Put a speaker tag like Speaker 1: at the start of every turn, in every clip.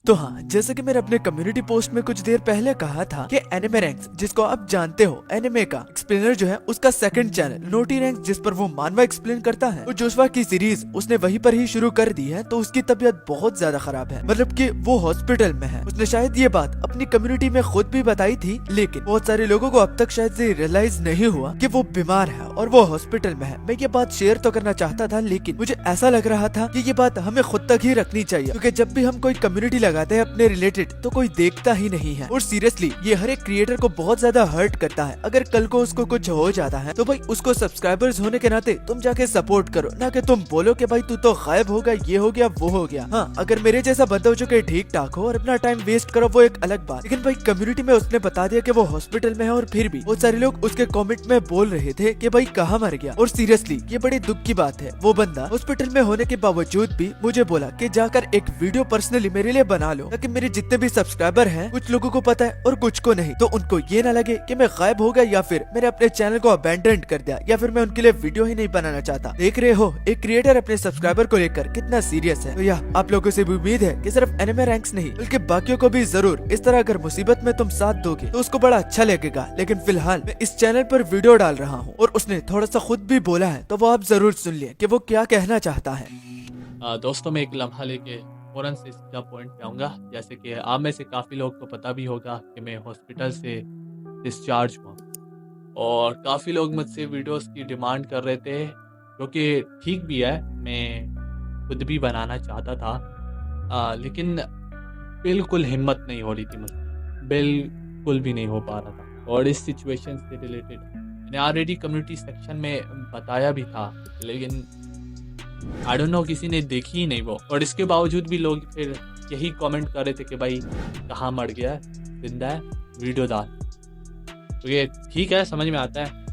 Speaker 1: तो हाँ, जैसे कि मैंने अपने कम्युनिटी पोस्ट में कुछ देर पहले कहा था कि एनिमे रैंक्स, जिसको आप जानते हो एनिमे का एक्सप्लेनर जो है, उसका सेकंड चैनल नोटी रैंक्स, जिस पर वो मानवा एक्सप्लेन करता है, वो जोशवा की सीरीज उसने वहीं पर ही शुरू कर दी है। तो उसकी तबीयत बहुत ज्यादा खराब है, मतलब कि वो हॉस्पिटल में है। उसने शायद ये बात अपनी कम्युनिटी में खुद भी बताई थी, लेकिन बहुत सारे लोगों को अब तक शायद से रियलाइज नहीं हुआ कि वो बीमार है और वो हॉस्पिटल में है। मैं ये बात शेयर तो करना चाहता था, लेकिन मुझे ऐसा लग रहा था कि ये बात हमें खुद तक ही रखनी चाहिए, क्योंकि जब भी हम कोई कम्युनिटी लगाते हैं अपने रिलेटेड, तो कोई देखता ही नहीं है। और सीरियसली ये हर एक क्रिएटर को बहुत ज्यादा हर्ट करता है। अगर कल को उसको कुछ हो जाता है तो भाई उसको सब्सक्राइबर्स होने के नाते तुम जाके सपोर्ट करो, ना कि तुम बोलो कि भाई तू तो गायब हो गया, ये हो गया, वो हो गया। हाँ, अगर मेरे जैसा बंदा हो जो कि ठीक ठाक हो और अपना टाइम वेस्ट करो, वो एक अलग बात। लेकिन भाई कम्युनिटी में उसने बता दिया कि वो हॉस्पिटल में है, और फिर भी बहुत सारे लोग उसके कमेंट में बोल रहे थे कि भाई कहाँ मर गया। और सीरियसली ये बड़ी दुख की बात है। वो बंदा हॉस्पिटल में होने के बावजूद भी मुझे बोला कि जाकर एक वीडियो पर्सनली मेरे लिए बना लो, ताकि मेरे जितने भी सब्सक्राइबर हैं, कुछ लोगों को पता है और कुछ को नहीं, तो उनको ये ना लगे कि मैं गायब हो गया, या फिर मैंने अपने चैनल को अबैंडन कर दिया, या फिर मैं उनके लिए वीडियो ही नहीं बनाना चाहता। देख रहे हो एक क्रिएटर अपने सब्सक्राइबर को लेकर कितना सीरियस है। तो यह आप लोगों से भी उम्मीद है कि सिर्फ एनिमे रैंक्स नहीं, बल्कि बाकियों को भी जरूर इस तरह अगर मुसीबत में तुम साथ दोगे तो उसको बड़ा अच्छा लगेगा। लेकिन फिलहाल मैं इस चैनल पर वीडियो डाल रहा हूँ और उसने थोड़ा सा खुद भी बोला है, तो वो आप जरूर सुन लिए कि वो क्या कहना चाहता है।
Speaker 2: दोस्तों, मैं एक लम्हा लेके फौरन से सीधा पॉइंट पे आऊँगा। जैसे कि आप में से काफ़ी लोग को पता भी होगा कि मैं हॉस्पिटल से डिस्चार्ज हुआ, और काफ़ी लोग मुझसे वीडियोस की डिमांड कर रहे थे, जो कि ठीक भी है। मैं खुद भी बनाना चाहता था, लेकिन बिल्कुल हिम्मत नहीं हो रही थी मुझसे, बिल्कुल भी नहीं हो पा रहा था। और इस सिचुएशन से रिलेटेड मैंने ऑलरेडी कम्युनिटी सेक्शन में बताया भी था, लेकिन आई डोंट नो, किसी ने देखी ही नहीं वो। और इसके बावजूद भी लोग फिर यही कमेंट कर रहे थे कि भाई कहाँ मर गया है, जिंदा है, वीडियो डाल। तो ये ठीक है, समझ में आता है।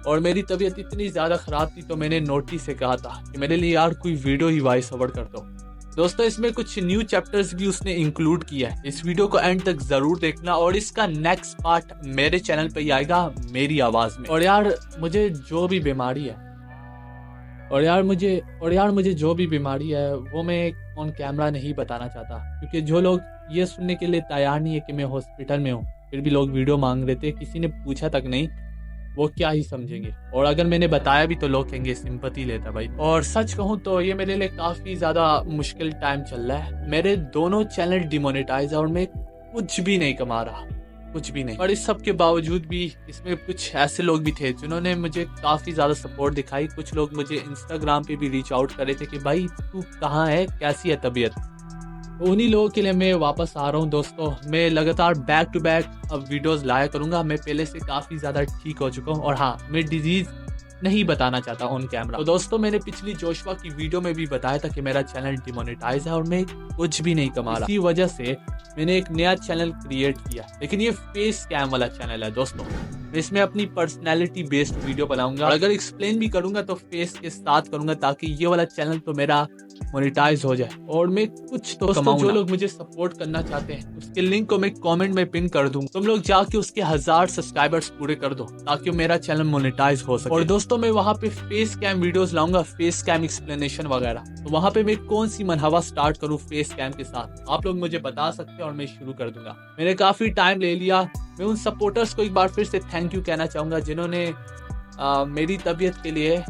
Speaker 2: और मेरी तबीयत इतनी ज़्यादा ख़राब थी, तो मैंने नोटी से कहा था कि मेरे लिए यार कोई वीडियो ही वॉइस ओवर कर दो। दोस्तों, इसमें कुछ न्यू चैप्टर्स भी उसने इंक्लूड किया है। इस वीडियो को एंड तक ज़रूर देखना, और इसका नेक्स्ट पार्ट मेरे चैनल पे ही आएगा, मेरी आवाज़ में। और यार मुझे जो भी बीमारी है जो भी बीमारी है वो मैं ऑन कैमरा नहीं बताना चाहता, क्योंकि जो लोग ये सुनने के लिए तैयार नहीं है कि मैं हॉस्पिटल में हूँ, फिर भी लोग वीडियो मांग रहे थे, किसी ने पूछा तक नहीं, वो क्या ही समझेंगे। और अगर मैंने बताया भी तो लोग कहेंगे सिंपैथी लेता भाई। और सच कहूँ तो ये मेरे लिए काफ़ी ज़्यादा मुश्किल टाइम चल रहा है। मेरे दोनों चैनल डिमोनेटाइज है और मैं कुछ भी नहीं कमा रहा, कुछ भी नहीं। और इस सब के बावजूद भी इसमें कुछ ऐसे लोग भी थे जिन्होंने मुझे काफ़ी ज़्यादा सपोर्ट दिखाई। कुछ लोग मुझे इंस्टाग्राम पे भी रीच आउट कर रहे थे कि भाई तू कहाँ है, कैसी है तबीयत। उन्हीं लोगों के लिए मैं वापस आ रहा हूँ। दोस्तों, मैं लगातार बैक टू बैक अब वीडियोस लाया करूँगा। मैं पहले से काफ़ी ज़्यादा ठीक हो चुका हूँ, और हाँ, मैं डिजीज़ नहीं बताना चाहता ऑन कैमरा। तो दोस्तों, मैंने पिछली जोशवा की वीडियो में भी बताया था कि मेरा चैनल डिमोनेटाइज है और मैं कुछ भी नहीं कमा रहा। इसी वजह से मैंने एक नया चैनल क्रिएट किया, लेकिन ये फेस कैम वाला चैनल है। दोस्तों, मैं इसमें अपनी पर्सनैलिटी बेस्ड वीडियो बनाऊंगा, और अगर एक्सप्लेन भी करूंगा तो फेस के साथ करूंगा, ताकि ये वाला चैनल तो मेरा मोनेटाइज हो जाए और मैं कुछ तो कमाऊं। जो लोग मुझे सपोर्ट करना चाहते हैं, उसके लिंक को मैं कमेंट में पिन कर दूंगा। तुम लोग जाके उसके 1000 सब्सक्राइबर्स पूरे कर दो, ताकि मेरा चैनल मोनेटाइज हो सके। और दोस्तों, मैं वहाँ पे फेस कैम वीडियोस लाऊंगा, फेस कैम एक्सप्लेनेशन वगैरह। तो वहाँ पे मैं कौन सी मनहवा स्टार्ट करूँ फेस कैम के साथ, आप लोग मुझे बता सकते हैं और मैं शुरू कर दूंगा। मैंने काफी टाइम ले लिया। मैं उन सपोर्टर्स को एक बार फिर से थैंक यू कहना चाहूंगा, जिन्होंने मेरी तबीयत के लिए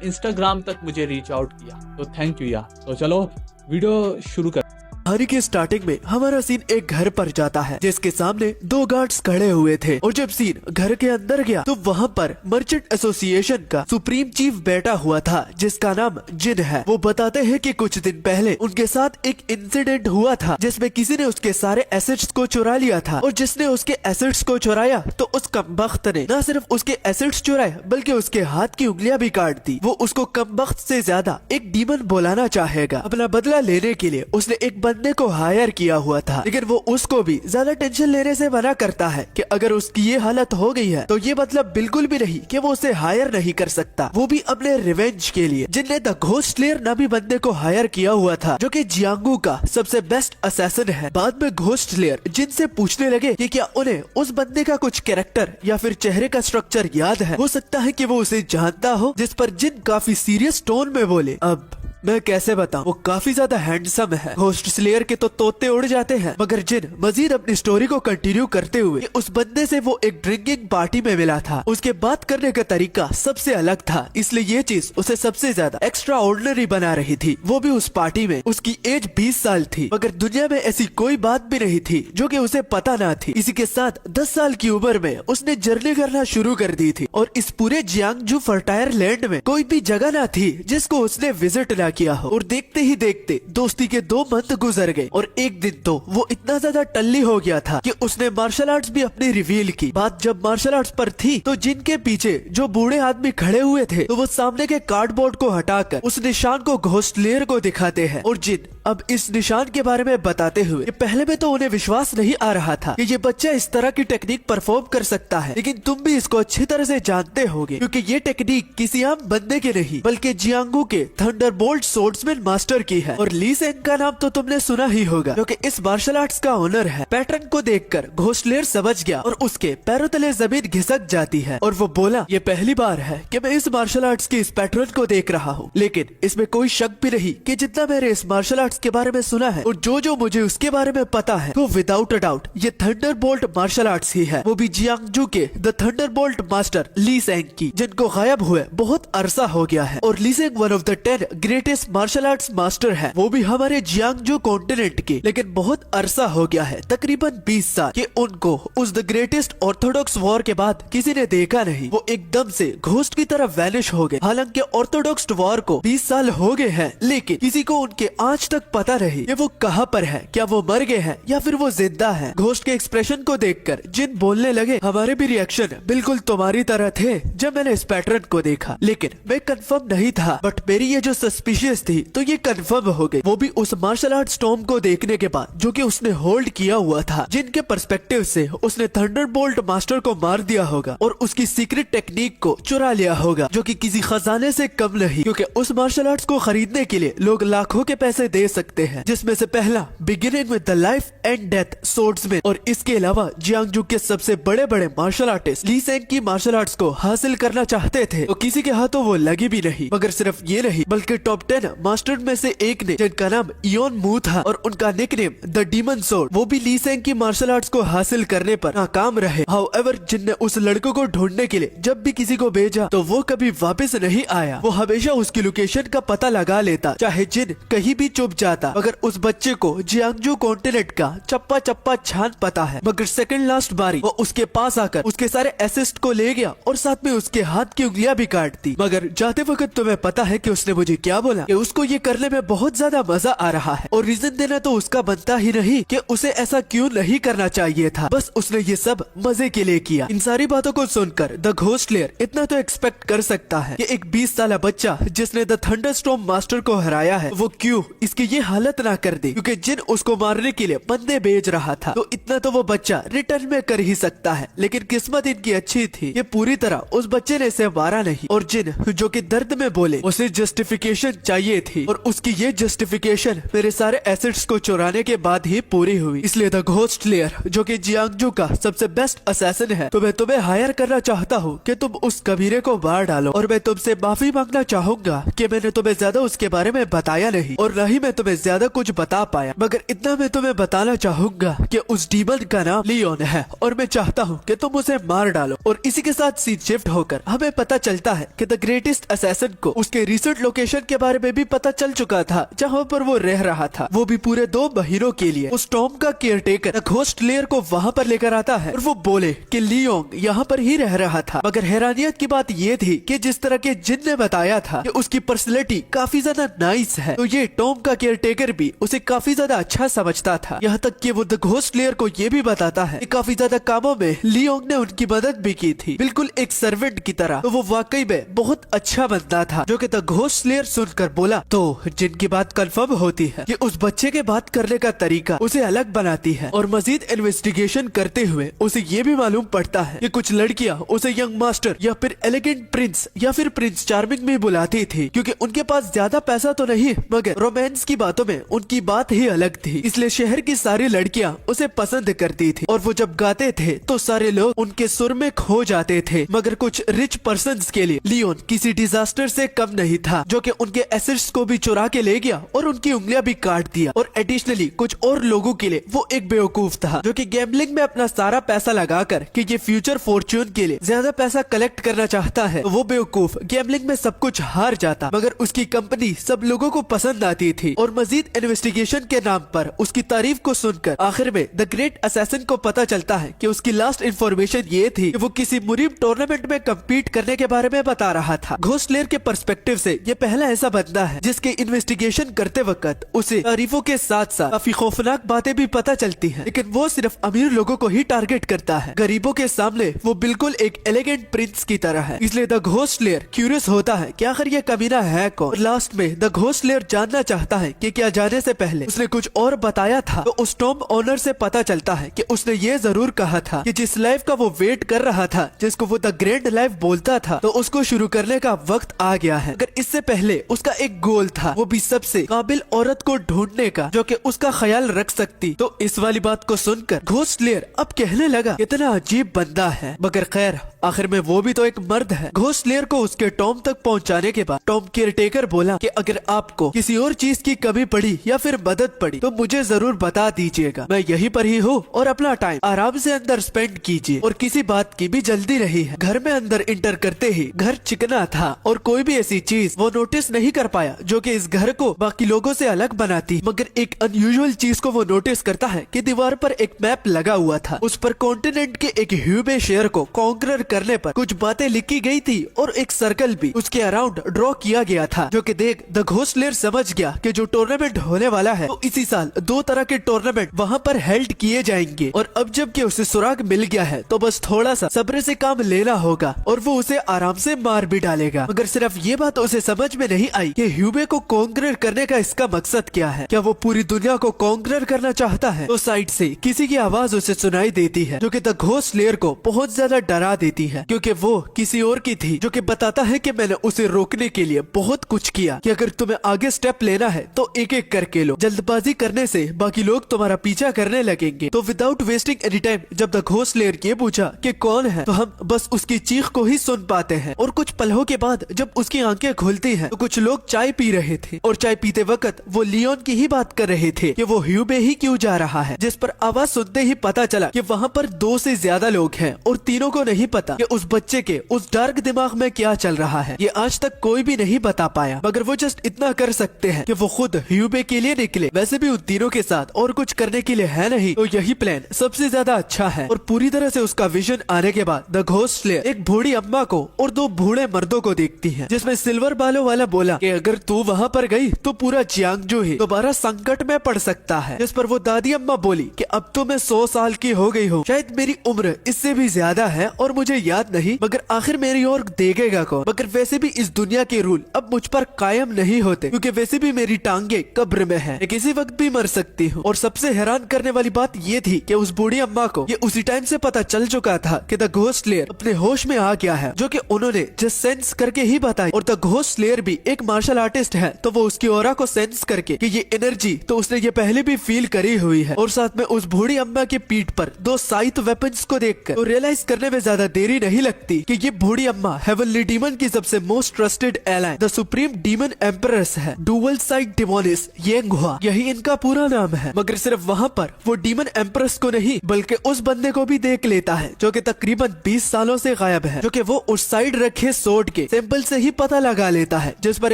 Speaker 2: इंस्टाग्राम तक मुझे रीच आउट किया। तो थैंक यू यार। तो चलो वीडियो शुरू कर।
Speaker 1: कहानी के स्टार्टिंग में हमारा सीन एक घर पर जाता है, जिसके सामने 2 गार्ड्स खड़े हुए थे। और जब सीन घर के अंदर गया तो वहाँ पर मर्चेंट एसोसिएशन का सुप्रीम चीफ बैठा हुआ था, जिसका नाम जिन है। वो बताते हैं कि कुछ दिन पहले उनके साथ एक इंसिडेंट हुआ था, जिसमें किसी ने उसके सारे एसेट्स को चुरा लिया था। और जिसने उसके एसेट्स को चुराया तो उस कमबख्त ने न सिर्फ उसके एसेट्स चुराए, बल्कि उसके हाथ की उंगलियां भी काट दी। वो उसको कमबख्त से ज्यादा एक डीमन बुलाना चाहेगा। अपना बदला लेने के लिए उसने एक बंदे को हायर किया हुआ था, लेकिन वो उसको भी ज्यादा टेंशन लेने से मना करता है कि अगर उसकी ये हालत हो गई है तो ये मतलब बिल्कुल भी नहीं कि वो उसे हायर नहीं कर सकता, वो भी अपने रिवेंज के लिए। जिनने द घोस्ट स्लेयर नामी बंदे को हायर किया हुआ था, जो कि जियांगू का सबसे बेस्ट असैसिन है। बाद में घोस्ट स्लेयर जिनसे पूछने लगे कि क्या उन्हें उस बंदे का कुछ कैरेक्टर या फिर चेहरे का स्ट्रक्चर याद है। हो सकता है कि वो उसे जानता हो, जिस पर जिन काफी सीरियस टोन में बोले, अब मैं कैसे बताऊं, वो काफी ज्यादा हैंडसम है। घोस्ट स्लेयर के तो तोते उड़ जाते हैं, मगर जिन मजीद अपनी स्टोरी को कंटिन्यू करते हुए कि उस बंदे से वो एक ड्रिंकिंग पार्टी में मिला था, उसके बात करने का तरीका सबसे अलग था, इसलिए ये चीज उसे सबसे ज्यादा एक्स्ट्रा ऑर्डिनरी बना रही थी। वो भी उस पार्टी में। उसकी एज 20 साल थी, मगर दुनिया में ऐसी कोई बात भी नहीं थी जो कि उसे पता ना थी। इसी के साथ 10 साल की उम्र में उसने जर्नी करना शुरू कर दी थी और इस पूरे जियांगजू फर्टायर लैंड में कोई भी जगह ना थी जिसको उसने विजिट ना किया हो। और देखते ही देखते दोस्ती के 2 मंथ गुजर गए और एक दिन तो वो इतना ज्यादा टल्ली हो गया था कि उसने मार्शल आर्ट्स भी अपनी रिवील की। बात जब मार्शल आर्ट्स पर थी तो जिनके पीछे जो बूढ़े आदमी खड़े हुए थे तो वो सामने के कार्डबोर्ड को हटाकर उस निशान को घोस्ट स्लेयर को दिखाते हैं और जिन अब इस निशान के बारे में बताते हुए पहले में तो उन्हें विश्वास नहीं आ रहा था कि ये बच्चा इस तरह की टेक्निक परफॉर्म कर सकता है, लेकिन तुम भी इसको अच्छी तरह से जानते होगे क्योंकि ये टेक्निक किसी आम बंदे की नहीं बल्कि जियांगू के थंडरबोल्ट सोर्ड्समैन मास्टर की है। और ली सेंग का नाम तो तुमने सुना ही होगा जो कि इस मार्शल आर्ट्स का ओनर है। पैटर्न को देखकर घोस्ट स्लेयर समझ गया और उसके पैरों तले जमीन घिसक जाती है और वो बोला, ये पहली बार है कि मैं इस मार्शल आर्ट्स के इस पैटर्न को देख रहा हूँ, लेकिन इसमें कोई शक भी नहीं कि जितना मैंने इस मार्शल आर्ट्स के बारे में सुना है और जो मुझे उसके बारे में पता है तो विदाउट अ डाउट ये थंडरबोल्ट मार्शल आर्ट्स ही है, वो भी जियांगजू के द थंडरबोल्ट मास्टर ली सेंग की, जिनको गायब हुए बहुत अरसा हो गया है। और Li Seng one of the 10 greatest martial arts master है, वो भी हमारे जियांगजू कॉन्टिनेंट के, लेकिन बहुत अरसा हो गया है तकरीबन 20 साल कि उनको उस द ग्रेटेस्ट ऑर्थोडॉक्स वॉर के बाद किसी ने देखा नहीं। वो एकदम से घोस्ट की तरह वैनिश हो गए। हालांकि ऑर्थोडॉक्स वॉर को 20 साल हो गए हैं, लेकिन किसी को उनके आज तक पता नहीं कि वो कहां पर है, क्या वो मर गए हैं या फिर वो जिंदा है। घोस्ट के एक्सप्रेशन को देखकर जिन बोलने लगे, हमारे भी रिएक्शन बिल्कुल तुम्हारी तरह थे जब मैंने इस पैटर्न को देखा, लेकिन मैं कंफर्म नहीं था, बट मेरी ये जो सस्पिशियस थी तो ये कंफर्म हो गई, वो भी उस मार्शल आर्ट स्टॉर्म को देखने के बाद जो कि उसने होल्ड किया हुआ था। जिनके पर्सपेक्टिव से उसने थंडरबोल्ट मास्टर को मार दिया होगा और उसकी सीक्रेट टेक्निक को चुरा लिया होगा जो कि किसी खजाने से कम नहीं, क्योंकि उस मार्शल आर्ट्स को खरीदने के लिए लोग लाखों के पैसे दे सकते हैं, जिसमें से पहला beginning with the life and death swordsman. और इसके अलावा जियांगजू के सबसे बड़े बड़े मार्शल आर्टिस्ट ली सेंग की मार्शल आर्ट्स को हासिल करना चाहते थे तो किसी के हाथों वो लगी भी नहीं। मगर सिर्फ ये नहीं बल्कि टॉप 10 मास्टर में से एक ने, जिनका नाम इयोन मू था और उनका निकनेम द डीमन सोर्ड, वो भी ली सेंग की मार्शल आर्ट्स को हासिल करने पर नाकाम रहे। हाउएवर जिनने उस लड़के को ढूंढने के लिए जब भी किसी को भेजा तो वो कभी वापस नहीं आया। वो हमेशा उसकी लोकेशन का पता लगा लेता, चाहे जिन कहीं भी चुप जाता, मगर उस बच्चे को जियांगजू कॉन्टिनेंट का चप्पा चप्पा छान पता है। मगर सेकंड लास्ट बारी वो उसके पास आकर उसके सारे एसिस्ट को ले गया और साथ में उसके हाथ की उंगलियां भी काट दी। मगर जाते वक्त तुम्हें पता है कि उसने मुझे क्या बोला, कि उसको ये करने में बहुत ज्यादा मजा आ रहा है और रीजन देना तो उसका बनता ही नहीं कि उसे ऐसा क्यों नहीं करना चाहिए था, बस उसने ये सब मजे के लिए किया। इन सारी बातों को सुनकर द घोस्ट स्लेयर इतना तो एक्सपेक्ट कर सकता है कि एक 20 साल बच्चा जिसने द थंडरस्टॉर्म मास्टर को हराया है वो क्यों इसकी ये हालत ना कर दे, क्योंकि जिन उसको मारने के लिए बंदे भेज रहा था तो इतना तो वो बच्चा रिटर्न में कर ही सकता है। लेकिन किस्मत इनकी अच्छी थी, ये पूरी तरह उस बच्चे ने इसे मारा नहीं। और जिन जो कि दर्द में बोले उसे जस्टिफिकेशन चाहिए थी और उसकी ये जस्टिफिकेशन मेरे सारे एसेट्स को चुराने के बाद ही पूरी हुई। इसलिए द घोस्ट स्लेयर जो कि जियांगजू का सबसे बेस्ट असैसिन है, तो मैं तुम्हें हायर करना चाहता हूँ कि तुम उस कबीरे को मार डालो। और मैं तुमसे माफी मांगना चाहूंगा कि मैंने तुम्हें ज्यादा उसके बारे में बताया नहीं और न ही मैं तुम्हें ज्यादा कुछ बता पाया, मगर इतना मैं तुम्हें बताना चाहूंगा कि उस डीमन का नाम लियोन है और मैं चाहता हूँ कि तुम उसे मार डालो। और इसी के साथ सीन शिफ्ट होकर हमें पता चलता है कि द ग्रेटेस्ट असैसिन को उसके रिसेंट लोकेशन के बारे में भी पता चल चुका था जहाँ पर वो रह रहा था, वो भी पूरे 2 महीनों के लिए। उस टॉम का केयरटेकर द घोस्ट स्लेयर को वहाँ पर लेकर आता है और वो बोले कि लियोंग यहाँ पर ही रह रहा था। मगर हैरानियत की बात ये थी कि जिस तरह के जिन ने बताया था कि उसकी पर्सनैलिटी काफी ज्यादा नाइस है, तो ये टॉम का केयरटेकर भी उसे काफी ज्यादा अच्छा समझता था। यहाँ तक कि वो द घोस्ट स्लेयर को ये भी बताता है कि काफी ज्यादा कामों में लियोंग ने उनकी मदद भी की थी, बिल्कुल एक सर्वेंट की तरह। तो वो वाकई में बहुत अच्छा बंदा था, जो कि द घोस्ट स्लेयर सुनकर बोला। तो जिनकी बात कंफर्म होती है कि उस बच्चे के बात करने का तरीका उसे अलग बनाती है और मजीद इन्वेस्टिगेशन करते हुए उसे ये भी मालूम पड़ता है कि कुछ लड़कियां उसे यंग मास्टर या फिर एलिगेंट प्रिंस या फिर प्रिंस चार्मिंग में बुलाती थी, क्योंकि उनके पास ज्यादा पैसा तो नहीं मगर रोमांस बाकी बातों में उनकी बात ही अलग थी, इसलिए शहर की सारी लड़कियां उसे पसंद करती थी और वो जब गाते थे तो सारे लोग उनके सुर में खो जाते थे। मगर कुछ रिच पर्सन्स के लिए लियोन किसी डिजास्टर से कम नहीं था, जो कि उनके एसेट्स को भी चुरा के ले गया और उनकी उंगलियां भी काट दिया। और एडिशनली कुछ और लोगों के लिए वो एक बेवकूफ था, जो कि गैम्बलिंग में अपना सारा पैसा लगाकर कि ये फ्यूचर फॉर्च्यून के लिए ज्यादा पैसा कलेक्ट करना चाहता है, तो वो बेवकूफ गैम्बलिंग में सब कुछ हार जाता। मगर उसकी कंपनी सब लोगों को पसंद आती थी और मजीद इन्वेस्टिगेशन के नाम पर उसकी तारीफ को सुनकर आखिर में द ग्रेट असैसिन को पता चलता है कि उसकी लास्ट इन्फॉर्मेशन ये थी कि वो किसी मुरीब टूर्नामेंट में कम्पीट करने के बारे में बता रहा था। घोस्ट लेयर के पर्सपेक्टिव से ये पहला ऐसा बंदा है जिसके इन्वेस्टिगेशन करते वक्त उसे तारीफों के साथ साथ काफी खौफनाक बातें भी पता चलती हैं, लेकिन वो सिर्फ अमीर लोगों को ही टारगेट करता है। गरीबों के सामने वो बिल्कुल एक एलिगेंट प्रिंस की तरह है। इसलिए द घोस्ट लेयर क्यूरियस होता है कि आखिर ये कमीना है कौन। लास्ट में द घोस्ट लेयर जानना चाहता है कि क्या जाने से पहले उसने कुछ और बताया था, तो उस टॉम्ब ओनर से पता चलता है कि उसने ये जरूर कहा था कि जिस लाइफ का वो वेट कर रहा था, जिसको वो द ग्रैंड लाइफ बोलता था, तो उसको शुरू करने का वक्त आ गया है। अगर इससे पहले उसका एक गोल था, वो भी सबसे काबिल औरत को ढूंढने का जो कि उसका ख्याल रख सकती। तो इस वाली बात को सुनकर घोस्ट लेयर अब कहने लगा कितना अजीब बंदा है, मगर खैर आखिर में वो भी तो एक मर्द है। घोस्ट लेयर को उसके टॉम तक पहुंचाने के बाद टॉम केयरटेकर बोला कि अगर आपको किसी और चीज की कमी पड़ी या फिर मदद पड़ी तो मुझे जरूर बता दीजिएगा, मैं यहीं पर ही हूँ और अपना टाइम आराम से अंदर स्पेंड कीजिए और किसी बात की भी जल्दी रही है। घर में अंदर इंटर करते ही घर चिकना था और कोई भी ऐसी चीज वो नोटिस नहीं कर पाया जो कि इस घर को बाकी लोगों से अलग बनाती। मगर एक अनयूजुअल चीज को वो नोटिस करता है कि दीवार पर एक मैप लगा हुआ था, उस पर कॉन्टिनेंट के एक ह्यूबे शहर को कॉन्करर करने पर कुछ बातें लिखी गई थी और एक सर्कल भी उसके अराउंड ड्रॉ किया गया था, जो कि देख द घोस्ट लेयर समझ गया कि जो टूर्नामेंट होने वाला है तो इसी साल 2 तरह के टूर्नामेंट वहाँ पर हेल्ड किए जाएंगे। और अब जब कि उसे सुराग मिल गया है तो बस थोड़ा सा सब्र से काम लेना होगा और वो उसे आराम से मार भी डालेगा। मगर सिर्फ ये बात उसे समझ में नहीं आई कि ह्यूबे को कॉन्करर करने का इसका मकसद क्या है। क्या वो पूरी दुनिया को कॉन्करर करना चाहता है? तो साइड से किसी की आवाज उसे सुनाई देती है, जो कि द घोस्ट लेयर को बहुत ज्यादा डरा देती है, क्योंकि वो किसी और की थी, जो कि बताता है कि मैंने उसे रोकने के लिए बहुत कुछ किया कि अगर तुम्हें आगे स्टेप लेना है तो एक एक करके लो, जल्दबाजी करने से बाकी लोग तुम्हारा पीछा करने लगेंगे। तो विदाउट वेस्टिंग एनी टाइम जब द घोस्ट लेयर ये पूछा कि कौन है, तो हम बस उसकी चीख को ही सुन पाते हैं। और कुछ पलों के बाद जब उसकी आंखें खुलती हैं तो कुछ लोग चाय पी रहे थे और चाय पीते वक्त वो लियोन की ही बात कर रहे थे कि वो ह्यूबे ही क्यों जा रहा है, जिस पर आवाज सुनते ही पता चला कि वहाँ पर 2 से ज्यादा लोग हैं और तीनों को नहीं पता कि उस बच्चे के उस डार्क दिमाग में क्या चल रहा है। ये आज तक कोई भी नहीं बता पाया, मगर वो जस्ट इतना कर सकते हैं कि वो खुद ह्यूबे के लिए निकले। वैसे भी उन तीनों के साथ और कुछ करने के लिए है नहीं, तो यही प्लान सबसे ज्यादा अच्छा है। और पूरी तरह से उसका विजन आने के बाद द घोस्ट लेयर एक बूढ़ी अम्मा को और 2 बूढ़े मर्दों को देखती है, जिसमें सिल्वर बालों वाला बोला कि अगर तू वहाँ पर गई तो पूरा जियांगजू ही दोबारा संकट में पड़ सकता है। जिस पर वो दादी अम्मा बोली कि अब तो मैं 100 साल की हो गई हूँ, शायद मेरी उम्र इससे भी ज्यादा है और मुझे याद नहीं, मगर आखिर मेरी ओर देखेगा कौन। मगर वैसे भी इस दुनिया के रूल अब मुझ पर कायम नहीं होते, क्योंकि वैसे भी मेरी टांगे कब्र में है, किसी वक्त भी मर सकती हूँ। और सबसे हैरान करने वाली बात ये थी कि उस बूढ़ी अम्मा को ये उसी टाइम से पता चल चुका था कि द घोस्ट लेयर अपने होश में आ गया है, जो कि उन्होंने जस्ट सेंस करके ही बताई। और द घोस्ट लेयर भी एक मार्शल आर्टिस्ट है, तो वो उसकी ऑरा को सेंस करके कि ये एनर्जी तो उसने ये पहले भी फील करी हुई है। और साथ में उस बूढ़ी अम्मा की पीठ पर 2 साइथ वेपन्स को देखकर तो रियलाइज करने में ज्यादा देरी नहीं लगती कि ये बूढ़ी अम्मा हेवनली डीमन की सबसे most trusted ally the supreme demon empress है। डुअल साइड डिमोनिस येंगहुआ, यही इनका पूरा नाम है। मगर सिर्फ वहाँ पर वो डीमन एम्परेस को नहीं बल्कि उस बंदे को भी देख लेता है जो कि तकरीबन 20 सालों से गायब है, जो कि वो उस साइड रखे सोर्ड के सिंबल से ही पता लगा लेता है, जिस पर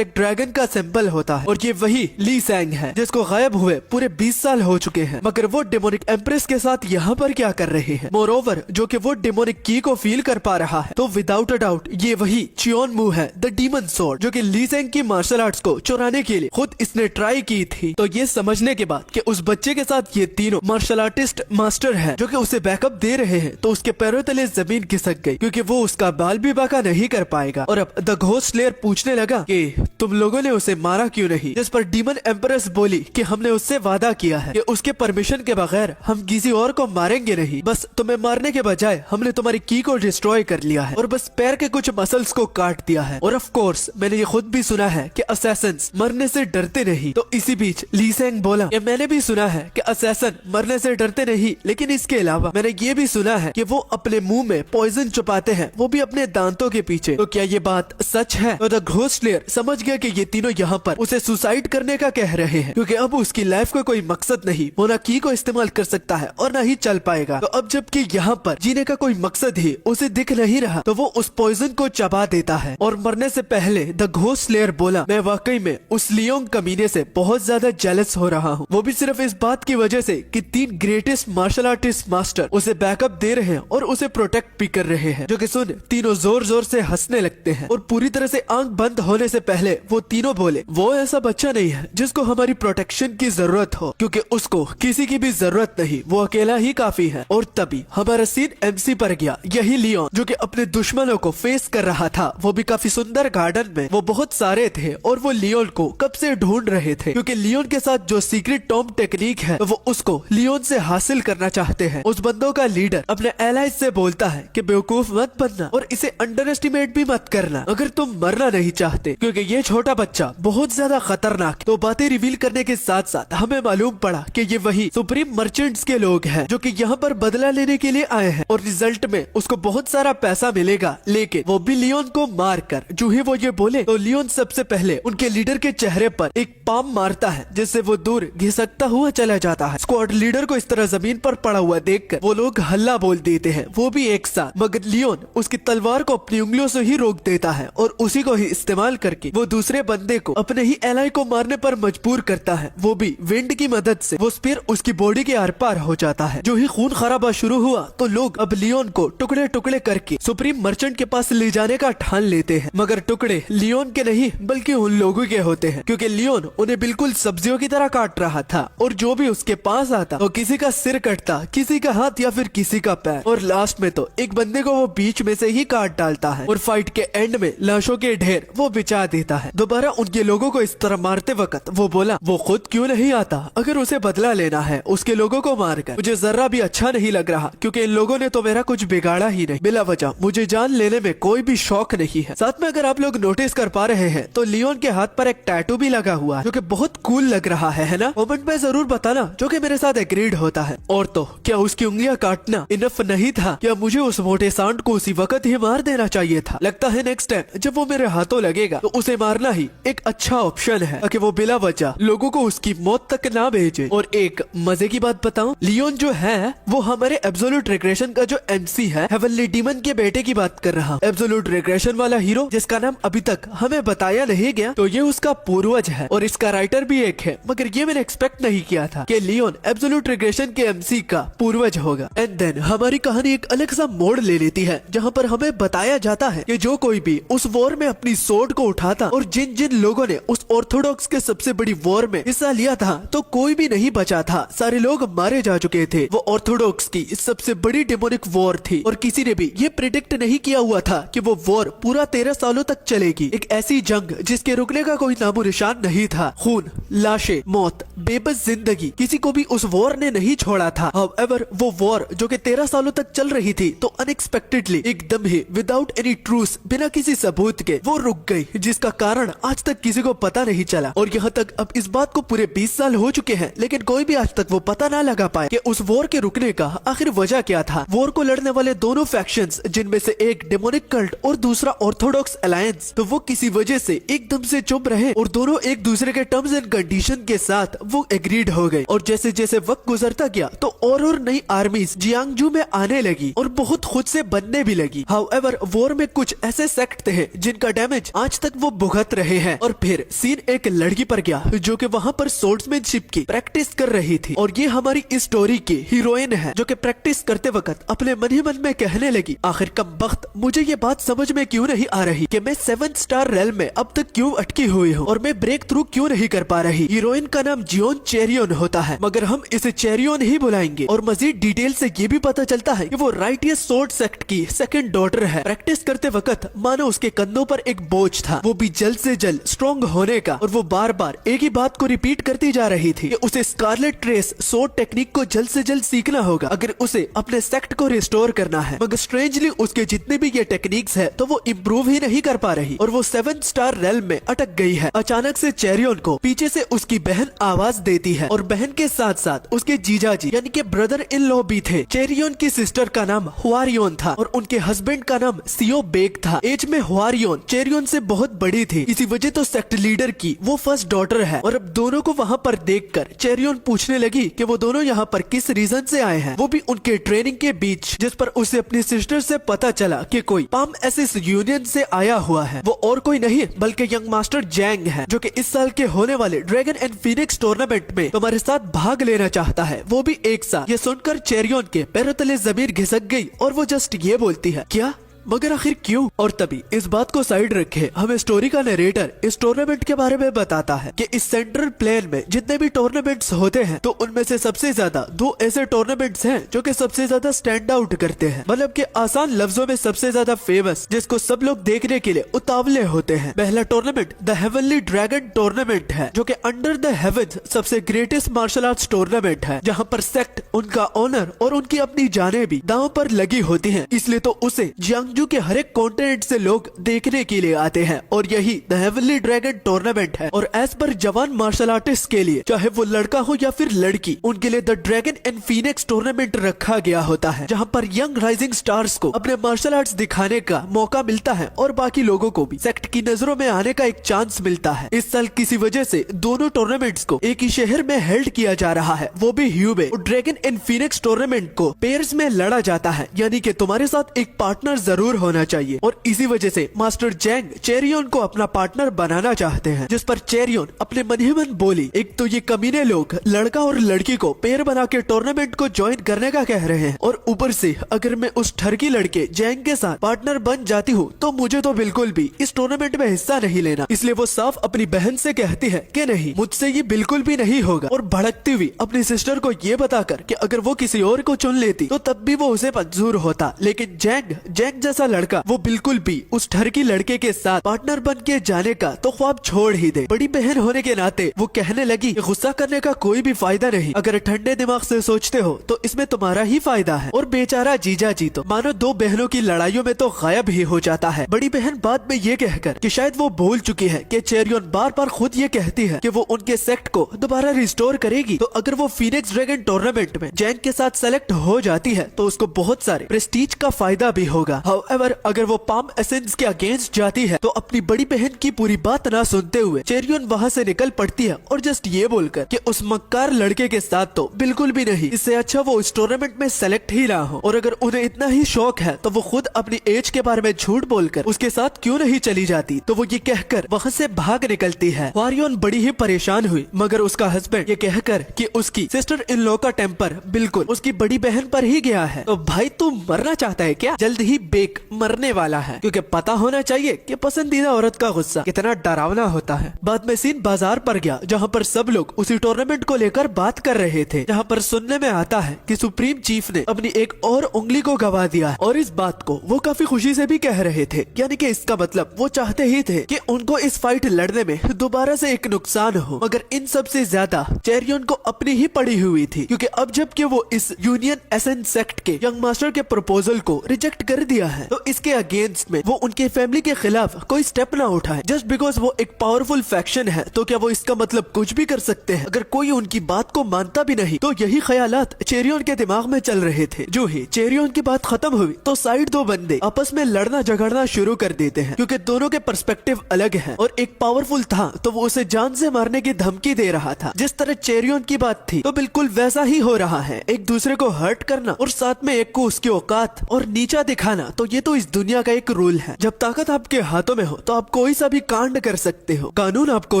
Speaker 1: एक ड्रैगन का सिंबल होता है। और ये वही ली सैंग है जिसको गायब हुए पूरे 20 साल हो चुके हैं। मगर वो डेमोनिक एम्प्रेस के साथ यहाँ पर क्या कर रहे हैं? मोरओवर जो कि वो डेमोनिक की को फील कर पा रहा है, तो विदाउट अ डाउट ये वही चियोन मू है, द डीमन सोर्ड, जो कि ली सैंग की मार्शल आर्ट्स को चुराने के लिए खुद इसने ट्राई की थी। तो ये समझने के बाद कि उस बच्चे के साथ ये तीनों मार्शल आर्टिस्ट मास्टर है जो कि उसे बैकअप दे रहे हैं, तो उसके पैरों तले जमीन खिसक गई, क्योंकि वो उसका बाल भी बाका नहीं कर पाएगा। और अब द घोस्ट लेयर पूछने लगा कि तुम लोगों ने उसे मारा क्यों नहीं? जिस पर डीमन एम्परेस बोली कि हमने उससे वादा किया है कि उसके परमिशन के बगैर हम किसी और को मारेंगे नहीं, बस तुम्हें मारने के बजाय हमने तुम्हारी की को डिस्ट्रॉय कर लिया है और बस पैर के कुछ मसल्स को काट दिया है। और ऑफ कोर्स मैंने ये खुद भी सुना है कि असैसिन्स मरने से डरते नहीं। तो इसी बीच ली सेंग बोला कि मैंने भी सुना है कि असैसिन मरने से डरते नहीं, लेकिन इसके अलावा मैंने ये भी सुना है कि वो अपने मुंह में पॉइजन छुपाते हैं, वो भी अपने दांतों के पीछे। तो क्या ये बात सच है? तो द घोस्ट स्लेयर समझ गया कि ये तीनों यहाँ पर उसे सुसाइड करने का कह रहे हैं, क्योंकि अब उसकी लाइफ का कोई मकसद नहीं, वो ना की को इस्तेमाल कर सकता है और ना ही चल पाएगा। तो अब जबकि यहाँ पर जीने का कोई मकसद ही उसे दिख नहीं रहा, तो वो उस पॉइजन को चबा देता है। और मरने से पहले द घोस्ट स्लेयर बोला, मैं वाकई में उस लियोंग कमीने से बहुत ज्यादा जेलस हो रहा हूँ, वो भी सिर्फ इस बात की वजह से कि 3 ग्रेटेस्ट मार्शल आर्टिस्ट मास्टर उसे बैकअप दे रहे हैं और उसे प्रोटेक्ट भी कर रहे हैं। जो कि सुन तीनों जोर जोर से हंसने लगते हैं और पूरी तरह से आंख बंद होने से पहले वो तीनों बोले, वो ऐसा बच्चा नहीं है जिसको हमारी प्रोटेक्शन की जरूरत हो, क्योंकि उसको किसी की भी जरूरत नहीं, वो अकेला ही काफी है। और तभी हमारा सीन एमसी पर गया। यही लियोन जो कि अपने दुश्मनों को फेस कर रहा था, वो भी काफी सुंदर गार्डन में, वो बहुत सारे थे और वो लियोन को कब से ढूंढ रहे थे, क्योंकि लियोन के साथ जो सीक्रेट टॉम टेक्निक है वो उसको लियोन से हासिल करना चाहते हैं। उस बंदों का लीडर अपने एलाइज से बोलता है कि बेवकूफ मत बनना और इसे अंडर एस्टिमेट भी मत करना अगर तुम मरना नहीं चाहते, क्योंकि ये छोटा बच्चा बहुत ज्यादा खतरनाक है। तो बातें रिवील करने के साथ साथ हमें मालूम पड़ा कि ये वही सुप्रीम मर्चेंट्स के लोग हैं जो कि यहाँ पर बदला लेने के लिए आए हैं और रिजल्ट में उसको बहुत सारा पैसा मिलेगा, लेकिन वो भी लियोन को मार कर। जो ही वो ये बोले तो लियोन सबसे पहले उनके लीडर के चेहरे पर एक पाम मारता है, जिससे वो दूर घिसकता हुआ चला जाता है। स्क्वाड लीडर को इस तरह जमीन पर पड़ा हुआ देखकर वो लोग हल्ला बोल देते हैं, वो भी एक साथ, मगर लियोन उसकी तलवार को अपनी उंगलियों से ही रोक देता है और उसी को ही इस्तेमाल करके वो दूसरे बंदे को अपने ही एलाई को मारने पर मजबूर करता है, वो भी विंड की मदद से। वो स्पीयर उसकी बॉडी के आर पार हो जाता है। जो ही खून खराबा शुरू हुआ तो लोग अब लियोन को टुकड़े टुकड़े करके सुप्रीम मर्चेंट के पास ले जाने का ठान लेते हैं, मगर टुकड़े लियोन के नहीं बल्कि उन लोगों के होते हैं, क्योंकि लियोन उन्हें बिल्कुल सब्जियों की तरह काट रहा था और जो भी उसके पास आता तो किसी का सिर कटता, किसी का हाथ या फिर किसी का पैर, और लास्ट में तो एक बंदे को वो बीच में से ही काट डालता है और फाइट के एंड में लाशों के ढेर वो बिछा देता है। दोबारा उनके लोगों को इस तरह मारते वक्त वो बोला, वो खुद क्यों नहीं आता अगर उसे बदला लेना है उसके लोगों को मारकर। मुझे जरा भी अच्छा नहीं लग रहा, क्योंकि इन लोगों ने तो मेरा कुछ बिगाड़ा ही नहीं, बिला वजह मुझे जान लेने में कोई भी शौक नहीं है। साथ में अगर आप लोग नोटिस कर पा रहे हैं तो लियोन के हाथ पर एक टैटू भी लगा हुआ है, जो कि बहुत कूल लग रहा है ना? कमेंट में जरूर बताना जो कि मेरे साथ एग्रीड होता है। और तो क्या उसकी उंगलियां काटना इनफ नहीं था? क्या मुझे उस मोटे सांड को उसी वक्त ही मार देना चाहिए था? लगता है नेक्स्ट टाइम जब वो मेरे हाथों लगेगा तो उसे मारना ही एक अच्छा ऑप्शन है, ताकि वो बिला वजह लोगों को उसकी मौत तक ना भेजे। और एक मजे की बात बताऊं, लियोन जो है वो हमारे एब्सोल्यूट रिग्रेशन का जो एमसी है, हेवनली डीमन के बेटे की बात कर रहा हूँ। एब्सोल्यूट रिग्रेशन वाला हीरो जिसका नाम अभी तक हमें बताया नहीं गया, तो ये उसका पूर्वज है और इसका राइटर भी एक है, मगर ये मैंने एक्सपेक्ट नहीं किया था कि लियोन एब्सोल्यूट रिग्रेशन के एमसी का पूर्वज होगा। एंड देन हमारी कहानी एक अलग सा मोड़ ले लेती है, जहाँ पर हमें बताया जाता है कि जो कोई भी उस वॉर में अपनी सोर्ड को उठाता और जिन जिन लोगों ने उस ऑर्थोडॉक्स के सबसे बड़ी वॉर में हिस्सा लिया था तो कोई भी नहीं बचा था, सारे लोग मारे जा चुके थे। वो ऑर्थोडॉक्स की सबसे बड़ी डेमोनिक वॉर थी और किसी ने भी ये प्रिडिक्ट नहीं किया हुआ था कि वो वॉर पूरा 13 सालों तक चलेगी। एक ऐसी जंग जिसके रुकने का कोई नामो निशान नहीं था। खून, लाशें, मौत, बेबस जिंदगी, किसी को भी उस वॉर ने नहीं छोड़ा था। हाउएवर वो वॉर जो कि 13 सालों तक चल रही थी तो अनएक्सपेक्टेडली एकदम ही विदाउट एनी ट्रूस, बिना किसी सबूत के वो रुक गई, जिसका कारण आज तक किसी को पता नहीं चला। और यहाँ तक अब इस बात को पूरे 20 साल हो चुके हैं, लेकिन कोई भी आज तक वो पता ना लगा पाए कि उस वॉर के रुकने का आखिर वजह क्या था। वॉर को लड़ने वाले दोनों फैक्शंस, जिनमें से एक डेमोनिक कल्ट और दूसरा ऑर्थोडॉक्स अलायंस, तो वो किसी वजह से एकदम से चुप रहे और दोनों एक दूसरे के टर्म्स एंड कंडीशन के साथ वो एग्रीड हो गए। और जैसे जैसे वक्त गुजरता गया तो और नई आर्मीज जियांगजू में आने लगी और बहुत खुद से बनने भी लगी। हाउएवर वॉर में कुछ ऐसे सेक्ट थे जिनका डैमेज आज तक वो भुगत रहे हैं। और फिर सीन एक लड़की पर गया जो कि वहाँ पर सोर्ड्समैनशिप की प्रैक्टिस कर रही थी, और ये हमारी इस स्टोरी की हीरोइन है, जो कि प्रैक्टिस करते वक्त अपने मन ही मन में कहने लगी, आखिर कमबख्त मुझे ये बात समझ में क्यों नहीं आ रही कि मैं 7 स्टार रेल में अब तक क्यों अटकी हुई हूँ और मैं ब्रेक थ्रू क्यों नहीं कर पा रही। हीरोइन का नाम जियोन चेरियन होता है, मगर हम इसे चेरियन ही बुलाएंगे। और मजीद डिटेल से ये भी पता चलता है कि वो राइटियस सोर्ड सेक्ट की सेकंड डॉटर है। प्रैक्टिस करते वक्त मानो उसके कंधों पर एक बोझ था, वो भी जल्द से जल्द स्ट्रॉन्ग होने का, और वो बार बार एक ही बात को रिपीट करती जा रही थी कि उसे स्कारलेट ट्रेस सोर्ड टेक्निक को जल्द से जल्द सीखना होगा अगर उसे अपने सेक्ट को रिस्टोर करना है। मगर स्ट्रेंजली उसके जितने भी ये टेक्निक्स है तो वो इम्प्रूव ही नहीं कर पा रही और वो 7 स्टार रेल्म में अटक गई है। अचानक से चेरियन को पीछे से उसकी बहन आवाज देती है और बहन के साथ साथ उसके जीजाजी यानी कि ब्रदर इन लॉ भी थे। चेरियन की सिस्टर का नाम हुआरियोन था और उनके हस्बैंड का नाम सियो बेग था। एज में हुआरियोन चेरियन से बहुत बड़ी थी, इसी वजह तो सेक्ट लीडर की वो फर्स्ट डॉटर है। और अब दोनों को वहाँ पर देखकर चेरियन पूछने लगी कि वो दोनों यहाँ पर किस रीजन से आए हैं, वो भी उनके ट्रेनिंग के बीच, जिस पर उसे अपनी सिस्टर से पता चला कि कोई पाम एसिस यूनियन से आया हुआ है। वो और कोई नहीं बल्कि यंग मास्टर जैंग है, जो कि इस साल के होने वाले ड्रैगन एंड फीनिक्स टूर्नामेंट में तुम्हारे साथ भाग लेना चाहता है, वो भी एक साथ। ये सुनकर चेरियन के पैरों तले जमीन घिसक गई और वो जस्ट ये बोलती है, क्या, मगर आखिर क्यों? और तभी इस बात को साइड रखे हमें स्टोरी का नरेटर इस टूर्नामेंट के बारे में बताता है कि इस सेंट्रल प्लेन में जितने भी टूर्नामेंट्स होते हैं तो उनमें से सबसे ज्यादा 2 ऐसे टूर्नामेंट्स हैं जो कि सबसे ज्यादा स्टैंड आउट करते हैं, मतलब कि आसान लफ्जों में सबसे ज्यादा फेमस, जिसको सब लोग देखने के लिए उतावले होते हैं। पहला tournament the heavenly dragon tournament है, जो कि अंडर द हेवंस सबसे ग्रेटेस्ट मार्शल आर्ट्स टूर्नामेंट है, जहाँ पर सेक्ट, उनका ऑनर और उनकी अपनी जानें भी दांव पर लगी होती हैं। इसलिए तो उसे जियांगजू के हर एक कॉन्टिनेंट से लोग देखने के लिए आते हैं और यही द हेवनली ड्रैगन टूर्नामेंट है। और एज पर जवान मार्शल आर्टिस्ट के लिए, चाहे वो लड़का हो या फिर लड़की, उनके लिए the dragon and Phoenix tournament रखा गया होता है, जहां पर यंग राइजिंग स्टार्स को अपने मार्शल आर्ट्स दिखाने का मौका मिलता है और बाकी लोगों को भी सेक्ट की नजरों में आने का एक चांस मिलता है। इस साल किसी वजह से दोनों टूर्नामेंट्स को एक ही शहर में हेल्ड किया जा रहा है, वो भी ह्यूबे। और ड्रैगन एंड फीनिक्स टूर्नामेंट को पेयर्स में लड़ा जाता है, यानी कि तुम्हारे साथ एक पार्टनर जरूर होना चाहिए। और इसी वजह से मास्टर जैंग चेरियन को अपना पार्टनर बनाना चाहते हैं, जिस पर चेरियन अपने मन ही मन बोली, एक तो ये कमीने लोग लड़का और लड़की को पेयर बना के टूर्नामेंट को ज्वाइन करने का कह रहे हैं, और ऊपर से अगर मैं उस ठरकी लड़के जैंग के साथ पार्टनर बन जाती हूँ तो मुझे तो बिल्कुल भी इस टूर्नामेंट में हिस्सा नहीं लेना। इसलिए वो साफ अपनी बहन से कहती है कि नहीं, मुझसे ये बिल्कुल भी नहीं होगा। और भड़कती हुई अपनी सिस्टर को ये बताकर कि अगर वो किसी और को चुन लेती तो तब भी वो उसे मंजूर होता, लेकिन जैंग जैसा लड़का वो बिल्कुल भी उस ठरकी लड़के के साथ पार्टनर बन के जाने का तो ख्वाब छोड़ ही दे। बड़ी बहन होने के नाते वो कहने लगी, गुस्सा करने का कोई भी फायदा नहीं, अगर ठंडे दिमाग से सोचते हो तो इसमें तुम्हारा ही फायदा है। और बेचारा जीजा जी तो मानो 2 बहनों की लड़ाइयों में तो गायब ही हो जाता है। बड़ी बहन बाद में ये कहकर कि शायद वो भूल चुकी है कि चेरियन बार बार खुद ये कहती है कि वो उनके सेक्ट को दोबारा रिस्टोर करेगी, तो अगर वो फीनिक्स ड्रैगन टूर्नामेंट में जैंग के साथ सेलेक्ट हो जाती है तो उसको बहुत सारे प्रेस्टीज का फायदा भी होगा। हाउएवर अगर वो पाम एसेंस के अगेंस्ट जाती है तो अपनी बड़ी बहन की पूरी बात ना सुनते हुए चेरियन वहाँ से निकल पड़ती है और जस्ट ये बोलकर कि उस मक्कार लड़के के साथ तो बिल्कुल भी नहीं, इससे अच्छा वो इस टूर्नामेंट में सेलेक्ट ही ना हो। और अगर उन्हें इतना ही शौक है तो वो खुद अपनी एज के बारे में झूठ बोलकर उसके साथ क्यों नहीं चली जाती, तो वो ये कहकर वहाँ से भाग निकलती है। हुआरियोन बड़ी ही परेशान हुई, मगर उसका हस्बैंड ये कहकर कि उसकी सिस्टर इन लॉ का टेम्पर बिल्कुल उसकी बड़ी बहन पर ही गया है, तो भाई तू मरना चाहता है क्या? जल्द ही बेक मरने वाला है, क्योंकि पता होना चाहिए कि पसंदीदा औरत का गुस्सा कितना डरावना होता है। बाद में सीन बाजार पर गया, जहाँ पर सब लोग उसी टूर्नामेंट को लेकर बात कर रहे थे, जहाँ पर सुनने में आता है कि सुप्रीम चीफ ने अपनी एक और उंगली को गवा दिया है, और इस बात को वो काफी खुशी से भी कह रहे थे, यानी कि इसका मतलब वो चाहते ही थे कि उनको इस फाइट लड़ने में दोबारा से एक नुकसान हो। मगर इन सब से ज्यादा चेरियन को अपनी ही पड़ी हुई थी, क्योंकि अब जबकि वो इस यूनियन एसेंस सेक्ट के यंग मास्टर के प्रपोजल को रिजेक्ट कर दिया है, तो इसके अगेंस्ट में वो उनके फैमिली के खिलाफ कोई स्टेप ना उठाए जस्ट बिकॉज वो एक पावरफुल फैक्शन है। तो क्या वो इसका मतलब कुछ भी कर सकते हैं अगर कोई उनकी बात को मानता भी नहीं? तो यही ख्यालात चेरियन के दिमाग में चल रहे थे। जो ही चेरियन की बात खत्म हुई तो साइड 2 बंदे आपस में लड़ना झगड़ना शुरू कर देते हैं, क्योंकि दोनों के पर्सपेक्टिव अलग है। और एक पावरफुल था तो वो उसे जान से मारने की धमकी दे रहा था, जिस तरह चेरियन की बात थी तो बिल्कुल वैसा ही हो रहा है। एक दूसरे को हर्ट करना और साथ में एक को उसकी औकात और नीचा दिखाना, तो ये तो इस दुनिया का एक रूल है। जब ताकत आपके हाथों में हो तो आप कोई सा भी कांड कर सकते हो, कानून आपको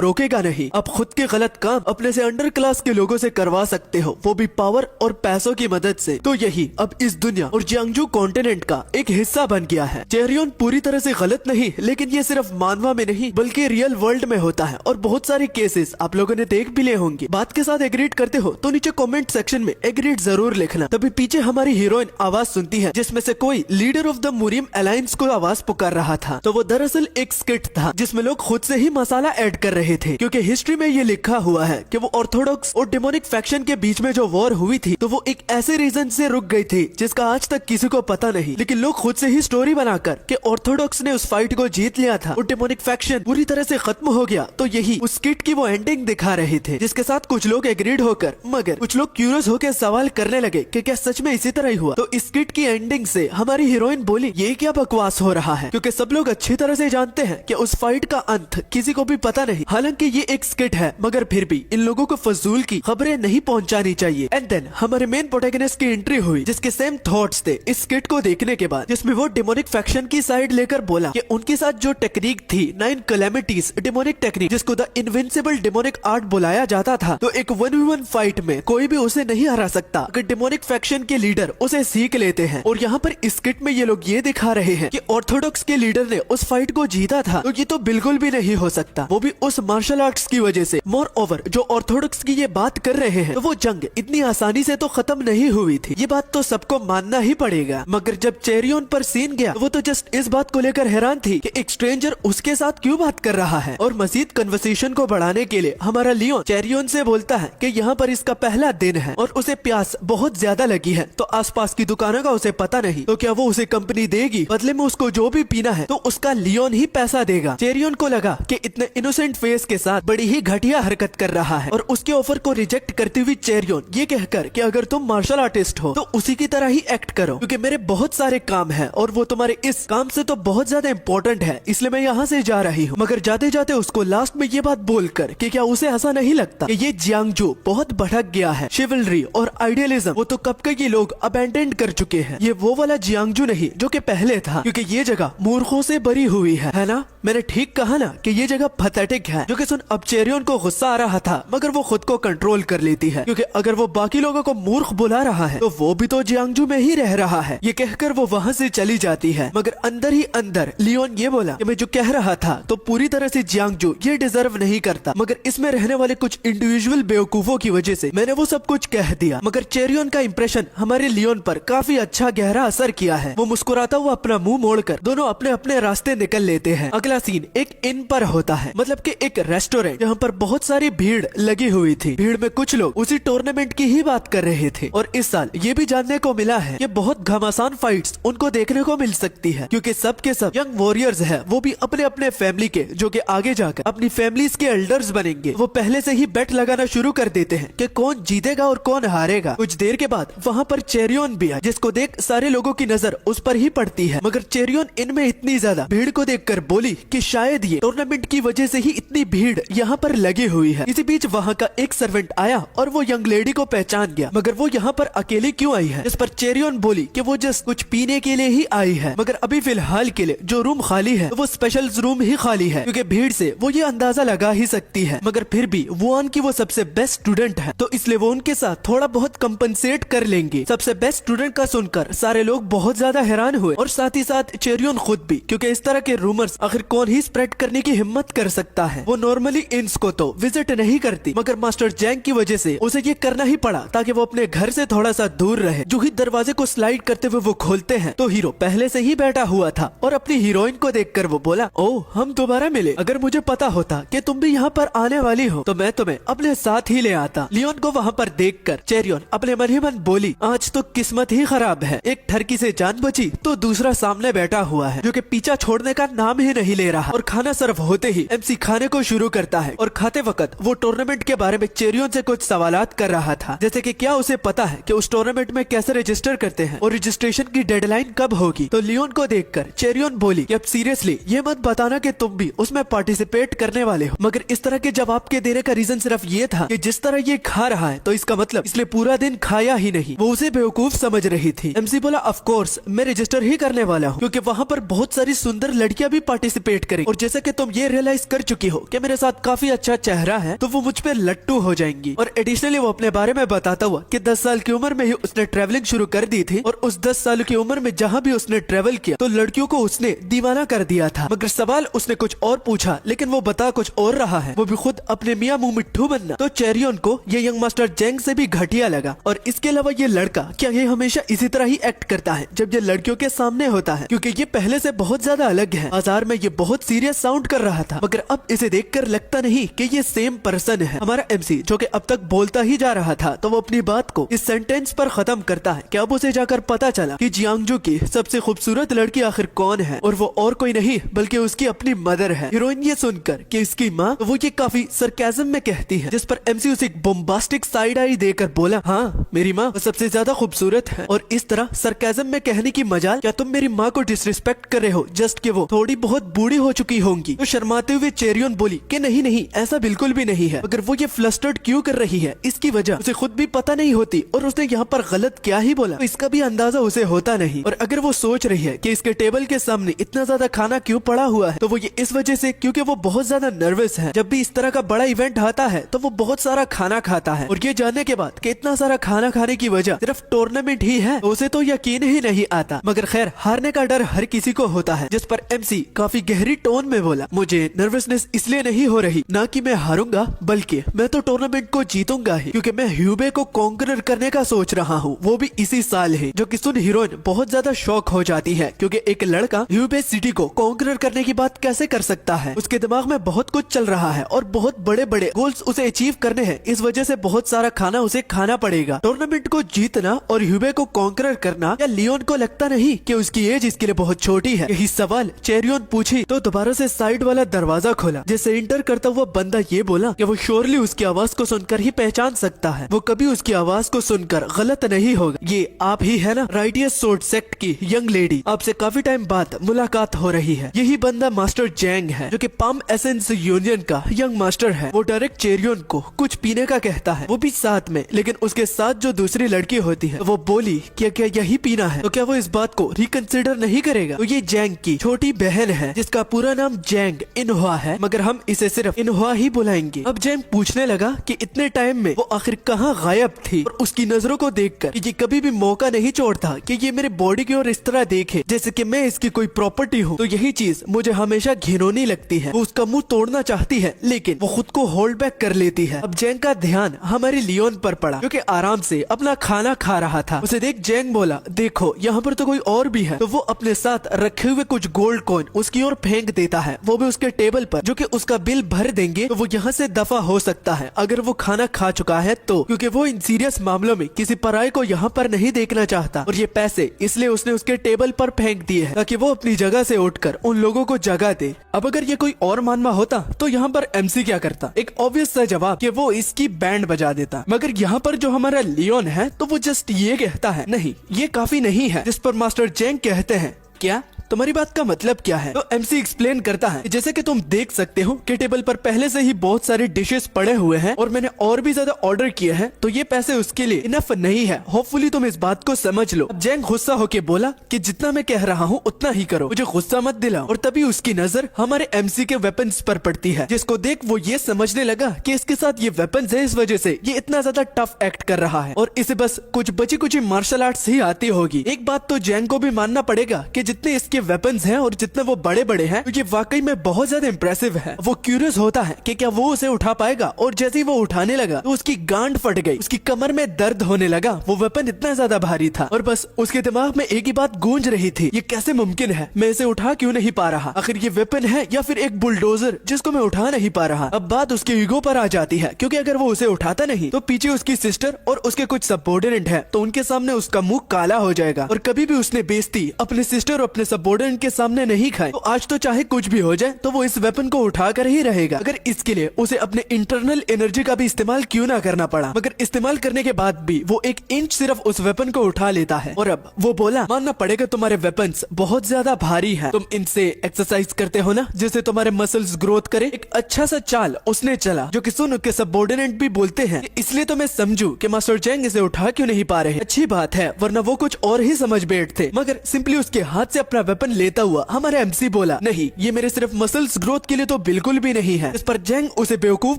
Speaker 1: रोकेगा नहीं। आप खुद के गलत काम अपने से अंडर क्लास के लोगों से करवा सकते हो, वो भी पावर और पैसों की मदद से। तो यही अब इस दुनिया और जियांगजू कॉन्टिनेंट का एक हिस्सा बन गया है। चेरियन पूरी तरह से गलत नहीं, लेकिन ये सिर्फ मानवा में नहीं बल्कि रियल वर्ल्ड में होता है, और बहुत सारे केसेस आप लोगों ने देख भी लिए होंगे। बात के साथ एग्रीड करते हो तो नीचे कमेंट सेक्शन में एग्रीड जरूर लिखना। तभी पीछे हमारी हीरोइन आवाज सुनती है, जिसमें से कोई leader of the the Murim alliance को आवाज पुकार रहा था। तो वो दरअसल एक स्किट था जिसमें लोग खुद से ही मसाला ऐड कर रहे थे, क्योंकि हिस्ट्री में ये लिखा हुआ है कि वो ऑर्थोडॉक्स और डेमोनिक फैक्शन के बीच में जो वॉर हुई थी तो वो एक ऐसे रीजन से रुक गई थी जिसका आज तक किसी को पता नहीं, लेकिन लोग खुद से ही स्टोरी बनाकर कि ऑर्थोडॉक्स ने उस फाइट को जीत लिया था और डेमोनिक फैक्शन पूरी तरह से खत्म हो गया। तो यही उस स्किट की वो एंडिंग दिखा रहे थे, जिसके साथ कुछ लोग एग्रीड होकर, मगर कुछ लोग क्यूरियस होकर सवाल करने लगे कि क्या सच में इसी तरह ही हुआ। तो इस स्किट की एंडिंग से हमारी हीरोइन बोली ये क्या बकवास हो रहा है, क्योंकि सब लोग अच्छी तरह से जानते हैं कि उस फाइट का अंत किसी को भी पता नहीं। हालांकि ये एक स्किट है, मगर फिर भी इन लोगों को फजूल की खबरें नहीं पहुंचानी चाहिए। एंड देन हमारे मेन प्रोटैगनिस्ट की एंट्री हुई, जिसके सेम थॉट्स थे इस स्किट को देखने के बाद, जिसमें वो डेमोनिक फैक्शन की साइड लेकर बोला कि उनके साथ जो टेक्निक थी 9 कैलेमिटीज डेमोनिक टेक्निक, जिसको द इनविंसिबल डेमोनिक आर्ट बुलाया जाता था, तो एक 1v1 फाइट में कोई भी उसे नहीं हरा सकता अगर डेमोनिक फैक्शन के लीडर उसे सीख लेते हैं। और यहाँ पर इस स्किट में ये लोग ये दिखा रहे हैं कि ऑर्थोडॉक्स के लीडर ने उस फाइट को जीता था, तो ये तो बिल्कुल भी नहीं हो सकता, वो भी उस मार्शल आर्ट्स की वजह से। मोर ओवर जो ऑर्थोडॉक्स की ये बात कर रहे हैं, तो वो जंग इतनी आसानी से तो खत्म नहीं हुई थी, ये बात तो सबको मानना ही पड़ेगा। मगर जब चेरियन पर सीन गया, तो वो तो जस्ट इस बात को लेकर हैरान थी कि एक स्ट्रेंजर उसके साथ क्यों बात कर रहा है। और मजीद कन्वर्सेशन को बढ़ाने के लिए हमारा लियोन चेरियन से बोलता है कि यहाँ पर इसका पहला दिन है और उसे प्यास बहुत ज्यादा लगी है, तो आसपास की दुकानों का उसे पता नहीं, तो क्या वो उसे कंपनी देगी, बदले में उसको जो भी पीना है तो उसका लियोन ही पैसा देगा। चेरियन को लगा कि इतने इनोसेंट फेस के साथ बड़ी ही घटिया हरकत कर रहा है, और उसके ऑफर को रिजेक्ट करती हुई चेरियन ये कहकर कि अगर तुम मार्शल आर्टिस्ट हो तो उसी की तरह ही एक्ट करो, क्योंकि मेरे बहुत सारे काम है और वो तुम्हारे इस काम से तो बहुत ज्यादा इंपॉर्टेंट है, इसलिए मैं यहाँ से जा रही हूँ। मगर जाते जाते उसको लास्ट में ये बात बोलकर कि क्या उसे ऐसा नहीं लगता कि ये जियांगजू बहुत भटक गया है, शिवलरी और आइडियलिज्म वो तो कब के ये लोग अबैंडन कर चुके हैं, ये वो वाला जियांगजू नहीं जो कि पहले था, क्योंकि ये जगह मूर्खों से भरी हुई है ना। मैंने ठीक कहा ना कि ये जगह पैथेटिक है। जो कि सुन अब चेरियन को गुस्सा आ रहा था, मगर वो खुद को कंट्रोल कर लेती है, क्योंकि अगर वो बाकी लोगों को मूर्ख बुला रहा है तो वो भी तो जियांगजू में ही रह रहा है। ये कहकर वो वहाँ से चली जाती है, मगर अंदर ही अंदर लियोन ये बोला कि मैं जो कह रहा था तो पूरी तरह से जियांगजू ये डिजर्व नहीं करता, मगर इसमें रहने वाले कुछ इंडिविजुअल बेवकूफों की वजह से मैंने वो सब कुछ कह दिया। मगर चेरियन का इंप्रेशन हमारे लियोन पर काफी अच्छा गहरा असर किया है। वो मुस्कुराता हुआ अपना मुंह मोड़कर दोनों अपने अपने रास्ते निकल लेते हैं। अगला सीन एक इन पर होता है, मतलब कि एक रेस्टोरेंट जहाँ पर बहुत सारी भीड़ लगी हुई थी। भीड़ में कुछ लोग उसी टूर्नामेंट की ही बात कर रहे थे, और इस साल ये भी जानने को मिला है कि बहुत घमासान फाइट्स उनको देखने को मिल सकती है, क्योंकि सब के सब यंग वॉरियर्स है, वो भी अपने अपने फैमिली के, जो कि आगे जाकर अपनी फैमिलीज के एल्डर्स बनेंगे। वो पहले से ही बेट लगाना शुरू कर देते हैं कि कौन जीतेगा और कौन हारेगा। कुछ देर के बाद वहाँ पर चेरियन भी है, जिसको देख सारे लोगों की नजर उस पर ही पड़ती है, मगर चेरियन इनमें इतनी ज्यादा भीड़ को देखकर बोली कि शायद ये टूर्नामेंट की वजह से ही इतनी भीड़ यहाँ पर लगी हुई है। इसी बीच वहाँ का एक सर्वेंट आया और वो यंग लेडी को पहचान गया, मगर वो यहाँ पर अकेली क्यों आई है। इस पर चेरियन बोली कि वो जस्ट कुछ पीने के लिए ही आई है, मगर अभी फिलहाल के लिए जो रूम खाली है वो स्पेशल रूम ही खाली है, क्योंकि भीड़ से वो ये अंदाजा लगा ही सकती है। मगर फिर भी वुआन की वो सबसे बेस्ट स्टूडेंट है, तो इसलिए वो उनके साथ थोड़ा बहुत कंपनसेट कर लेंगे। सबसे बेस्ट स्टूडेंट का सुनकर सारे लोग बहुत ज्यादा हैरान हुए, और साथ ही साथ चेरियन खुद भी, क्योंकि इस तरह के रूमर्स आखिर कौन ही स्प्रेड करने की हिम्मत कर सकता है। वो नॉर्मली इंस को तो विजिट नहीं करती, मगर मास्टर जैंग की वजह से उसे ये करना ही पड़ा ताकि वो अपने घर से थोड़ा सा दूर रहे। जो ही दरवाजे को स्लाइड करते हुए वो खोलते हैं तो हीरो पहले से ही बैठा हुआ था, और अपनी हीरोइन को देखकर वो बोला, ओह हम दोबारा मिले, अगर मुझे पता होता कि तुम भी यहाँ पर आने वाली हो तो मैं तुम्हें अपने साथ ही ले आता। लियोन को वहाँ पर देखकर चेरियन अपने मन ही मन बोली, आज तो किस्मत ही खराब है, एक ठरकी से जान बची तो दूसरा सामने बैठा हुआ है जो कि पीछा छोड़ने का नाम ही नहीं ले रहा। और खाना सर्व होते ही एमसी खाने को शुरू करता है, और खाते वक्त वो टूर्नामेंट के बारे में चेरियन से कुछ सवालात कर रहा था, जैसे कि क्या उसे पता है कि उस टूर्नामेंट में कैसे रजिस्टर करते हैं और रजिस्ट्रेशन की डेडलाइन कब होगी। तो लियोन को देखकर चेरियन बोली कि अब सीरियसली ये मत बताना कि तुम भी उसमें पार्टिसिपेट करने वाले हो। मगर इस तरह के जवाब के देने का रीजन सिर्फ ये था कि जिस तरह ये खा रहा है तो इसका मतलब इसलिए पूरा दिन खाया ही नहीं। वो उसे बेवकूफ समझ रही थी। एमसी बोला, ऑफ कोर्स मैं रजिस्टर ही करने वाला हूँ, क्योंकि वहाँ पर बहुत सारी सुंदर लड़कियां भी पार्टिसिपेट करें, और जैसे कि तुम ये रियलाइज कर चुकी हो कि मेरे साथ काफी अच्छा चेहरा है, तो वो मुझ पे लट्टू हो जाएंगी। और एडिशनली वो अपने बारे में बताता हुआ कि 10 साल की उम्र में ही उसने ट्रेवलिंग शुरू कर दी थी, और उस 10 साल की उम्र में जहाँ भी उसने ट्रेवल किया तो लड़कियों को उसने दीवाना कर दिया था। मगर सवाल उसने कुछ और पूछा, लेकिन वो बता कुछ और रहा है, वो भी खुद अपने मियां मुंह मिट्ठू बनना। तो चेरियन को ये यंग मास्टर जेंग से भी घटिया लगा। और इसके अलावा ये लड़का क्या ये हमेशा इसी तरह ही एक्ट करता है, जब ये लड़कियों के सामने होता है, क्योंकि ये पहले से बहुत ज्यादा अलग है। बाजार में ये बहुत सीरियस साउंड कर रहा था, मगर अब इसे देखकर लगता नहीं कि ये सेम पर्सन है। हमारा एमसी जो कि अब तक बोलता ही जा रहा था, तो वो अपनी बात को इस सेंटेंस पर खत्म करता है कि अब उसे जाकर पता चला कि जियांगजू की सबसे खूबसूरत लड़की आखिर कौन है, और वो और कोई नहीं बल्कि उसकी अपनी मदर है। हीरोइन ये सुनकर कि इसकी माँ, तो वो ये काफी सरकाज़म में कहती है, जिस पर एमसी उसे एक बोम्बास्टिक साइड आई देकर बोला, हाँ मेरी माँ सबसे ज्यादा खूबसूरत है। और इस तरह सरकाज़म में कहने की मजाल, क्या तुम मेरी माँ को डिसरिस्पेक्ट कर रहे हो जस्ट कि वो थोड़ी बहुत बूढ़ी हो चुकी होंगी? तो शर्माते हुए चेरियन बोली कि नहीं नहीं, ऐसा बिल्कुल भी नहीं है। मगर वो ये फ्लस्टर्ड क्यों कर रही है, इसकी वजह उसे खुद भी पता नहीं होती, और उसने यहाँ पर गलत क्या ही बोला तो इसका भी अंदाजा उसे होता नहीं। और अगर वो सोच रही है कि इसके टेबल के सामने इतना ज्यादा खाना क्यों पड़ा हुआ है, तो वो ये इस वजह से क्योंकि वो बहुत ज्यादा नर्वस है। जब भी इस तरह का बड़ा इवेंट आता है तो वो बहुत सारा खाना खाता है, और ये जानने के बाद कि इतना सारा खाना खाने की वजह सिर्फ टूर्नामेंट ही है, तो उसे तो यकीन ही नहीं आता। मगर खैर, हारने का डर हर किसी को होता है, जिस पर एमसी काफी गहरी टोन में बोला, मुझे नर्वसनेस इसलिए नहीं हो रही ना कि मैं हारूंगा, बल्कि मैं तो टूर्नामेंट को जीतूंगा ही, क्योंकि मैं ह्यूबे को कॉन्करर करने का सोच रहा हूँ, वो भी इसी साल है। जो कि सुन हीरोइन बहुत ज्यादा शॉक हो जाती है, क्योंकि एक लड़का ह्यूबे सिटी को कॉन्करर करने की बात कैसे कर सकता है। उसके दिमाग में बहुत कुछ चल रहा है और बहुत बड़े बड़े गोल्स उसे अचीव करने हैं, इस वजह से बहुत सारा खाना उसे खाना पड़ेगा। टूर्नामेंट को जीतना और ह्यूबे को कॉन्करर करना, या लियोन को लगता नहीं कि उसकी एज इसके लिए बहुत छोटी है? यही सवाल चेरियन पूछी तो दोबारा से साइड वाला दरवाजा खोला, जिसे एंटर करता हुआ बंदा ये बोला कि वो श्योरली उसकी आवाज को सुनकर ही पहचान सकता है, वो कभी उसकी आवाज को सुनकर गलत नहीं होगा। ये आप ही है ना, राइटियस सोर्ड सेक्ट की यंग लेडी, आपसे काफी टाइम बाद मुलाकात हो रही है। यही बंदा मास्टर जैंग है, जो कि पाम एसेंस यूनियन का यंग मास्टर है। वो डायरेक्ट चेरियन को कुछ पीने का कहता है, वो भी साथ में, लेकिन उसके साथ जो दूसरी लड़की होती है, वो बोली क्या क्या यही पीना है, तो क्या वो इस बात को रिकंसिडर नहीं करेगा? तो ये जैंग की छोटी बहन है, जिसका पूरा नाम जैंग इनहुआ है, मगर हम इसे सिर्फ इनहुआ ही बुलाएंगे। अब जैंग पूछने लगा कि इतने टाइम में वो आखिर कहाँ गायब थी, और उसकी नजरों को देखकर कि ये कभी भी मौका नहीं छोड़ता कि ये मेरे बॉडी की ओर इस तरह देखे जैसे कि मैं इसकी कोई प्रॉपर्टी हूँ, तो यही चीज मुझे हमेशा घिनौनी लगती है। वो उसका मुंह तोड़ना चाहती है, लेकिन वो खुद को होल्ड बैक कर लेती है। अब जैंग का ध्यान हमारे लियोन पर पड़ा, जो कि आराम से अपना खाना खा रहा था। उसे देख जैंग बोला, देखो यहाँ पर तो कोई और भी है। तो वो अपने साथ रखे हुए कुछ गोल्ड कॉइन उसकी ओर फेंक देता है, वो भी उसके टेबल पर, जो कि उसका बिल भर देंगे तो वो यहाँ से दफा हो सकता है अगर वो खाना खा चुका है तो, क्योंकि वो इन सीरियस मामलों में किसी पराये को यहाँ पर नहीं देखना चाहता। और ये पैसे इसलिए उसने उसके टेबल पर फेंक दिए हैं, ताकि वो अपनी जगह से उठकर उन लोगों को जगह दे। अब अगर ये कोई और मानवा होता तो यहाँ पर एमसी क्या करता? एक ऑब्वियस सा जवाब कि वो इसकी बैंड बजा देता। मगर यहाँ पर जो हमारा लियोन है, तो वो जस्ट ये कहता है, नहीं ये काफी नहीं है। जिस पर मास्टर जैंग कहते हैं, क्या तुम्हारी बात का मतलब क्या है? तो एमसी एक्सप्लेन करता है, जैसे कि तुम देख सकते हो कि टेबल पर पहले से ही बहुत सारे डिशेस पड़े हुए हैं, और मैंने और भी ज्यादा ऑर्डर किए हैं, तो ये पैसे उसके लिए इनफ नहीं है। होपफुली तुम इस बात को समझ लो। अब जैंग गुस्सा होके बोला कि जितना मैं कह रहा हूँ उतना ही करो, मुझे गुस्सा मत दिलाओ। और तभी उसकी नजर हमारे एमसी के वेपन्स पर पड़ती है, जिसको देख वो ये समझने लगा कि इसके साथ ये वेपन्स है, इस वजह से ये इतना ज्यादा टफ एक्ट कर रहा है, और इसे बस कुछ बची कुछ मार्शल आर्ट्स ही आती होगी। एक बात तो जैंग को भी मानना पड़ेगा कि जितने इसके वेपन्स हैं और जितने वो बड़े बड़े हैं, तो ये वाकई में बहुत ज्यादा इंप्रेसिव है। वो क्यूरियस होता है कि क्या वो उसे उठा पाएगा, और जैसे ही वो उठाने लगा तो उसकी गांड फट गई, उसकी कमर में दर्द होने लगा। वो वेपन इतना ज्यादा भारी था, और बस उसके दिमाग में एक ही बात गूंज रही थी, ये कैसे मुमकिन है, मैं इसे उठा क्यों नहीं पा रहा? आखिर ये वेपन है या फिर एक बुलडोजर जिसको मैं उठा नहीं पा रहा? अब बात उसके ईगो पर आ जाती है, क्योंकि अगर वो उसे उठाता नहीं तो पीछे उसकी सिस्टर और उसके कुछ सबऑर्डिनेट है, तो उनके सामने उसका मुंह काला हो जाएगा। और कभी भी उसने बेइज्जती अपने सिस्टर और अपने सबऑर्डिनेट के सामने नहीं खाई, तो आज तो चाहे कुछ भी हो जाए तो वो इस वेपन को उठा कर ही रहेगा। अगर इसके लिए उसे अपने इंटरनल एनर्जी का भी इस्तेमाल क्यों ना करना पड़ा, मगर इस्तेमाल करने के बाद भी वो 1 इंच सिर्फ उस वेपन को उठा लेता है। और अब वो बोला, मानना पड़ेगा तुम्हारे वेपन्स बहुत ज्यादा भारी है, तुम इनसे एक्सरसाइज करते हो ना, जिससे तुम्हारे मसल्स ग्रोथ करे। एक अच्छा सा चाल उसने चला, जो कि सुन के सबऑर्डिनेट भी बोलते हैं, इसलिए तो मैं समझू कि मास्टर जैंग इसे उठा क्यों नहीं पा रहे। अच्छी बात है, वरना वो कुछ और ही समझ बैठते। मगर सिंपली उसके हाथ से अपना वेपन लेता हुआ हमारे एमसी बोला, नहीं ये मेरे सिर्फ मसल्स ग्रोथ के लिए तो बिल्कुल भी नहीं है। इस पर जेंग उसे बेवकूफ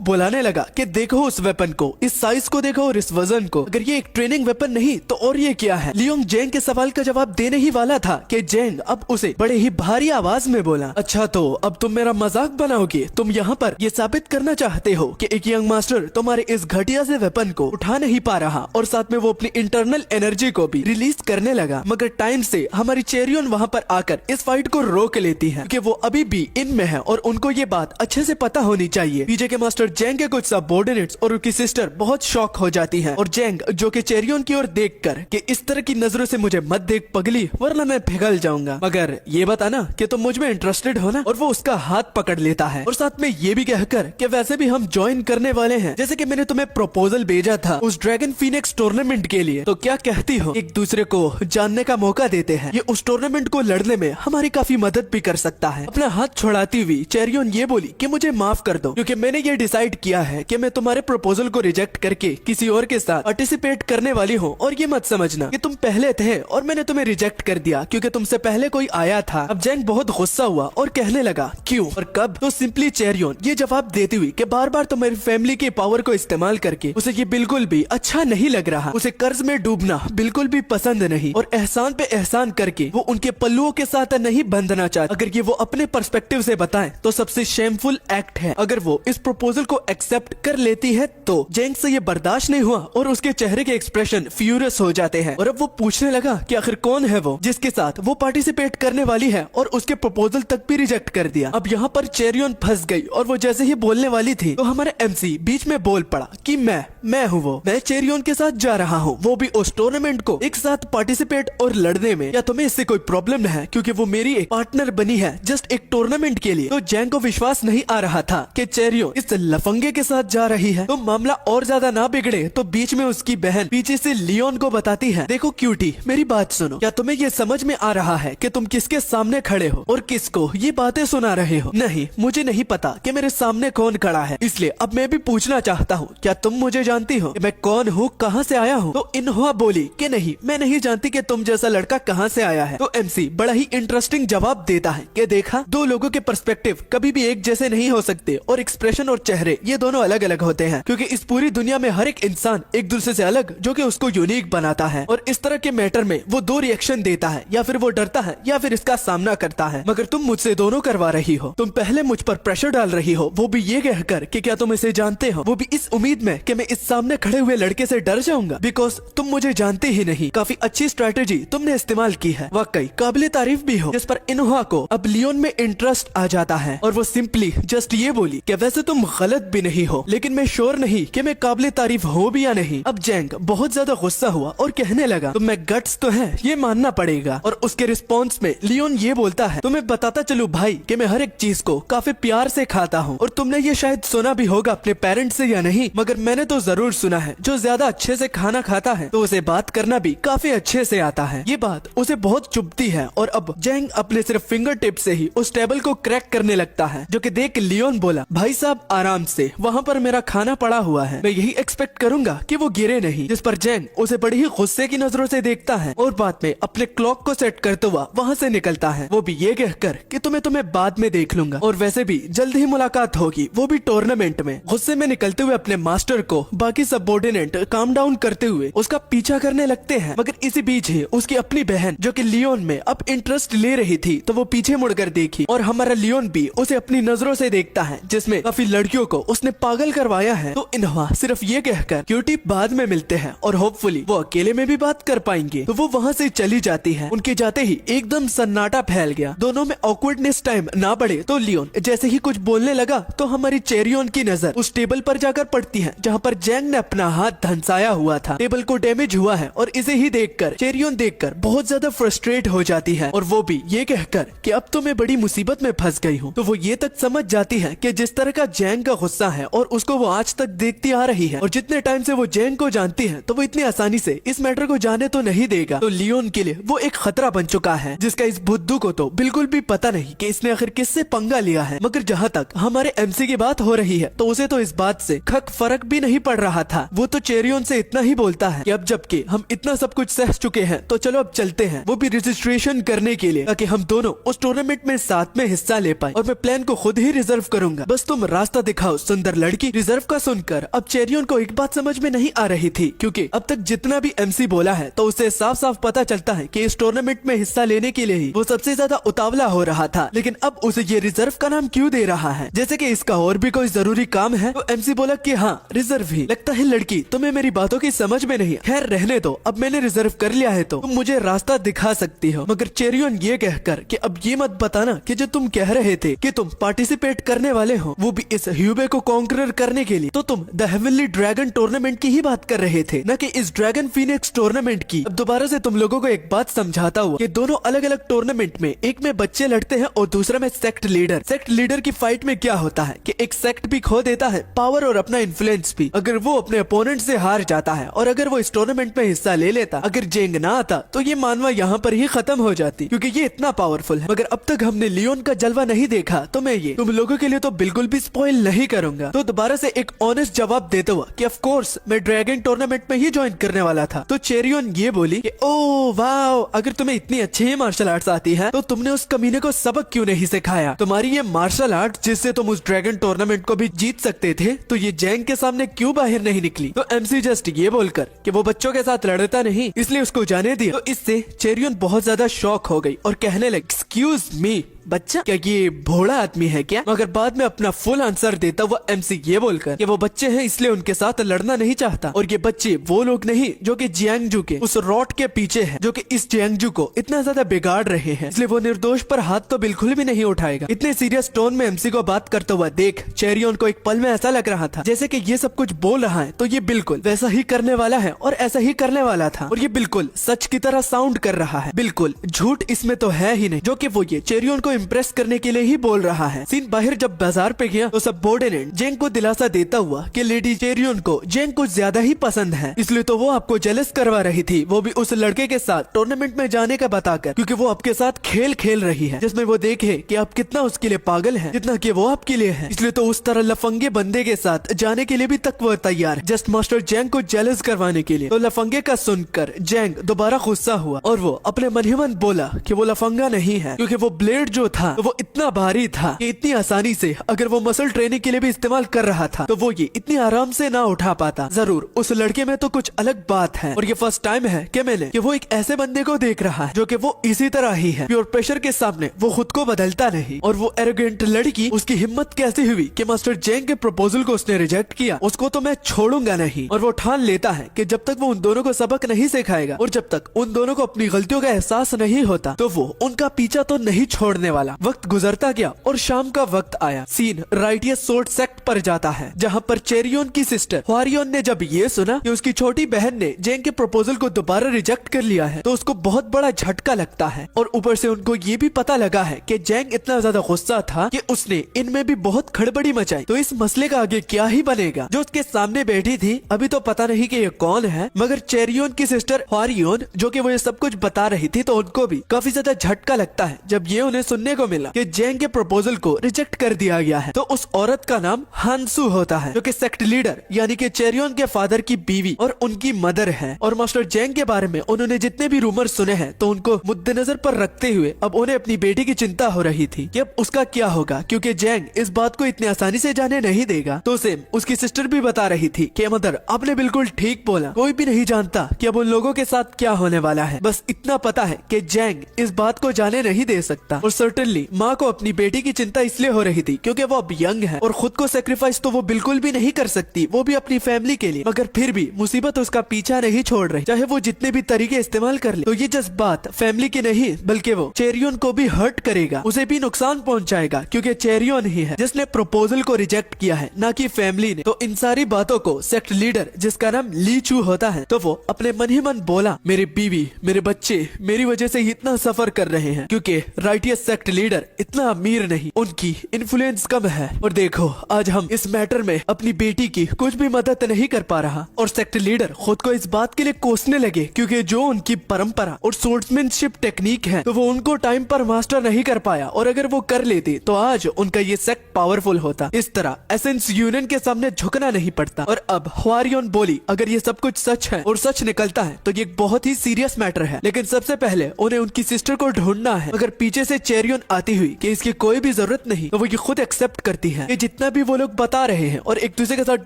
Speaker 1: बुलाने लगा कि देखो उस वेपन को, इस साइज को देखो और इस वजन को, अगर ये एक ट्रेनिंग वेपन नहीं तो और ये क्या है। लियोंग जेंग के सवाल का जवाब देने ही वाला था कि जेंग अब उसे बड़े ही भारी आवाज में बोला, अच्छा तो अब तुम मेरा मजाक बनाओगे, तुम यहाँ पर ये साबित करना चाहते हो कि एक यंग मास्टर तुम्हारे इस घटिया से वेपन को उठा नहीं पा रहा और साथ में वो अपनी इंटरनल एनर्जी को भी रिलीज करने लगा। मगर टाइम से हमारी चेरियन वहाँ पर आकर इस फाइट को रोक लेती है क्योंकि वो अभी भी इनमें है और उनको ये बात अच्छे से पता होनी चाहिए। पीजे के मास्टर जेंग के कुछ सबऑर्डिनेट्स और उनकी सिस्टर बहुत शॉक हो जाती है और जेंग जो कि चेरियन की ओर देखकर कि इस तरह की नजरों से मुझे मत देख पगली वरना मैं पिघल जाऊंगा, मगर ये बताना कि तुम मुझ में इंटरेस्टेड हो ना। और वो उसका हाथ पकड़ लेता है और साथ में ये भी कहकर कि वैसे भी हम ज्वाइन करने वाले हैं, जैसे कि मैंने तुम्हें प्रपोजल भेजा था उस ड्रैगन फीनिक्स टूर्नामेंट के लिए, तो क्या कहती हो एक दूसरे को जानने का मौका देते हैं, ये उस टूर्नामेंट को लड़ने में हमारी काफी मदद भी कर सकता है। अपना हाथ छुड़ाती हुई चेरियन ये बोली कि मुझे माफ कर दो क्योंकि मैंने ये डिसाइड किया है कि मैं तुम्हारे प्रपोजल को रिजेक्ट करके किसी और के साथ पार्टिसिपेट करने वाली हूँ, और ये मत समझना कि तुम पहले थे और मैंने तुम्हें रिजेक्ट कर दिया क्योंकि तुमसे पहले कोई आया था। अब जेंग बहुत गुस्सा हुआ और कहने लगा क्यों और कब, तो सिंपली चेरियन ये जवाब देती हुई कि बार बार तुम्हारी फैमिली के पावर को इस्तेमाल करके उसे ये बिल्कुल भी अच्छा नहीं लग रहा, उसे कर्ज में डूबना बिल्कुल भी पसंद नहीं और एहसान पे एहसान करके वो उनके पल्लुओं के साथ नहीं बंधना चाहती। अगर ये वो अपने पर्सपेक्टिव से बताएं तो सबसे शेमफुल एक्ट है। अगर वो इस प्रपोजल को एक्सेप्ट कर लेती है तो जेंग से ये बर्दाश्त नहीं हुआ और उसके चेहरे के एक्सप्रेशन फ्यूरियस हो जाते हैं और अब वो पूछने लगा कि आखिर कौन है वो जिसके साथ वो पार्टिसिपेट करने वाली है और उसके प्रपोजल तक भी रिजेक्ट कर दिया। अब यहाँ पर चेरियन फंस गई और वो जैसे ही बोलने वाली थी तो हमारे एमसी बीच में बोल पड़ा कि मैं हूँ वो, मैं चेरियन के साथ जा रहा हूँ, वो भी उस टूर्नामेंट को एक साथ पार्टिसिपेट और लड़ने में। या तुम्हें इससे कोई प्रॉब्लम है क्योंकि वो मेरी एक पार्टनर बनी है जस्ट एक टूर्नामेंट के लिए। तो जेंग को विश्वास नहीं आ रहा था कि चेरियन इस लफंगे के साथ जा रही है। तो मामला और ज्यादा ना बिगड़े तो बीच में उसकी बहन पीछे से लियोन को बताती है, देखो क्यूटी मेरी बात सुनो, क्या तुम्हें ये समझ में आ रहा है कि तुम किसके सामने खड़े हो और किसको ये बातें सुना रहे हो? नहीं, मुझे नहीं पता कि मेरे सामने कौन खड़ा है, इसलिए अब मैं भी पूछना चाहता हूँ, क्या तुम मुझे जानती हो कि मैं कौन हूँ, कहाँ से आया हूँ? तो इन्होंने बोली कि नहीं, मैं नहीं जानती कि तुम जैसा लड़का कहाँ से आया है। तो एमसी बड़ा ही इंटरेस्टिंग जवाब देता है कि देखा, दो लोगों के पर्सपेक्टिव कभी भी एक जैसे नहीं हो सकते और एक्सप्रेशन और चेहरे ये दोनों अलग अलग होते हैं क्योंकि इस पूरी दुनिया में हर एक इंसान एक दूसरे से अलग जो कि उसको यूनिक बनाता है और इस तरह के मैटर में वो दो रिएक्शन देता है, या फिर वो डरता है या फिर इसका सामना करता है। मगर तुम मुझसे दोनों करवा रही हो, तुम पहले मुझ पर प्रेशर डाल रही हो, वो भी ये कहकर कि क्या तुम इसे जानते हो, वो भी इस उम्मीद में कि मैं इस सामने खड़े हुए लड़के से डर जाऊंगा बिकॉज तुम मुझे जानते ही नहीं। काफी अच्छी स्ट्रेटेजी तुमने इस्तेमाल की है, वाकई काबिले तारीफ भी हो। जिस पर इन्हों को अब लियोन में इंटरेस्ट आ जाता है और वो सिंपली जस्ट ये बोली कि वैसे तुम गलत भी नहीं हो लेकिन मैं श्योर नहीं कि मैं काबिले तारीफ हो भी या नहीं। अब जेंग बहुत ज्यादा गुस्सा हुआ और कहने लगा, तुम्हें गट्स तो है, ये मानना पड़ेगा। और उसके रिस्पॉन्स में लियोन ये बोलता है, तुम्हें बताता चलूं भाई कि मैं हर एक चीज को काफी प्यार से खाता हूँ और तुमने ये शायद सुना भी होगा अपने पेरेंट्स से या नहीं, मगर मैंने तो जरूर सुना है जो ज्यादा अच्छे से खाना खाता है तो उसे बात करना भी काफी अच्छे से आता है। ये बात उसे बहुत चुभती है और अब जेंग अपने सिर्फ फिंगर टिप से ही उस टेबल को क्रैक करने लगता है, जो कि देख लियोन बोला, भाई साहब आराम से, वहाँ पर मेरा खाना पड़ा हुआ है, मैं यही एक्सपेक्ट करूंगा कि वो गिरे नहीं। जिस पर जेंग उसे बड़ी ही गुस्से की नजरों से देखता है और बाद में अपने क्लॉक को सेट करते हुआ वहाँ से निकलता है, वो भी ये कहकर कि तुम्हें बाद में देख लूंगा और वैसे भी जल्द ही मुलाकात होगी, वो भी टूर्नामेंट में। गुस्से में निकलते हुए अपने मास्टर को बाकी सबऑर्डिनेट काम डाउन करते हुए उसका पीछा करने लगते हैं, मगर इसी बीच ही उसकी अपनी बहन जो कि लियोन में अब इंटरेस्ट ले रही थी तो वो पीछे मुड़कर देखी और हमारा लियोन भी उसे अपनी नजरों से देखता है जिसमें काफी लड़कियों को उसने पागल करवाया है। तो इन्हों सिर्फ ये कहकर क्यूटी बाद में मिलते हैं और होपफुली वो अकेले में भी बात कर पाएंगे, तो वो वहाँ से चली जाती है। उनके जाते ही एकदम सन्नाटा फैल गया, दोनों में ऑकवर्डनेस टाइम ना बढ़े तो लियोन जैसे ही कुछ बोलने लगा तो हमारी चेरियन की नजर उस टेबल पर जाकर पड़ती है जहाँ पर जेंग ने अपना हाथ धंसाया हुआ था। टेबल को डैमेज हुआ है और इसे ही देखकर चेरियन देखकर बहुत ज्यादा फ्रस्ट्रेट हो जाती है और वो भी ये कहकर कि अब तो मैं बड़ी मुसीबत में फंस गई हूँ। तो वो ये तक समझ जाती है कि जिस तरह का जेंग का गुस्सा है और उसको वो आज तक देखती आ रही है और जितने टाइम से वो जेंग को जानती है तो वो इतनी आसानी से इस मैटर को जाने तो नहीं देगा। तो लियोन के लिए वो एक खतरा बन चुका है जिसका इस बुद्धू को तो बिल्कुल भी पता नहीं कि इसने आखिर किससे पंगा लिया है। मगर जहाँ तक हमारे एमसी की बात हो रही है तो उसे तो इस बात से खक फर्क भी नहीं पड़ रहा था। वो तो चेरियन से इतना ही बोलता है कि अब जबकि हम इतना सब कुछ सह चुके हैं तो चलो अब चलते हैं, वो भी रजिस्ट्रेशन करने करने के लिए, ताकि हम दोनों उस टूर्नामेंट में साथ में हिस्सा ले पाए। और मैं प्लान को खुद ही रिजर्व करूंगा, बस तुम रास्ता दिखाओ सुंदर लड़की। रिजर्व का सुनकर अब चेरियन को एक बात समझ में नहीं आ रही थी, क्योंकि अब तक जितना भी एमसी बोला है तो उसे साफ साफ पता चलता है कि इस टूर्नामेंट में हिस्सा लेने के लिए ही वो सबसे ज्यादा उतावला हो रहा था। लेकिन अब उसे ये रिजर्व का नाम क्यों दे रहा है, जैसे कि इसका और भी कोई जरूरी काम है। तो एमसी बोला कि हाँ रिजर्व ही। लगता है लड़की तुम्हें मेरी बातों की समझ में नहीं है। खैर रहने दो, अब मैंने रिजर्व कर लिया है तो तुम मुझे रास्ता दिखा सकती हो। मगर चेरियन ये कहकर कि अब ये मत बताना कि जो तुम कह रहे थे कि तुम पार्टिसिपेट करने वाले हो, वो भी इस ह्यूबे को कॉन्करर करने के लिए, तो तुम द हेवनली ड्रैगन टूर्नामेंट की ही बात कर रहे थे, न कि इस ड्रैगन फीनिक्स टूर्नामेंट की। अब दोबारा से तुम लोगों को एक बात समझाता हुआ कि दोनों अलग अलग टूर्नामेंट में, एक में बच्चे लड़ते हैं और दूसरा में सेक्ट लीडर। सेक्ट लीडर की फाइट में क्या होता है कि एक सेक्ट भी खो देता है पावर और अपना इन्फ्लुएंस भी, अगर वो अपने अपोनेंट से हार जाता है। और अगर वो इस टूर्नामेंट में हिस्सा ले लेता, अगर जेंग ना आता, तो ये मानवा यहाँ पर ही खत्म हो जाती, क्योंकि ये इतना पावरफुल है। मगर अब तक हमने लियोन का जलवा नहीं देखा, तो मैं ये तुम लोगों के लिए तो बिल्कुल भी स्पॉइल नहीं करूंगा। तो दोबारा से एक ऑनेस्ट जवाब देते हुआ कि ऑफ कोर्स मैं ड्रैगन टूर्नामेंट में ही ज्वाइन करने वाला था। तो चेरियन ये बोली कि ओ वाओ, अगर तुम्हें इतनी अच्छी ही मार्शल आर्ट्स आती है तो तुमने उस कमीने को सबक क्यों नहीं सिखाया। तुम्हारी ये मार्शल आर्ट जिससे तुम उस ड्रैगन टूर्नामेंट को भी जीत सकते थे, तो ये जेंग के सामने क्यों बाहर नहीं निकली। तो एमसी जस्ट ये बोलकर कि वो बच्चों के साथ लड़ता नहीं, इसलिए उसको जाने दिया। तो इससे चेरियन बहुत ज्यादा शॉक हो गई और कहने लगी एक्सक्यूज मी बच्चा, क्या ये भोला आदमी है क्या। मगर बाद में अपना फुल आंसर देता हुआ एमसी ये बोलकर कि वो बच्चे हैं इसलिए उनके साथ लड़ना नहीं चाहता, और ये बच्चे वो लोग नहीं जो कि जियांगजू के उस रॉट के पीछे हैं, जो कि इस जियांगजू को इतना ज्यादा बिगाड़ रहे हैं, इसलिए वो निर्दोष पर हाथ तो बिल्कुल भी नहीं उठाएगा। इतने सीरियस टोन में एमसी को बात करता हुआ देख चेरियन को एक पल में ऐसा लग रहा था जैसे कि ये सब कुछ बोल रहा है तो ये बिल्कुल वैसा ही करने वाला है और ऐसा ही करने वाला था, और ये बिल्कुल सच की तरह साउंड कर रहा है, बिल्कुल झूठ इसमें तो है ही नहीं, जो कि वो ये चेरियन को इम्प्रेस करने के लिए ही बोल रहा है। सीन बाहर जब बाजार पे गया तो सब बोर्डेनेंट जेंग को दिलासा देता हुआ कि लेडी चेरियन को जेंग कुछ ज्यादा ही पसंद है, इसलिए तो वो आपको जेलस करवा रही थी, वो भी उस लड़के के साथ टूर्नामेंट में जाने का बताकर, क्योंकि वो आपके साथ खेल खेल रही है जिसमें वो देखे कि आप कितना उसके लिए पागल है जितना कि वो आपके लिए है, इसलिए तो उस तरह लफंगे बंदे के साथ जाने के लिए भी तक वो तैयार है, जस्ट मास्टर जेंग को जेलस करवाने के लिए। तो लफंगे का सुनकर जेंग दोबारा गुस्सा हुआ और वो अपने मन ही मन बोला कि वो लफंगा नहीं है, क्योंकि वो ब्लेड जो था तो वो इतना भारी था कि इतनी आसानी से अगर वो मसल ट्रेनिंग के लिए भी इस्तेमाल कर रहा था तो वो ये इतनी आराम से ना उठा पाता। जरूर उस लड़के में तो कुछ अलग बात है, और ये फर्स्ट टाइम है कि मैंने कि वो एक ऐसे बंदे को देख रहा है जो कि वो इसी तरह ही है, प्योर प्रेशर के सामने वो खुद को बदलता नहीं। और वो एरोगेंट लड़की, उसकी हिम्मत कैसी हुई कि मास्टर जेंग के प्रपोजल को उसने रिजेक्ट किया, उसको तो मैं छोड़ूंगा नहीं। और वो ठान लेता है कि जब तक वो उन दोनों को सबक नहीं सिखाएगा और जब तक उन दोनों को अपनी गलतियों का एहसास नहीं होता तो वो उनका पीछा तो नहीं छोड़ने वाला। वक्त गुजरता गया और शाम का वक्त आया। सीन राइटियस सोर्ड सेक्ट पर जाता है, जहाँ पर चेरियन की सिस्टर हवारियन ने जब ये सुना कि उसकी छोटी बहन ने जेंग के प्रपोजल को दोबारा रिजेक्ट कर लिया है तो उसको बहुत बड़ा झटका लगता है, और ऊपर से उनको ये भी पता लगा है कि जेंग इतना ज्यादा गुस्सा था कि उसने इनमें भी बहुत खड़बड़ी मचाई। तो इस मसले का आगे क्या ही बनेगा। जो उसके सामने बैठी थी अभी तो पता नहीं कि ये कौन है, मगर चेरियन की सिस्टर हवारियन जो कि वो ये सब कुछ बता रही थी, तो उनको भी काफी ज्यादा झटका लगता है जब ये उन्हें सुनने को मिला कि जेंग के प्रपोजल को रिजेक्ट कर दिया गया है। तो उस औरत का नाम हांसू होता है, जो कि सेक्ट लीडर यानी कि चेरियन के फादर की बीवी और उनकी मदर है। और मास्टर जेंग के बारे में उन्होंने जितने भी रूमर सुने हैं तो उनको मुद्देनजर पर रखते हुए अब उन्हें अपनी बेटी की चिंता हो रही थी कि अब उसका क्या होगा, क्योंकि जेंग इस बात को इतनी आसानी से जाने नहीं देगा। तो सेम उसकी सिस्टर भी बता रही थी कि मदर आपने बिल्कुल ठीक बोला, कोई भी नहीं जानता कि अब उन लोगों के साथ क्या होने वाला है, बस इतना पता है कि जेंग इस बात को जाने नहीं दे सकता। और सर्टेनली माँ को अपनी बेटी की चिंता इसलिए हो रही थी क्योंकि वो अब यंग है और खुद को सेक्रीफाइस तो वो बिल्कुल भी नहीं कर सकती, वो भी अपनी फैमिली के लिए, मगर फिर भी मुसीबत उसका पीछा नहीं छोड़ रही, चाहे वो जितने भी तरीके इस्तेमाल कर ले। तो ये जज्बात फैमिली की नहीं बल्कि वो चेरियन को भी हर्ट करेगा, उसे भी नुकसान पहुंचाएगा, क्योंकि चेरियन ही है जिसने प्रपोजल को रिजेक्ट किया है, ना कि फैमिली ने। तो इन सारी बातों को सेक्ट लीडर जिसका नाम ली चू होता है, तो वो अपने मन ही मन बोला मेरी बीवी मेरे बच्चे मेरी वजह से इतना सफर कर रहे हैं, क्योंकि राइटियस सेक्ट सेक्ट लीडर इतना अमीर नहीं, उनकी इन्फ्लुएंस कम है। और देखो आज हम इस मैटर में अपनी बेटी की कुछ भी मदद नहीं कर पा रहा। और सेक्ट लीडर खुद को इस बात के लिए कोसने लगे क्योंकि जो उनकी परंपरा और सोर्समैनशिप टेक्निक है तो वो उनको टाइम पर मास्टर नहीं कर पाया, और अगर वो कर लेती तो आज उनका ये सेक्ट पावरफुल होता। इस तरह एसेंस यूनियन के सामने झुकना नहीं पड़ता। और अब ह्वारियन बोली अगर ये सब कुछ सच है और सच निकलता है तो ये एक बहुत ही सीरियस मैटर है, लेकिन सबसे पहले उन्हें उनकी सिस्टर को ढूंढना है। अगर पीछे से चेरियन आती हुई कि इसकी कोई भी जरूरत नहीं तो वो ये खुद एक्सेप्ट करती है कि जितना भी वो लोग बता रहे हैं और एक दूसरे के साथ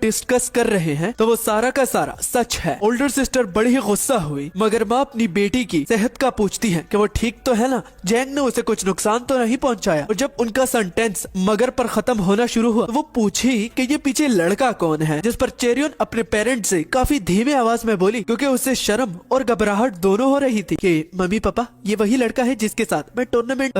Speaker 1: डिस्कस कर रहे हैं तो वो सारा का सारा सच है। ओल्डर सिस्टर बड़ी ही गुस्सा हुई, मगर माँ अपनी बेटी की सेहत का पूछती है कि वो ठीक तो है ना, जैंग ने उसे कुछ नुकसान तो नहीं पहुंचाया। और जब उनका सेंटेंस मगर पर खत्म होना शुरू हुआ तो वो पूछी कि ये पीछे लड़का कौन है, जिस पर चेरियन अपने पेरेंट्स से काफी धीमे आवाज में बोली क्योंकि उससे शर्म और घबराहट दोनों हो रही थी कि मम्मी पापा ये वही लड़का है जिसके साथ मैं टूर्नामेंट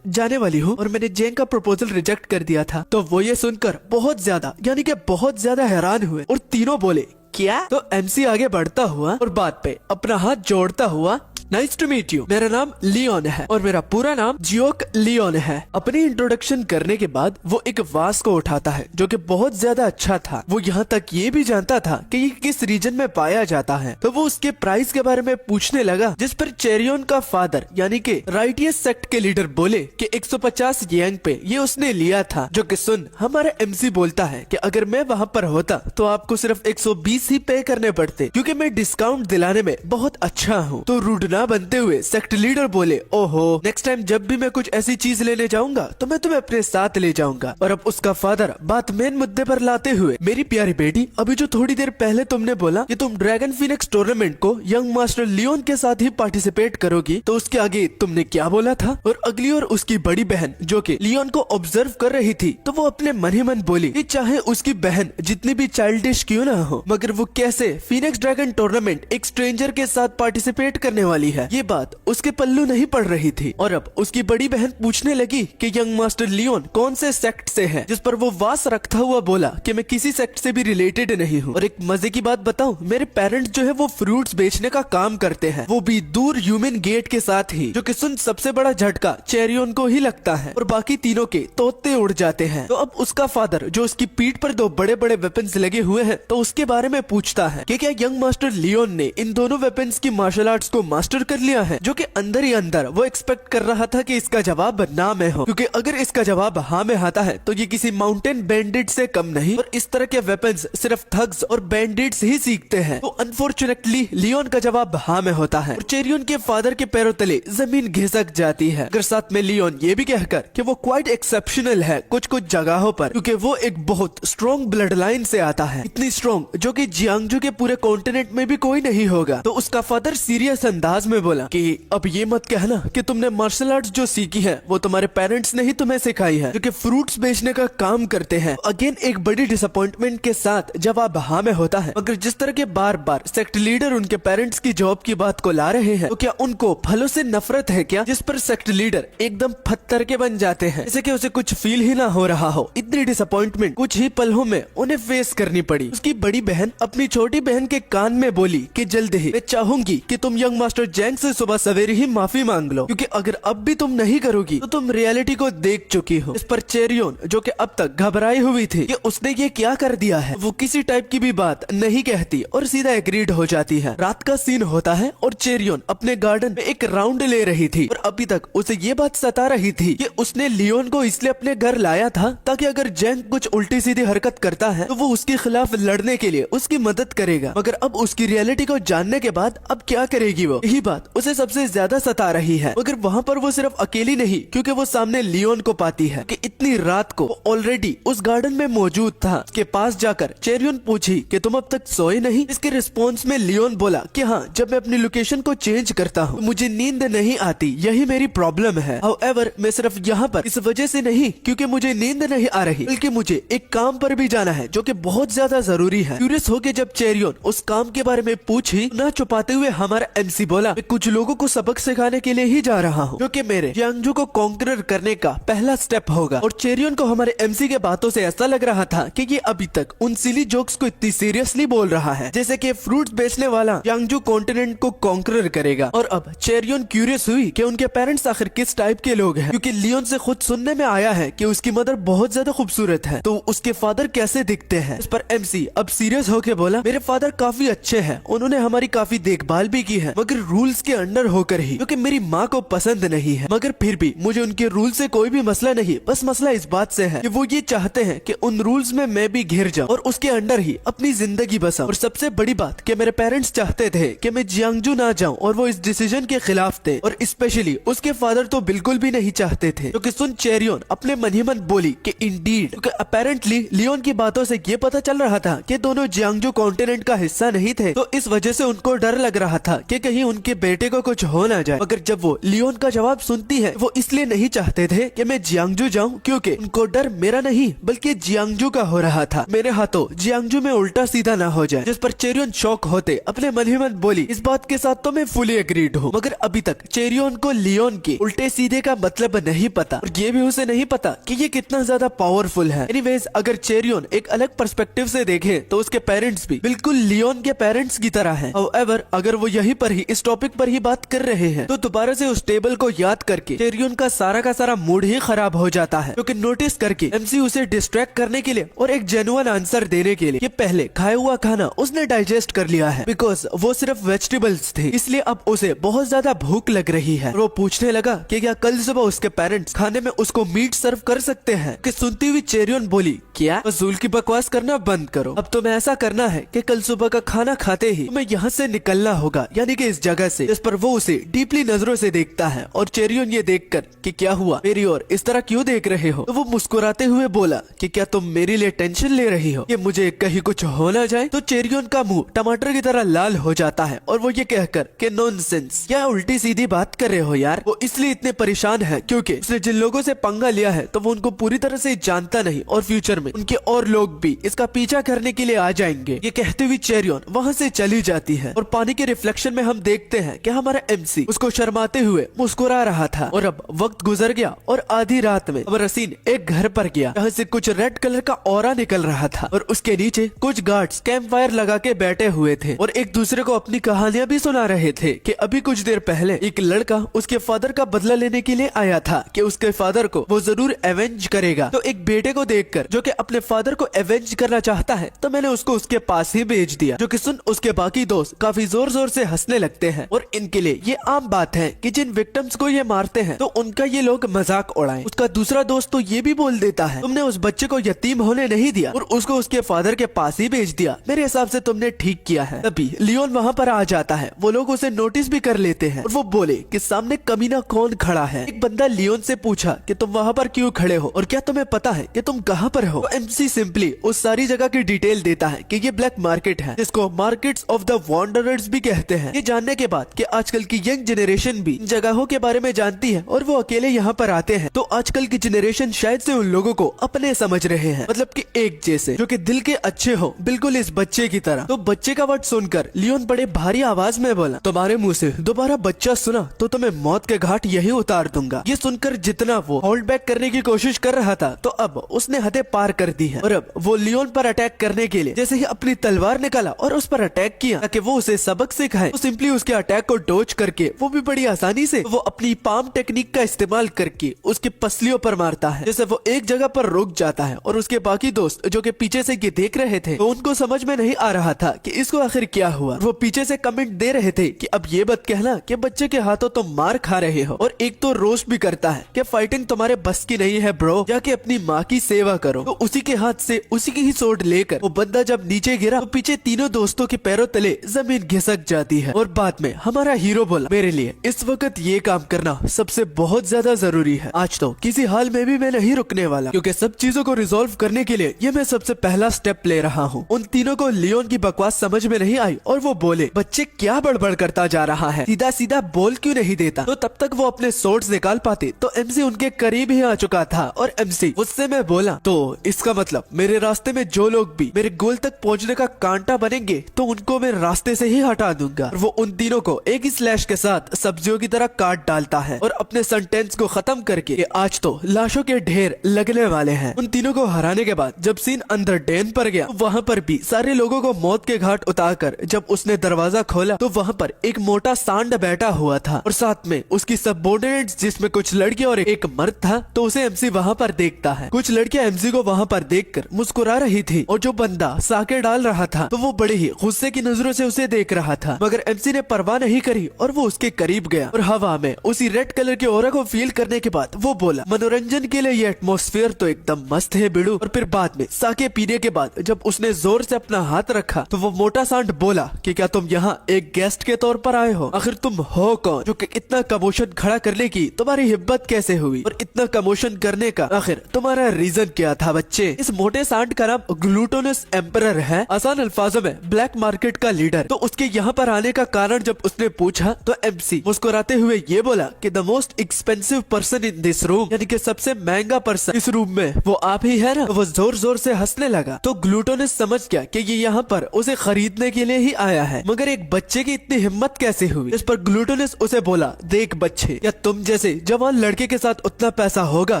Speaker 1: जाने वाली हूँ और मैंने जैंग का प्रपोजल रिजेक्ट कर दिया था। तो वो ये सुनकर बहुत ज्यादा यानी कि बहुत ज्यादा हैरान हुए और तीनों बोले क्या? तो एमसी आगे बढ़ता हुआ और बात पे अपना हाथ जोड़ता हुआ नाइस टू मीट यू, मेरा नाम लियोन है और मेरा पूरा नाम जियोक लियोन है। अपनी इंट्रोडक्शन करने के बाद वो एक वास को उठाता है जो कि बहुत ज्यादा अच्छा था। वो यहाँ तक ये भी जानता था कि ये किस रीजन में पाया जाता है, तो वो उसके प्राइस के बारे में पूछने लगा, जिस पर चेरियन का फादर यानी कि राइटियस सेक्ट के लीडर बोले कि 150 येंग पे ये उसने लिया था। जो कि सुन हमारा एमसी बोलता है कि अगर मैं वहाँ पर होता तो आपको सिर्फ 120 ही पे करने पड़ते क्योंकि मैं डिस्काउंट दिलाने में बहुत अच्छा हूँ। तो रूड ना बनते हुए सेक्ट लीडर बोले ओहो नेक्स्ट टाइम जब भी मैं कुछ ऐसी चीज लेने जाऊंगा तो मैं तुम्हें अपने साथ ले जाऊंगा। और अब उसका फादर बात मेन मुद्दे पर लाते हुए, मेरी प्यारी बेटी अभी जो थोड़ी देर पहले तुमने बोला कि तुम ड्रैगन फिनिक्स टूर्नामेंट को यंग मास्टर लियोन के साथ ही पार्टिसिपेट करोगी, तो उसके आगे तुमने क्या बोला था? और अगली और उसकी बड़ी बहन जो कि लियोन को ऑब्जर्व कर रही थी तो वो अपने मन ही मन बोली कि चाहे उसकी बहन जितनी भी चाइल्डिश क्यों ना हो मगर वो कैसे फिनिक्स ड्रैगन टूर्नामेंट एक स्ट्रेंजर के साथ पार्टिसिपेट करने वाली है, ये बात उसके पल्लू नहीं पड़ रही थी। और अब उसकी बड़ी बहन पूछने लगी कि यंग मास्टर लियोन कौन से सेक्ट से है, जिस पर वो वास रखता हुआ बोला कि मैं किसी सेक्ट से भी रिलेटेड नहीं हूँ। और एक मजे की बात बताऊं, मेरे पेरेंट्स जो है वो फ्रूट्स बेचने का काम करते हैं, वो भी दूर ह्यूमन गेट के साथ ही। जो कि सुन सबसे बड़ा झटका चेरियन को ही लगता है और बाकी तीनों के तोते उड़ जाते हैं। तो अब उसका फादर जो उसकी पीठ पर दो बड़े बड़े वेपन्स लगे हुए हैं तो उसके बारे में पूछता है कि क्या यंग मास्टर लियोन ने इन दोनों वेपन्स की मार्शल आर्ट्स को मास्टर कर लिया है। जो कि अंदर ही अंदर वो एक्सपेक्ट कर रहा था कि इसका जवाब ना में हो, क्योंकि अगर इसका जवाब हाँ में आता है तो ये किसी माउंटेन बैंडिट से कम नहीं, और इस तरह के वेपन्स सिर्फ थग्स और बैंडिट्स ही सीखते हैं। तो अनफॉर्चुनेटली लियोन का जवाब हाँ में होता है और चेरियन के फादर के पैरों तले जमीन घिसक जाती है। अगर साथ में लियोन ये भी कहकर कि वो क्वाइट एक्सेप्शनल है कुछ कुछ जगहों पर, क्योंकि वो एक बहुत स्ट्रॉन्ग ब्लड लाइन से आता है, इतनी स्ट्रॉन्ग जो कि जियांगजू के पूरे कॉन्टिनेंट में भी कोई नहीं होगा। तो उसका फादर सीरियस अंदाज में बोला कि अब ये मत कहना कि तुमने मार्शल आर्ट्स जो सीखी है वो तुम्हारे पेरेंट्स ने ही तुम्हें सिखाई है, जो कि फ्रूट्स बेचने का काम करते हैं। अगेन एक बड़ी डिसअपॉइंटमेंट के साथ जवाब हाँ में होता है, मगर जिस तरह के बार बार सेक्ट लीडर उनके पेरेंट्स की जॉब की बात को ला रहे हैं तो क्या उनको फलों से नफरत है क्या, जिस पर सेक्ट लीडर एकदम पत्थर के बन जाते हैं जैसे कि उसे कुछ फील ही ना हो रहा हो। इतनी डिसअपॉइंटमेंट कुछ ही पलों में उन्हें फेस करनी पड़ी। उसकी बड़ी बहन अपनी छोटी बहन के कान में बोली कि जल्द ही मैं चाहूंगी कि तुम यंग मास्टर जैंग से सुबह सवेरे ही माफी मांग लो, क्योंकि अगर अब भी तुम नहीं करोगी तो तुम रियलिटी को देख चुकी हो। इस पर चेरियन जो कि अब तक घबराई हुई थी कि उसने ये क्या कर दिया है, वो किसी टाइप की भी बात नहीं कहती और सीधा एग्रीड हो जाती है। रात का सीन होता है और चेरियन अपने गार्डन में एक राउंड ले रही थी और अभी तक उसे ये बात सता रही थी कि उसने लियोन को इसलिए अपने घर लाया था ताकि अगर जैंग कुछ उल्टी सीधी हरकत करता है तो वो उसके खिलाफ लड़ने के लिए उसकी मदद करेगा। मगर अब उसकी रियलिटी को जानने के बाद अब क्या करेगी वो, यही बात उसे सबसे ज्यादा सता रही है। मगर वहाँ पर वो सिर्फ अकेली नहीं, क्योंकि वो सामने लियोन को पाती है कि इतनी रात को वो ऑलरेडी उस गार्डन में मौजूद था। उसके पास जाकर चेरियन पूछी कि तुम अब तक सोए नहीं। इसके रिस्पॉन्स में लियोन बोला कि हाँ, जब मैं अपनी लोकेशन को चेंज करता हूँ तो मुझे नींद नहीं आती, यही मेरी प्रॉब्लम है। हाउएवर मैं सिर्फ यहाँ पर इस वजह से नहीं क्योंकि मुझे नींद नहीं आ रही, बल्कि मुझे एक काम पर भी जाना है जो कि बहुत ज्यादा जरूरी है। क्यूरियस होके जब चेरियन उस काम के बारे में पूछी, ना छुपाते हुए हमारा एमसी बोला मैं कुछ लोगों को सबक सिखाने के लिए ही जा रहा हूँ, जो कि मेरे जियांगजू को कॉन्करर करने का पहला स्टेप होगा। और चेरियन को हमारे एमसी के बातों से ऐसा लग रहा था कि ये अभी तक उन सिली जोक्स को इतनी सीरियसली बोल रहा है जैसे कि फ्रूट्स बेचने वाला जियांगजू कॉन्टिनेंट को कॉन्करर करेगा। और अब चेरियन क्यूरियस हुई कि उनके पेरेंट्स आखिर किस टाइप के लोग हैं, क्योंकि लियोन से खुद सुनने में आया है कि उसकी मदर बहुत ज्यादा खूबसूरत है, तो उसके फादर कैसे दिखते हैं। इस पर एमसी अब सीरियस होके बोला, मेरे फादर काफी अच्छे हैं, उन्होंने हमारी काफी देखभाल भी की है, मगर रूल्स के अंडर होकर ही, क्योंकि मेरी माँ को पसंद नहीं है। मगर फिर भी मुझे उनके रूल से कोई भी मसला नहीं, बस मसला इस बात से है कि वो ये चाहते हैं कि उन रूल्स में मैं भी घिर जाऊं और उसके अंडर ही अपनी जिंदगी बसाऊं। और सबसे बड़ी बात कि मेरे पेरेंट्स चाहते थे कि मैं जियांगजू ना जाऊं, और वो इस डिसीजन के खिलाफ थे। और स्पेशली उसके फादर तो बिल्कुल भी नहीं चाहते थे। क्योंकि सुन चेरियन अपने मन ही मन बोली कि इंडीड, क्योंकि अपेरेंटली लियोन की बातों से ये पता चल रहा था कि दोनों जियांगजू कॉन्टिनेंट का हिस्सा नहीं थे, तो इस वजह से उनको डर लग रहा था कि कहीं उनके बेटे को कुछ हो ना जाए। मगर जब वो लियोन का जवाब सुनती है, वो इसलिए नहीं चाहते थे कि मैं जियांगजू जाऊं, क्योंकि उनको डर मेरा नहीं बल्कि जियांगजू का हो रहा था, मेरे हाथों जियांगजू में उल्टा सीधा ना हो जाए। जिस पर चेरियन शॉक होते अपने मन ही मन बोली, इस बात के साथ तो मैं फुली एग्रीड हूँ। मगर अभी तक चेरियन को लियोन के उल्टे सीधे का मतलब नहीं पता, और ये भी उसे नहीं पता कि ये कितना ज्यादा पावरफुल है। एनीवेज, अगर चेरियन एक अलग पर्सपेक्टिव से देखे तो उसके पेरेंट्स भी बिल्कुल लियोन के पेरेंट्स की तरह हैं। हाउएवर, अगर वो यहीं पर ही इस टॉपिक पर ही बात कर रहे हैं तो दोबारा से उस टेबल को याद करके चेरियन का सारा मूड ही खराब हो जाता है, क्योंकि नोटिस करके एमसी उसे डिस्ट्रैक्ट करने के लिए और एक जेन्युइन आंसर देने के लिए कि पहले खाया हुआ खाना उसने डाइजेस्ट कर लिया है, बिकॉज वो सिर्फ वेजिटेबल्स थे, इसलिए अब उसे बहुत ज्यादा भूख लग रही है। वो पूछने लगा कि क्या कल सुबह उसके पेरेंट्स खाने में उसको मीट सर्व कर सकते हैं। कि सुनती हुई चेरियन बोली, क्या फजूल की बकवास करना बंद करो, अब तुम्हें ऐसा करना है कि कल सुबह का खाना खाते ही तुम्हें यहाँ से निकलना होगा, यानी कि इस जगह से। इस पर वो उसे डीपली नजरों से देखता है, और चेरियन ये देखकर कि क्या हुआ, मेरी ओर इस तरह क्यों देख रहे हो, तो वो मुस्कुराते हुए बोला कि क्या तुम मेरे लिए टेंशन ले रही हो कि मुझे कहीं कुछ हो ना जाए। तो चेरियन का मुंह टमाटर की तरह लाल हो जाता है, और वो ये कहकर कि नॉनसेंस, क्या उल्टी सीधी बात कर रहे हो यार। वो इसलिए इतने परेशान है क्योंकि उसने जिन लोगों से पंगा लिया है तो वो उनको पूरी तरह से जानता नहीं, और फ्यूचर में उनके और लोग भी इसका पीछा करने के लिए आ जाएंगे। ये कहते हुए चेरियन वहाँ से चली जाती है, और पानी के रिफ्लेक्शन में हम देखते हैं कि हमारा एमसी उसको शर्माते हुए मुस्कुरा रहा था। और अब वक्त गुजर गया, और आधी रात में हमारा सीन एक घर पर गया, जहाँ से कुछ रेड कलर का ऑरा निकल रहा था, और उसके नीचे कुछ गार्ड्स कैंप फायर लगा के बैठे हुए थे और एक दूसरे को अपनी कहानियां भी सुना रहे थे कि अभी कुछ देर पहले एक लड़का उसके फादर का बदला लेने के लिए आया था कि उसके फादर को वो जरूर एवेंज करेगा। तो एक बेटे को देखकर जो कि अपने फादर को एवेंज करना चाहता है, तो मैंने उसको उसके पास ही भेज दिया। जो कि सुन उसके बाकी दोस्त काफी जोर जोर से हंसने लगते हैं, और इनके लिए ये आम बात है कि जिन विक्टिम्स को ये मारते हैं तो उनका ये लोग मजाक उड़ाएं। उसका दूसरा दोस्त तो ये भी बोल देता है, तुमने उस बच्चे को यतीम होने नहीं दिया और उसको उसके फादर के पास ही भेज दिया, मेरे हिसाब से तुमने ठीक किया है। तभी लियोन वहाँ पर आ जाता है, वो लोग उसे नोटिस भी कर लेते हैं, और वो बोले कि सामने कमीना कौन खड़ा है। एक बंदा लियोन से पूछा कि तुम वहाँ पर क्यों खड़े हो, और क्या तुम्हें पता है कि तुम कहाँ पर हो। तो एमसी सिंपली उस सारी जगह की डिटेल देता है कि ये ब्लैक मार्केट है, जिसको मार्केट्स ऑफ द वॉन्डरर्स भी कहते हैं। ये जानने के बाद कि आजकल की यंग जनरेशन भी इन जगहों के बारे में जानती है, और वो अकेले यहाँ पर आते हैं, तो आजकल की जनरेशन शायद से उन लोगों को अपने समझ रहे हैं, मतलब कि एक जैसे, जो कि दिल के अच्छे हो, बिल्कुल इस बच्चे की तरह। तो बच्चे का वर्ड सुनकर लियोन बड़े भारी आवाज में बोला, तुम्हारे मुंह से दोबारा बच्चा सुना तो तुम्हें मौत के घाट यही उतार दूंगा। ये सुनकर जितना वो होल्ड बैक करने की कोशिश कर रहा था, तो अब उसने हदें पार कर दी है, और अब वो लियोन पर अटैक करने के लिए जैसे ही अपनी तलवार निकाला और उस पर अटैक किया ताकि वो उसे सबक सिखाए, तो सिंपली उसके अटैक को डोज करके वो भी बड़ी आसानी से वो अपनी पाम टेक्निक का इस्तेमाल करके उसके पसलियों पर मारता है। जैसे वो एक जगह पर रुक जाता है, और उसके बाकी दोस्त जो कि पीछे से ये देख रहे थे, तो उनको समझ में नहीं आ रहा था कि इसको आखिर क्या हुआ। वो पीछे से कमेंट दे रहे थे कि अब ये मत कहना कि बच्चे के हाथों तुम मार खा रहे हो, और एक तो रोस्ट भी करता है कि फाइटिंग तुम्हारे बस की नहीं है ब्रो, जाके अपनी माँ की सेवा करो। तो उसी के हाथ से उसी की ही सोर्ड लेकर वो बंदा जब नीचे गिरा, तो पीछे तीनों दोस्तों के पैरों तले जमीन घिसक जाती है, और बाद में हमारा हीरो बोला, मेरे लिए इस वक्त ये काम करना सबसे बहुत ज्यादा जरूरी है, आज तो किसी हाल में भी मैं नहीं रुकने वाला, क्योंकि सब चीजों को रिजोल्व करने के लिए ये मैं सबसे पहला स्टेप ले रहा हूँ। उन तीनों को लियोन की बकवास समझ में नहीं आई, और वो बोले, बच्चे क्या बड़बड़ करता जा रहा है, सीधा सीधा बोल क्यों नहीं देता। तो तब तक वो अपने सोर्ड्स निकाल पाते, तो एमसी उनके करीब ही आ चुका था, और एमसी उससे मैं बोला, तो इसका मतलब मेरे रास्ते में जो लोग भी मेरे गोल तक पहुँचने का कांटा बनेंगे, तो उनको मैं रास्ते से ही हटा दूंगा। और वो उन तीनों को एक ही स्लैश के साथ सब्जियों की तरह काट डालता है और अपने सेंटेंस को खत्म करके कि आज तो लाशों के ढेर लगने वाले हैं। उन तीनों को हराने के बाद जब सीन अंदर डैन पर गया तो वहाँ पर भी सारे लोगों को मौत के घाट उतारकर जब उसने दरवाजा खोला तो वहाँ पर एक मोटा सांड बैठा हुआ था और साथ में उसकी सबऑर्डिनेट्स जिसमें कुछ लड़कियां और एक मर्द था। तो उसे एमसी वहाँ पर देखता है। कुछ लड़कियां एमसी को वहाँ पर देखकर मुस्कुरा रही थी और जो बंदा साके डाल रहा था तो वो बड़े ही गुस्से की नजरों से उसे देख रहा था, मगर एमसी ने परवाह नहीं करी और वो उसके करीब गया और हवा में उसी रेड कलर के ऑरा को फील करने के बाद वो बोला, मनोरंजन के लिए ये एटमॉस्फेयर तो एकदम मस्त है बिड़ू। और फिर बाद में साके पीने के बाद जब उसने जोर से अपना हाथ रखा तो वो मोटा सांड बोला कि क्या तुम यहाँ एक गेस्ट के तौर पर आए हो? आखिर तुम हो कौन जो कि इतना कमोशन खड़ा करने की तुम्हारी हिम्मत कैसे हुई और इतना कमोशन करने का आखिर तुम्हारा रीजन क्या था बच्चे? इस मोटे सांड का नाम ग्लूटोनस एम्परर है, आसान अल्फाजों में ब्लैक मार्केट का लीडर। तो उसके यहाँ पर आने का कारण जब उसने पूछा तो एमसी मुस्कुराते हुए ये बोला कि the most expensive person in this room, यानी कि सबसे महंगा पर्सन इस रूम में वो आप ही है ना। तो वो जोर जोर से हंसने लगा। तो ग्लूटोनस समझ गया कि ये यहाँ पर उसे खरीदने के लिए ही आया है, मगर एक बच्चे की इतनी हिम्मत कैसे हुई? इस पर ग्लूटोनस उसे बोला, देख बच्चे, या तुम जैसे जवान लड़के के साथ उतना पैसा होगा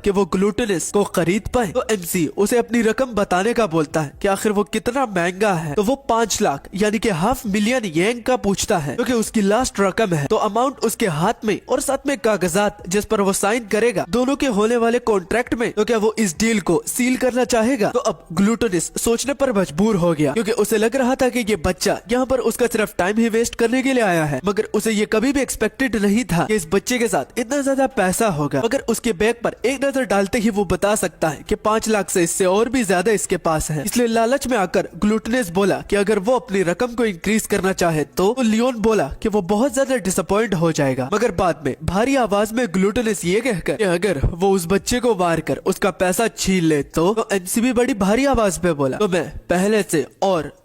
Speaker 1: कि वो ग्लूटोनस को खरीद पाए? तो एमसी उसे अपनी रकम बताने का बोलता है कि आखिर वो कितना महंगा है। तो वो 5 लाख यानी कि $500,000 येन का पूछता है, क्योंकि उसकी लास्ट रकम है। तो अमाउंट उसके हाथ में और साथ में कागजात जिस पर वो साइन करेगा दोनों के होने वाले कॉन्ट्रैक्ट में। तो क्या वो इस डील को सील करना चाहेगा? तो अब ग्लूटोनस सोचने पर मजबूर हो गया, क्योंकि उसे लग रहा था कि ये बच्चा यहाँ पर उसका सिर्फ टाइम ही वेस्ट करने के लिए आया है, मगर उसे ये कभी भी एक्सपेक्टेड नहीं था कि इस बच्चे के साथ इतना ज्यादा पैसा होगा। मगर उसके बैग पर एक नजर डालते ही वो बता सकता है कि 5 लाख से इससे और भी ज्यादा इसके पास है। इसलिए लालच में आकर ग्लूटोनस बोला कि अगर वो अपनी रकम को इंक्रीज करना चाहे तो लियोन बोला कि वो बहुत ज्यादा डिसअपॉइंट हो जाएगा। मगर बाद में भारी आवाज में ग्लूटोनस ये कहकर कि अगर वो उस बच्चे को वार कर उसका पैसा छीन ले तो एमसी भी बड़ी भारी आवाज में बोला, तो मैं पहले से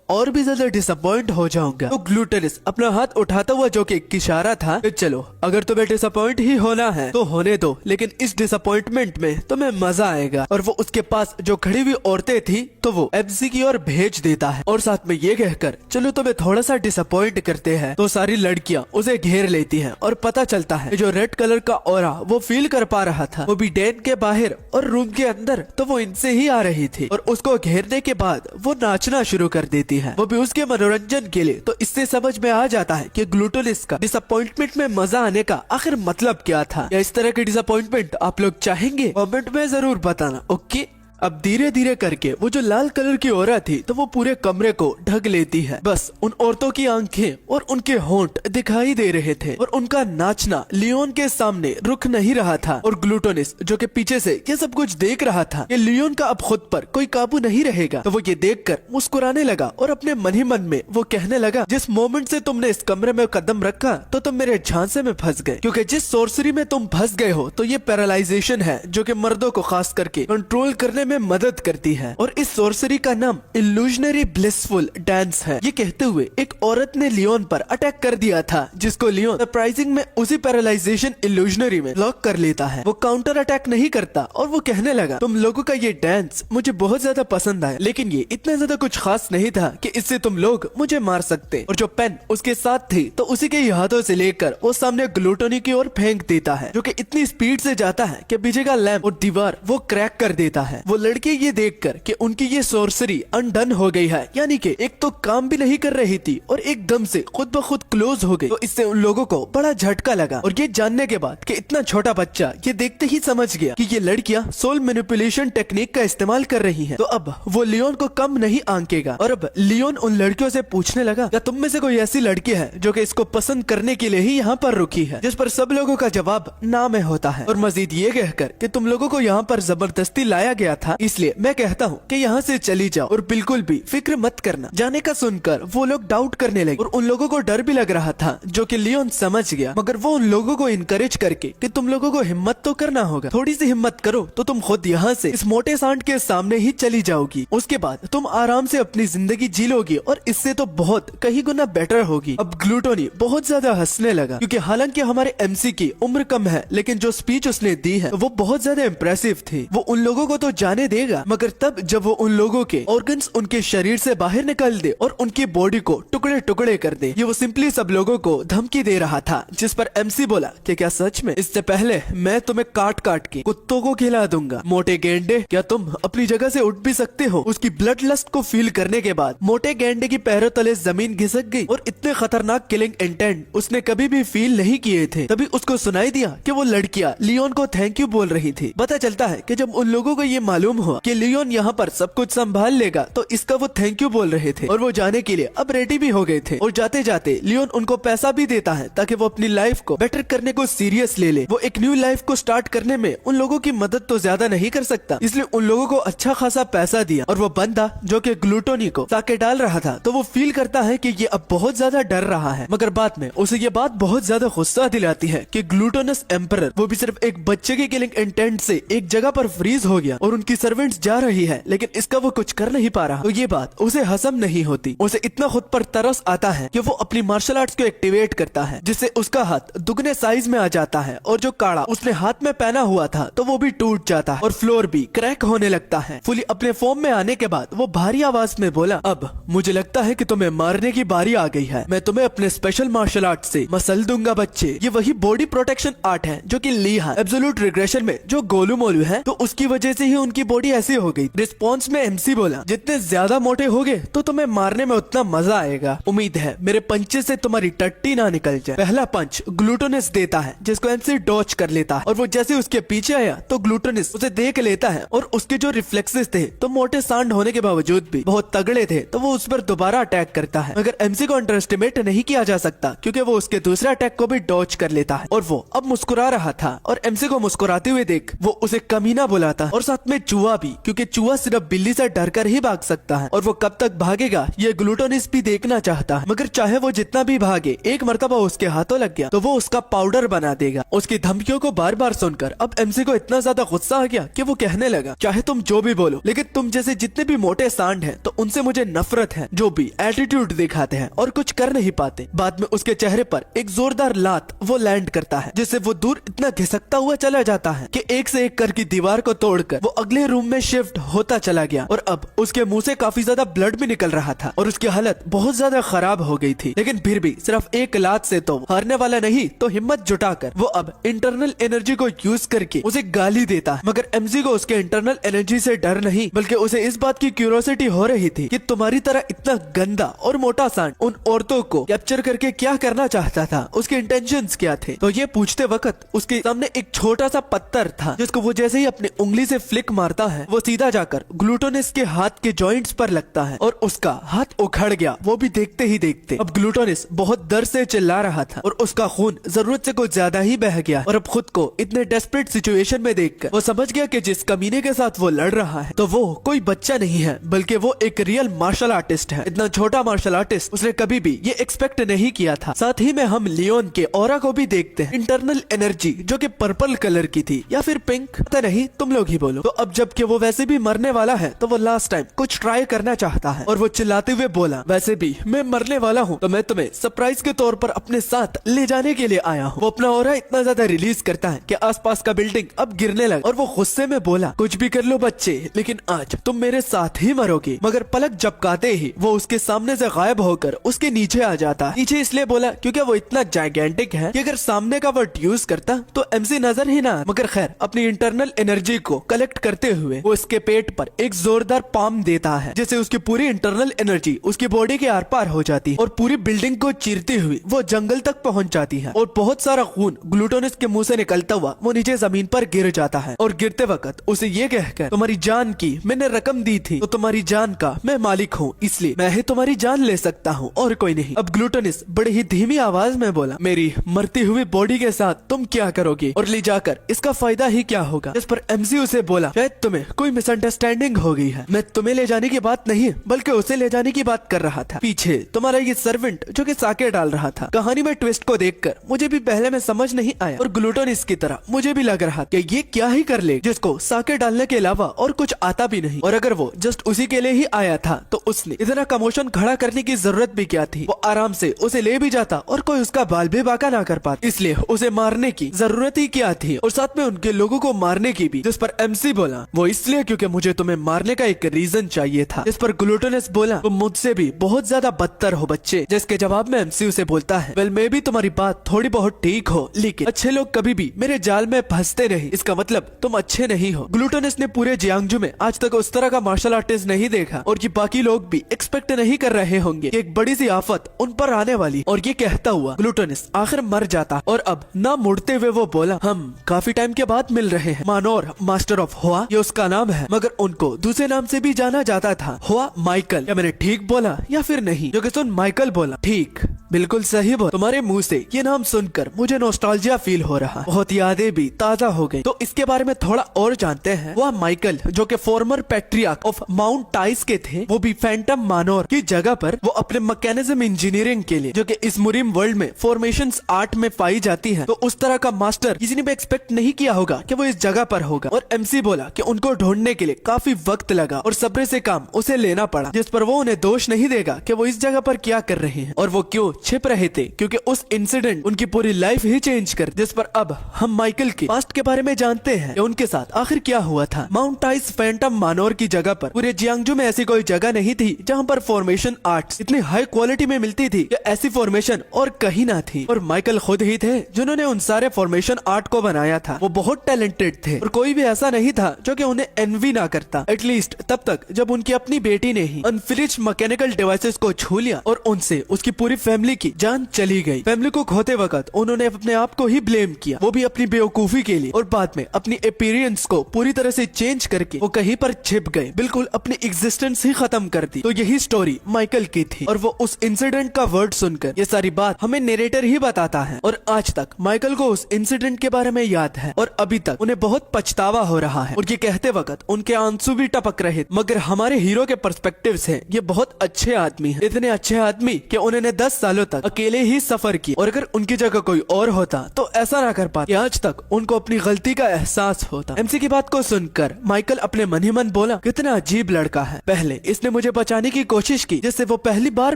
Speaker 1: और भी ज्यादा डिसअपॉइंट हो जाऊंगा। तो ग्लूटोनस अपना हाथ उठाता हुआ जो कि एक इशारा था कि चलो अगर तुम्हें डिसअपॉइंट ही होना है तो होने दो, लेकिन इस डिसअपॉइंटमेंट में तुम्हें मजा आएगा। और वो उसके पास जो खड़ी हुई औरतें थी तो वो एमसी की ओर भेज देता है और साथ में ये कहकर चलो तुम्हें थोड़ा सा डिसअपॉइंट करते हैं। तो सारी लड़कियां उसे घेर लेती हैं और पता चलता है जो रेड कलर का ऑरा वो फील कर पा रहा था वो भी डैन के बाहर और रूम के अंदर तो वो इनसे ही आ रही थी और उसको घेरने के बाद वो नाचना शुरू कर देती है, वो भी उसके मनोरंजन के लिए। तो इससे समझ में आ जाता है कि ग्लूटोनस का डिसअपॉइंटमेंट में मजा आने का आखिर मतलब क्या था। या इस तरह के डिसअपॉइंटमेंट आप लोग चाहेंगे? कमेंट में जरूर बताना। ओके, अब धीरे धीरे करके वो जो लाल कलर की औरत थी तो वो पूरे कमरे को ढक लेती है। बस उन औरतों की आंखें और उनके होंठ दिखाई दे रहे थे और उनका नाचना लियोन के सामने रुक नहीं रहा था। और ग्लूटोनस जो कि पीछे से ये सब कुछ देख रहा था कि लियोन का अब खुद पर कोई काबू नहीं रहेगा, तो वो ये देखकर मुस्कुराने लगा और अपने मन ही मन में वो कहने लगा, जिस मोमेंट से तुमने इस कमरे में कदम रखा तो तुम मेरे झांसे में फंस गए, क्योंकि जिस सोर्सरी में तुम फंस गए हो तो ये पैरालाइजेशन है जो कि मर्दों को खास करके कंट्रोल करने में मदद करती है। और इस सोर्सरी का नाम इल्यूजनरी ब्लिसफुल डांस है। ये कहते हुए एक औरत ने लियोन पर अटैक कर दिया था, जिसको लियोन सरप्राइजिंग में उसी पैरालाइजेशन इल्यूजनरी में लॉक कर लेता है। वो काउंटर अटैक नहीं करता और वो कहने लगा, तुम लोगों का ये डांस मुझे बहुत ज्यादा पसंद आया, लेकिन ये इतना ज्यादा कुछ खास नहीं था कि इससे तुम लोग मुझे मार सकते। और जो पेन उसके साथ थी तो उसी के हाथों से लेकर वो सामने ग्लूटोनी की ओर फेंक देता है, जो कि इतनी स्पीड से जाता है कि पीछे का लैंप और दीवार वो क्रैक कर देता है। वो लड़की ये देखकर कि उनकी ये सोर्सरी अनडन हो गई है, यानी कि एक तो काम भी नहीं कर रही थी और एकदम से खुद ब खुद क्लोज हो गई, तो इससे उन लोगों को बड़ा झटका लगा। और ये जानने के बाद कि इतना छोटा बच्चा ये देखते ही समझ गया कि ये लड़कियां सोल मैनिपुलेशन टेक्निक का इस्तेमाल कर रही हैं, तो अब वो लियोन को कम नहीं आंकेगा। और अब लियोन उन लड़कियों से पूछने लगा, क्या तुम में से कोई ऐसी लड़की है जो कि इसको पसंद करने के लिए ही यहाँ पर रुकी है? जिस पर सब लोगों का जवाब ना में होता है। और मजीद ये कहकर कि तुम लोगों को यहाँ पर जबरदस्ती लाया गया था, इसलिए मैं कहता हूँ कि यहाँ से चली जाओ और बिल्कुल भी फिक्र मत करना। जाने का सुनकर वो लोग डाउट करने लगे और उन लोगों को डर भी लग रहा था, जो कि लियोन समझ गया। मगर वो उन लोगों को इनकरेज करके कि तुम लोगों को हिम्मत तो करना होगा, थोड़ी सी हिम्मत करो तो तुम खुद यहाँ से इस मोटे सांड के सामने ही चली जाओगी। उसके बाद तुम आराम से अपनी जिंदगी जी लोगी और इससे तो बहुत कहीं गुना बेटर होगी। अब ग्लूटोनी बहुत ज्यादा हंसने लगा, क्योंकि हालांकि हमारे एमसी की उम्र कम है, लेकिन जो स्पीच उसने दी है वो बहुत ज्यादा इम्प्रेसिव थी। वो उन लोगों को तो जाने जाने देगा, मगर तब जब वो उन लोगों के ऑर्गन्स उनके शरीर से बाहर निकाल दे और उनकी बॉडी को टुकड़े टुकड़े कर दे। ये वो सिंपली सब लोगों को धमकी दे रहा था, जिस पर MC बोला कि क्या सच में? इससे पहले मैं तुम्हें काट काट के कुत्तों को खिला दूंगा। मोटे गेंडे, क्या तुम अपनी जगह से उठ भी सकते हो? उसकी ब्लड लस्ट को फील करने के बाद मोटे गेंडे की पैरों तले जमीन घिसक गई और इतने खतरनाक किलिंग इंटेंट उसने कभी भी फील नहीं किए थे। तभी उसको सुनाई दिया कि वो लड़कियां लियोन को थैंक यू बोल रही थी। पता चलता है कि जब उन लोगों को ये मालूम हुआ कि लियोन यहाँ पर सब कुछ संभाल लेगा तो इसका वो थैंक यू बोल रहे थे और वो जाने के लिए अब रेडी भी हो गए थे। और जाते जाते लियोन उनको पैसा भी देता है ताकि वो अपनी लाइफ को बेटर करने को सीरियस ले ले। वो एक न्यू लाइफ को स्टार्ट करने में उन लोगों की मदद तो ज्यादा नहीं कर सकता, इसलिए उन लोगों को अच्छा खासा पैसा दिया। और वो बंदा जो कि ग्लूटोनी को साके डाल रहा था, तो वो फील करता है कि ये अब बहुत ज्यादा डर रहा है, मगर बाद में उसे ये बात बहुत ज्यादा गुस्सा दिलाती है कि ग्लूटोनस एम्परर वो भी सिर्फ एक बच्चे के किलिंग इंटेंट से एक जगह पर फ्रीज हो गया और उनकी सर्वेंट्स जा रही है, लेकिन इसका वो कुछ कर नहीं पा रहा। तो ये बात उसे हजम नहीं होती। उसे इतना खुद पर तरस आता है कि वो अपनी मार्शल आर्ट्स को एक्टिवेट करता है, जिससे उसका हाथ दुगने साइज में आ जाता है और जो काड़ा उसने हाथ में पहना हुआ था तो वो भी टूट जाता है और फ्लोर भी क्रैक होने लगता है। फुली अपने फॉर्म में आने के बाद वो भारी आवाज में बोला, अब मुझे लगता है कि तुम्हें मारने की बारी आ गई है। मैं तुम्हें अपने स्पेशल मार्शल आर्ट से मसल दूंगा बच्चे। ये वही बॉडी प्रोटेक्शन आर्ट है जो कि ली है एब्सोल्यूट रिग्रेशन में जो गोलू मोलू है, तो उसकी वजह से ही उनकी बॉडी ऐसी हो गई। रिस्पॉन्स में MC बोला, जितने ज्यादा मोटे होगे तो तुम्हें मारने में उतना मजा आएगा। उम्मीद है मेरे पंचे से तुम्हारी टट्टी ना निकल जाए। पहला पंच ग्लूटोनिस देता है, जिसको MC डॉच कर लेता है और वो जैसे उसके पीछे आया तो ग्लूटोनिस उसे देख लेता है और उसके जो रिफ्लेक्सेस थे तो मोटे सांड होने के बावजूद भी बहुत तगड़े थे, तो वो उस पर दोबारा अटैक करता है। मगर MC को अंडर एस्टिमेट नहीं किया जा सकता क्योंकि वो उसके दूसरे अटैक को भी डॉच कर लेता है और वो अब मुस्कुरा रहा था और MC को मुस्कुराते हुए देख वो उसे कमीना बुलाता और साथ में चूहा भी, क्योंकि चूहा सिर्फ बिल्ली से डर कर ही भाग सकता है और वो कब तक भागेगा ये ग्लूटोनिस भी देखना चाहता है। मगर चाहे वो जितना भी भागे, एक मर्तबा उसके हाथों लग गया तो वो उसका पाउडर बना देगा। उसकी धमकियों को बार बार सुनकर अब MC को इतना ज्यादा गुस्सा आ गया कि वो कहने लगा, चाहे तुम जो भी बोलो, लेकिन तुम जैसे जितने भी मोटे सांड हैं तो उनसे मुझे नफरत है, जो भी एटीट्यूड दिखाते हैं और कुछ कर नहीं पाते। बाद में उसके चेहरे पर एक जोरदार लात वो लैंड करता है, जिससे वो दूर इतना घिसकता हुआ चला जाता है कि एक से एक कर की दीवार को तोड़कर वो अगले रूम में शिफ्ट होता चला गया। और अब उसके मुंह से काफी ज्यादा ब्लड भी निकल रहा था और उसकी हालत बहुत ज्यादा खराब हो गई थी, लेकिन फिर भी सिर्फ एक लात से तो हारने वाला नहीं, तो हिम्मत जुटाकर वो अब इंटरनल एनर्जी को यूज करके उसे गाली देता है। मगर MC को उसके इंटरनल एनर्जी से डर नहीं, बल्कि उसे इस बात की क्यूरियोसिटी हो रही थी कि तुम्हारी तरह इतना गंदा और मोटा सांड उन औरतों को कैप्चर करके क्या करना चाहता था, उसके इंटेंशंस क्या थे। तो ये पूछते वक्त उसके सामने एक छोटा सा पत्थर था, जिसको वो जैसे ही अपनी उंगली से फ्लिक मारता है वो सीधा जाकर ग्लूटोनिस के हाथ के जॉइंट्स पर लगता है और उसका हाथ उखड़ गया, वो भी देखते ही देखते। अब ग्लूटोनिस बहुत दर्द से चिल्ला रहा था और उसका खून जरूरत से कुछ ज्यादा ही बह गया और अब खुद को इतने डेस्परेट सिचुएशन में देखकर वो समझ गया कि जिस कमीने के साथ वो लड़ रहा है तो वो कोई बच्चा नहीं है, बल्कि वो एक रियल मार्शल आर्टिस्ट है। इतना छोटा मार्शल आर्टिस्ट उसने कभी भी ये एक्सपेक्ट नहीं किया था। साथ ही में हम लियोन के ऑरा को भी देखते हैं, इंटरनल एनर्जी जो कि पर्पल कलर की थी या फिर पिंक, पता नहीं, तुम लोग ही बोलो। तो अब जबकि वो वैसे भी मरने वाला है तो वो लास्ट टाइम कुछ ट्राई करना चाहता है और वो चिल्लाते हुए बोला, वैसे भी मैं मरने वाला हूँ तो मैं तुम्हें सरप्राइज के तौर पर अपने साथ ले जाने के लिए आया हूँ। वो अपना ऑरा इतना ज्यादा रिलीज करता है कि आसपास का बिल्डिंग अब गिरने लगा और वो गुस्से में बोला, कुछ भी कर लो बच्चे, लेकिन आज तुम मेरे साथ ही मरोगे। मगर पलक झपकाते ही वो उसके सामने से गायब होकर उसके नीचे आ जाता। नीचे इसलिए बोला क्योंकि वो इतना जाइगेंटिक है कि अगर सामने का वर्ड यूज करता तो MC नजर ही ना। मगर खैर अपनी इंटरनल एनर्जी को कलेक्ट करते हुए वो उसके पेट पर एक जोरदार पाम देता है, जिससे उसकी पूरी इंटरनल एनर्जी उसकी बॉडी के आर पार हो जाती है और पूरी बिल्डिंग को चीरती हुई वो जंगल तक पहुंच जाती है और बहुत सारा खून ग्लूटोनिस के मुंह से निकलता हुआ वो नीचे जमीन पर गिर जाता है और गिरते वक्त उसे ये कहकर, तुम्हारी जान की मैंने रकम दी थी तो तुम्हारी जान का मैं मालिक हूँ, इसलिए मैं ही तुम्हारी जान ले सकता हूँ और कोई नहीं। अब ग्लूटोनिस बड़ी ही धीमी आवाज में बोला, मेरी मरती हुई बॉडी के साथ तुम क्या करोगे और ले जाकर इसका फायदा ही क्या होगा। इस पर MC उसे बोला, शायद तुम्हें कोई मिसअंडरस्टैंडिंग हो गई है, मैं तुम्हें ले जाने की बात नहीं बल्कि उसे ले जाने की बात कर रहा था। पीछे तुम्हारा ये सर्वेंट जो कि साके डाल रहा था। कहानी में ट्विस्ट को देखकर मुझे भी पहले में समझ नहीं आया और ग्लूटोनिस की तरह मुझे भी लग रहा कि ये क्या ही कर ले जिसको साके डालने के अलावा और कुछ आता भी नहीं, और अगर वो जस्ट उसी के लिए ही आया था तो उसने इतना कमोशन खड़ा करने की जरूरत भी क्या थी। वो आराम से उसे ले भी जाता और कोई उसका बाल भी बाका ना कर पाता, इसलिए उसे मारने की जरूरत ही क्या थी और साथ में उनके लोगों को मारने की भी। जिस पर MC बोला, बोला वो इसलिए क्योंकि मुझे तुम्हें मारने का एक रीजन चाहिए था। जिस पर ग्लूटोनस बोला तुम मुझसे भी बहुत ज्यादा बदतर हो बच्चे। जिसके जवाब में एमसी उसे बोलता है वेल मे भी तुम्हारी बात थोड़ी बहुत ठीक हो, लेकिन अच्छे लोग कभी भी मेरे जाल में फंसते नहीं, इसका मतलब तुम अच्छे नहीं हो। ग्लूटोनस ने पूरे जियांगजू में आज तक उस तरह का मार्शल आर्टिस्ट नहीं देखा और ये बाकी लोग भी एक्सपेक्ट नहीं कर रहे होंगे कि एक बड़ी सी आफत उन पर आने वाली। और ये कहता हुआ ग्लूटोनस आखिर मर जाता और अब ना मुड़ते हुए वो बोला हम काफी टाइम के बाद मिल रहे हैं। मानोर मास्टर ऑफ हुआ ये उसका नाम है, मगर उनको दूसरे नाम से भी जाना जाता था, हुआ माइकल। क्या मैंने ठीक बोला या फिर नहीं? जो कि सुन माइकल बोला ठीक बिल्कुल सही बोल। तुम्हारे मुंह से ये नाम सुनकर मुझे नॉस्टैल्जिया फील हो रहा, बहुत यादें भी ताजा हो गई। तो इसके बारे में थोड़ा और जानते हैं। वह माइकल जो कि फॉर्मर पैट्रियार्क ऑफ माउंट टाइस के थे, वो भी फैंटम मानोर की जगह पर वो अपने मैकेनिज्म इंजीनियरिंग के लिए जो कि इस मुरिम वर्ल्ड में फॉर्मेशंस आर्ट में पाई जाती है, तो उस तरह का मास्टर किसी ने भी एक्सपेक्ट नहीं किया होगा कि वो इस जगह पर होगा। और एमसी बोला कि उनको ढूंढने के लिए काफी वक्त लगा और सब्र से काम उसे लेना पड़ा, जिस पर वो उन्हें दोष नहीं देगा कि वो इस जगह पर क्या कर रहे हैं और वो क्यों छिप रहे थे, क्योंकि उस इंसिडेंट उनकी पूरी लाइफ ही चेंज कर। जिस पर अब हम माइकल के पास्ट के बारे में जानते हैं कि उनके साथ आखिर क्या हुआ था। माउंट टाइस फैंटम मानोर की जगह पर पूरे जियांगजू में ऐसी कोई जगह नहीं थी जहां पर फॉर्मेशन आर्ट्स इतनी हाई क्वालिटी में मिलती थी कि ऐसी फॉर्मेशन और कहीं ना थी। और माइकल खुद ही थे जिन्होंने उन सारे फॉर्मेशन आर्ट को बनाया था। वो बहुत टैलेंटेड थे और कोई भी ऐसा नहीं था जो कि उन्हें एनवी ना करता, एटलीस्ट तब तक जब उनकी अपनी बेटी ने ही अनफिनिश्ड मैकेनिकल डिवाइसेस को छू लिया और उनसे उसकी पूरी फैमिली की जान चली गई। फैमिली को खोते वक्त उन्होंने अपने आप को ही ब्लेम किया, वो भी अपनी बेवकूफी के लिए, और बाद में अपनी अपीयरेंस को पूरी तरह से चेंज करके वो कहीं पर छिप गए, बिल्कुल अपनी एग्जिस्टेंस ही खत्म कर दी। तो यही स्टोरी माइकल की थी और वो उस इंसिडेंट का वर्ड सुनकर ये सारी बात हमें नरेटर ही बताता है। और आज तक माइकल को उस इंसिडेंट के बारे में याद है और अभी तक उन्हें बहुत पछतावा हो रहा है और ये कहते वक्त उनके आंसू भी टपक रहे। मगर हमारे हीरो के पर्सपेक्टिव से ये बहुत अच्छे आदमी है, इतने अच्छे आदमी कि उन्होंने 10 सालों तक अकेले ही सफर की और अगर उनकी जगह कोई और होता तो ऐसा ना कर पाते। आज तक उनको अपनी गलती का एहसास होता। एमसी की बात को सुनकर माइकल अपने मन ही मन बोला कितना अजीब लड़का है, पहले इसने मुझे बचाने की कोशिश की जिससे वो पहली बार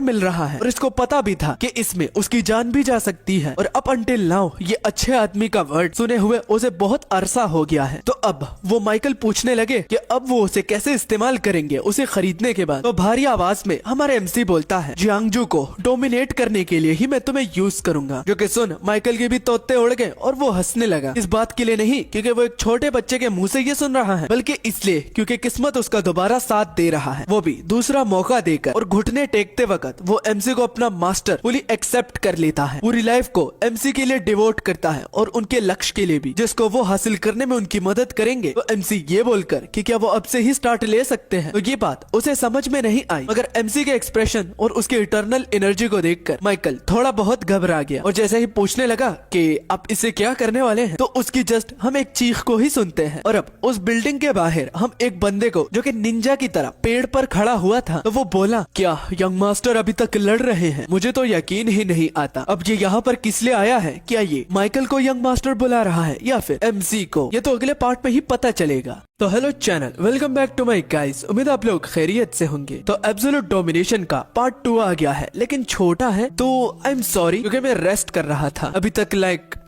Speaker 1: मिल रहा है और इसको पता भी था कि इसमें उसकी जान भी जा सकती है, और अप अंटिल नाउ ये अच्छे आदमी का वर्ड सुने हुए उसे बहुत अरसा हो गया है। तो अब वो माइकल पूछने लगे कि अब वो उसे कैसे इस्तेमाल करेंगे उसे खरीदने के बाद। तो भारी आवाज में हमारे एमसी बोलता है जियांगजू को डोमिनेट करने के लिए ही मैं तुम्हें यूज करूंगा। जो कि सुन माइकल के भी तोते उड़ गए और वो हंसने लगा, इस बात के लिए नहीं क्योंकि वो एक छोटे बच्चे के मुंह से ये सुन रहा है, बल्कि इसलिए क्योंकि किस्मत उसका दोबारा साथ दे रहा है, वो भी दूसरा मौका देकर। और घुटने टेकते वक्त वो एमसी को अपना मास्टर फुली एक्सेप्ट कर लेता है, पूरी लाइफ को एमसी के लिए डिवोट करता है और उनके लक्ष्य के लिए भी, जिसको वो हासिल करने में उनकी मदद करेंगे। तो एमसी ये बोलकर कि क्या वो अब से ही स्टार्ट ले सकते हैं, तो ये बात उसे समझ में नहीं आई। मगर एमसी के एक्सप्रेशन और उसके इटर्नल एनर्जी को देखकर माइकल थोड़ा बहुत घबरा गया और जैसे ही पूछने लगा कि आप इसे क्या करने वाले हैं, तो उसकी जस्ट हम एक चीख को ही सुनते हैं। और अब उस बिल्डिंग के बाहर हम एक बंदे को जो कि निंजा की तरह पेड़ पर खड़ा हुआ था, तो वो बोला क्या यंग मास्टर अभी तक लड़ रहे हैं? मुझे तो यकीन ही नहीं आता। अब ये यहाँ पर किस लिए आया है? क्या ये माइकल को यंग मास्टर बुला रहा है या फिर एमसी को? ये तो अगले पार्ट में ही पता चलेगा। तो hello channel, welcome back to my guys. उम्मीद आप लोग खैरियत से होंगे। तो एब्सोल्यूट डोमिनेशन का पार्ट 2 आ गया है, लेकिन छोटा है तो आई एम सॉरी क्योंकि मैं रेस्ट कर रहा था अभी तक।